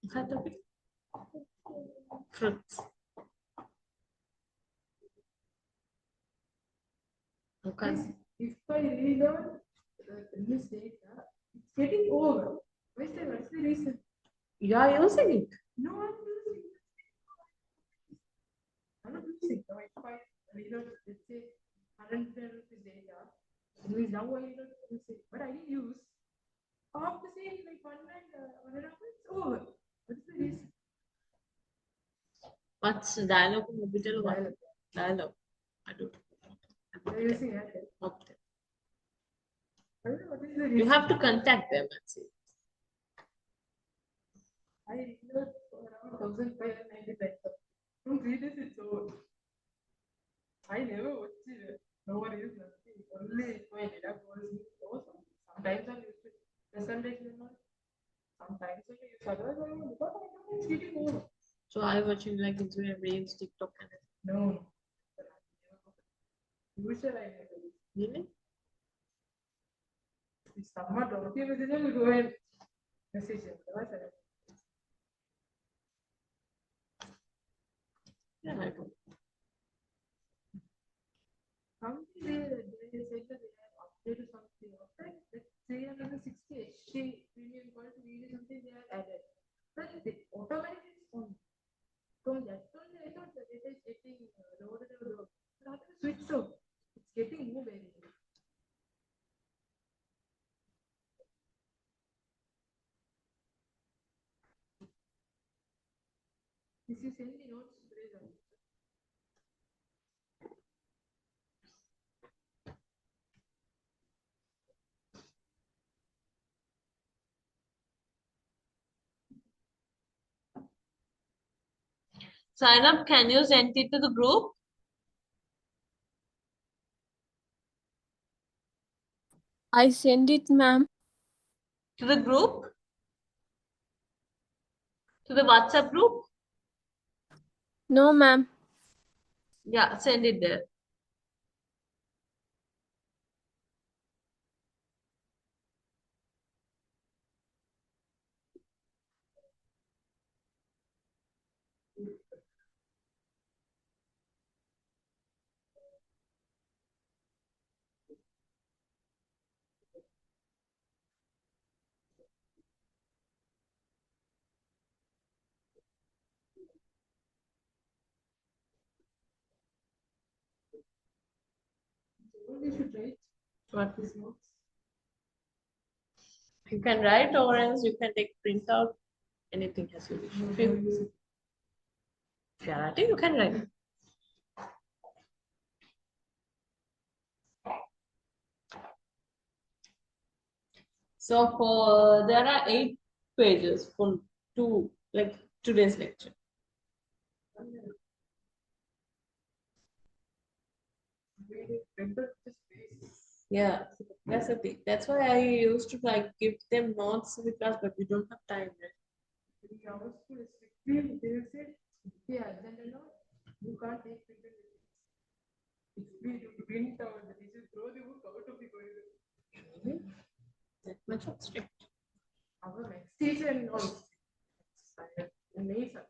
මොකක්ද topic? Fruits. මොකක්ද? If I read on this data, it's getting over. What's the reason? You are using it. No, I'm using it. I'm not using it. Now, if I read on, let's say, 110 rupees data, it means now I don't use it. But I didn't use. After saying like 100, it's over. What's the reason? What's dialogue mobitel one? Dialogue. I don't They're using it. Okay. I don't know what is the You reason. have to contact them and see. I read for around 1,595. From 3 days it's over. I never watched it. No one is nothing. Only my data calls me. Sometimes I use it. Presentation. Sometimes I use it. Otherwise, I don't know. But I know it's getting over. So are you watching like Instagram reels, TikTok and everything? No. Usually I never use. Really? If someone wrote me a message, I will go and message them. Otherwise, I don't. Yeah, I do. Something they said that they have updated something. Right? Let's say another 60 HD premium quality video something they have added. But they automatically it's on. From that only I thought that it is getting loaded or loaded. But after the switch off, it's getting more very. This is send the notes to the Sign up, can you send it to the group? I send it, ma'am. To the group? To the WhatsApp group? No, ma'am. Yeah, send it there. What they should write? What? These notes. You can write or else you can take print out. Anything has your wish. If you are writing, you can write. So for there are 8 pages from today's lecture. Yeah, that's the thing. That's why I used to like give them notes in the class, but we don't have time. Right? In our school, strictly, they will say, yeah, then you can't take printed with it. If we do print out, the teacher throw the book out of the corridor. Really? That much of strict. Our next teacher knows. Amazing.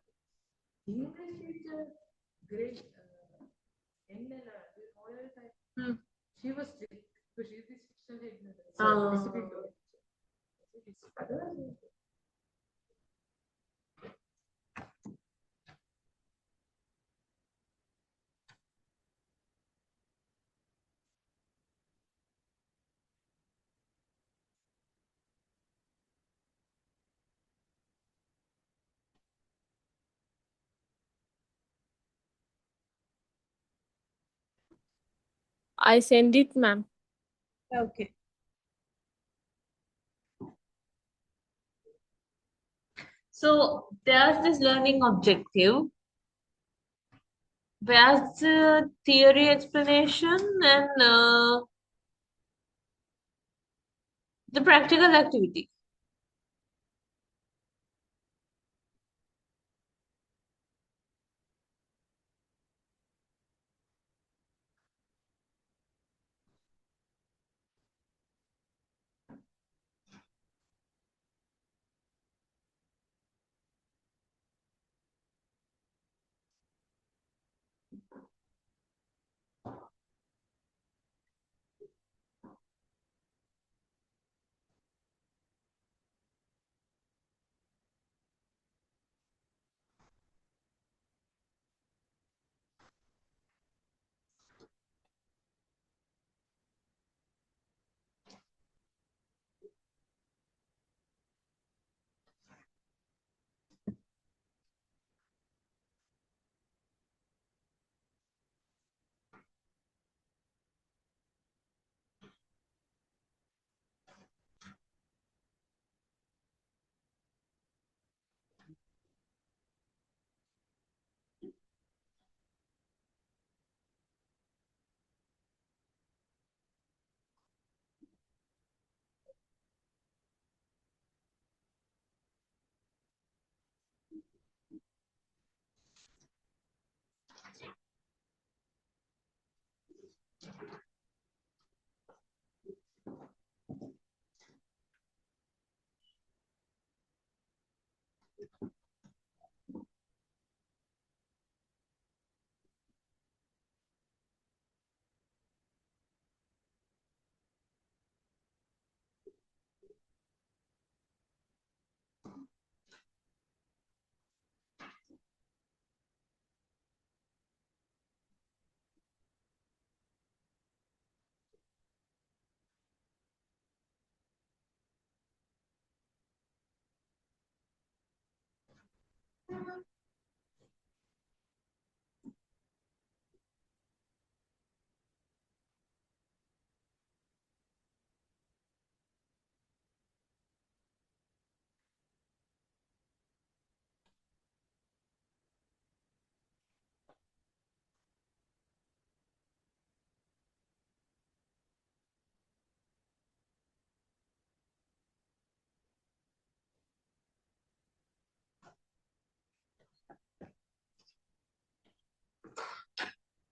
English teacher, great. She was strict because she's the section head. Discipline to it. I send it, ma'am. Okay. So there's this learning objective. Where's the theory explanation and the practical activity?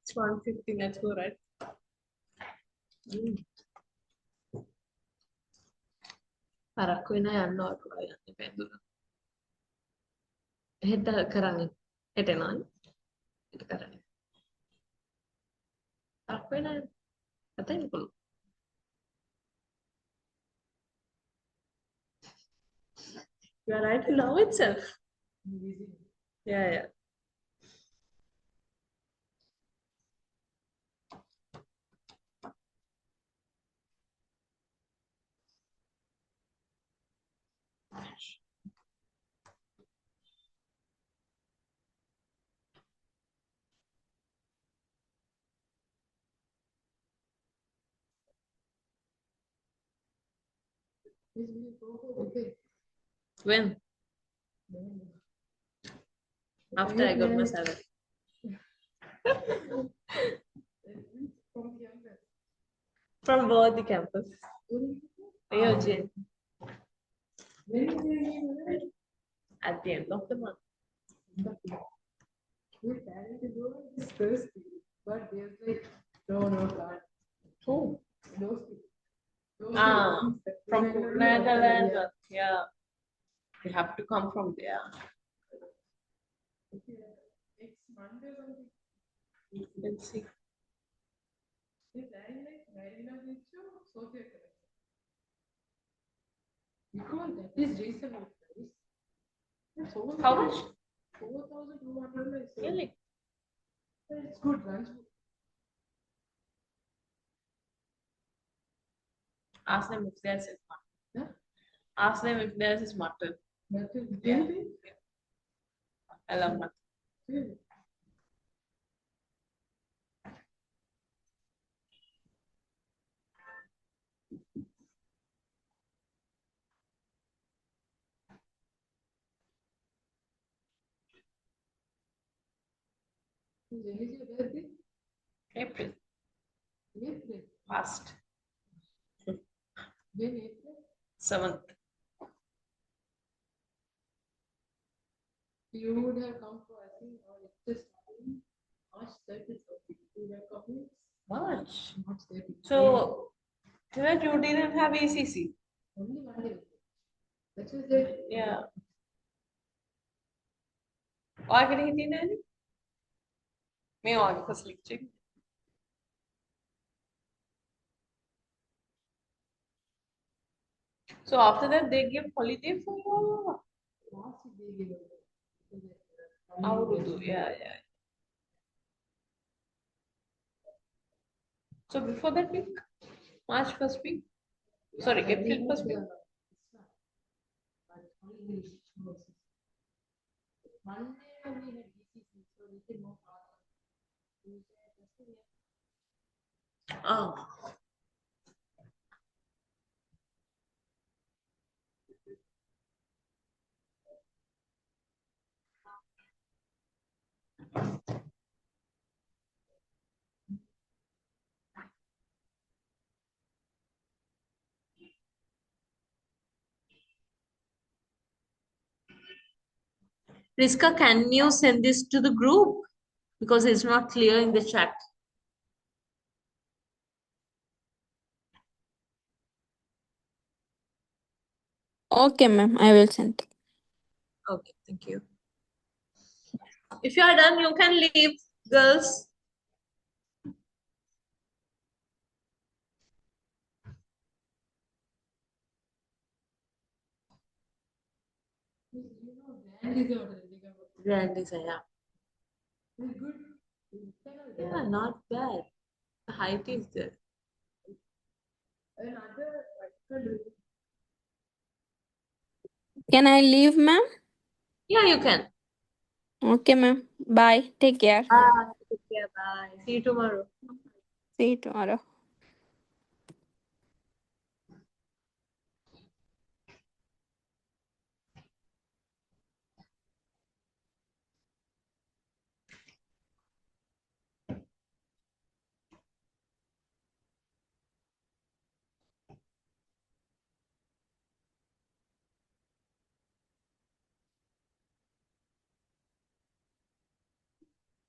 It's 1:50. Let's go, right? පරක්කු වෙන යන්න ඔයා යන්න බැඳුන. හෙට කරන්නේ. හෙට එනවා. හෙට කරන්නේ. පරක්කු වෙන කතයි පුළු. You are right to love itself. Yeah, yeah. When? After I got my salary. From both the campus. AOG. At the end of the month. We're planning to go this Thursday, but there's like no plan. Who? Those people. From Netherlands. Yeah. You have to come from there. Next Monday or something. Let's see. We're planning like Marina Beach or Sofia Collection. Because that is reasonable price. That's over. How much? 4,200. Really? It's good lunch. Ask them if theirs is mutton. Huh? Ask them if theirs is mutton. That is Yeah. really? I love mutton. Really? When is your birthday? April. April. Past. When April? 7th. You would have come for, I think, or it's just March 30th. You would have come March. March 30th. So, Tiraj, you didn't have ACC. Only one day. That was it. Yeah. ආගෙන හිටියේ නෑනේ. මේ ආගේ first lecture. So after that they give holiday for you. Last week they gave us. Avrudu. Yeah. So before that week, March first week. Sorry, April first week. But only English courses. Monday we had DCC, so we can move on. Tuesday, Thursday, Ah. Riska, can you send this to the group? Because it's not clear in the chat. Okay, ma'am. I will send. Okay, thank you. If you are done, you can leave, girls. Grand is order. Grand is yeah. Very good. Yeah, not bad. The height is there. Another Can I leave, ma'am? Yeah, you can. Okay, ma'am. Bye. Take care. Bye. Take care. Bye. See you tomorrow. See you tomorrow.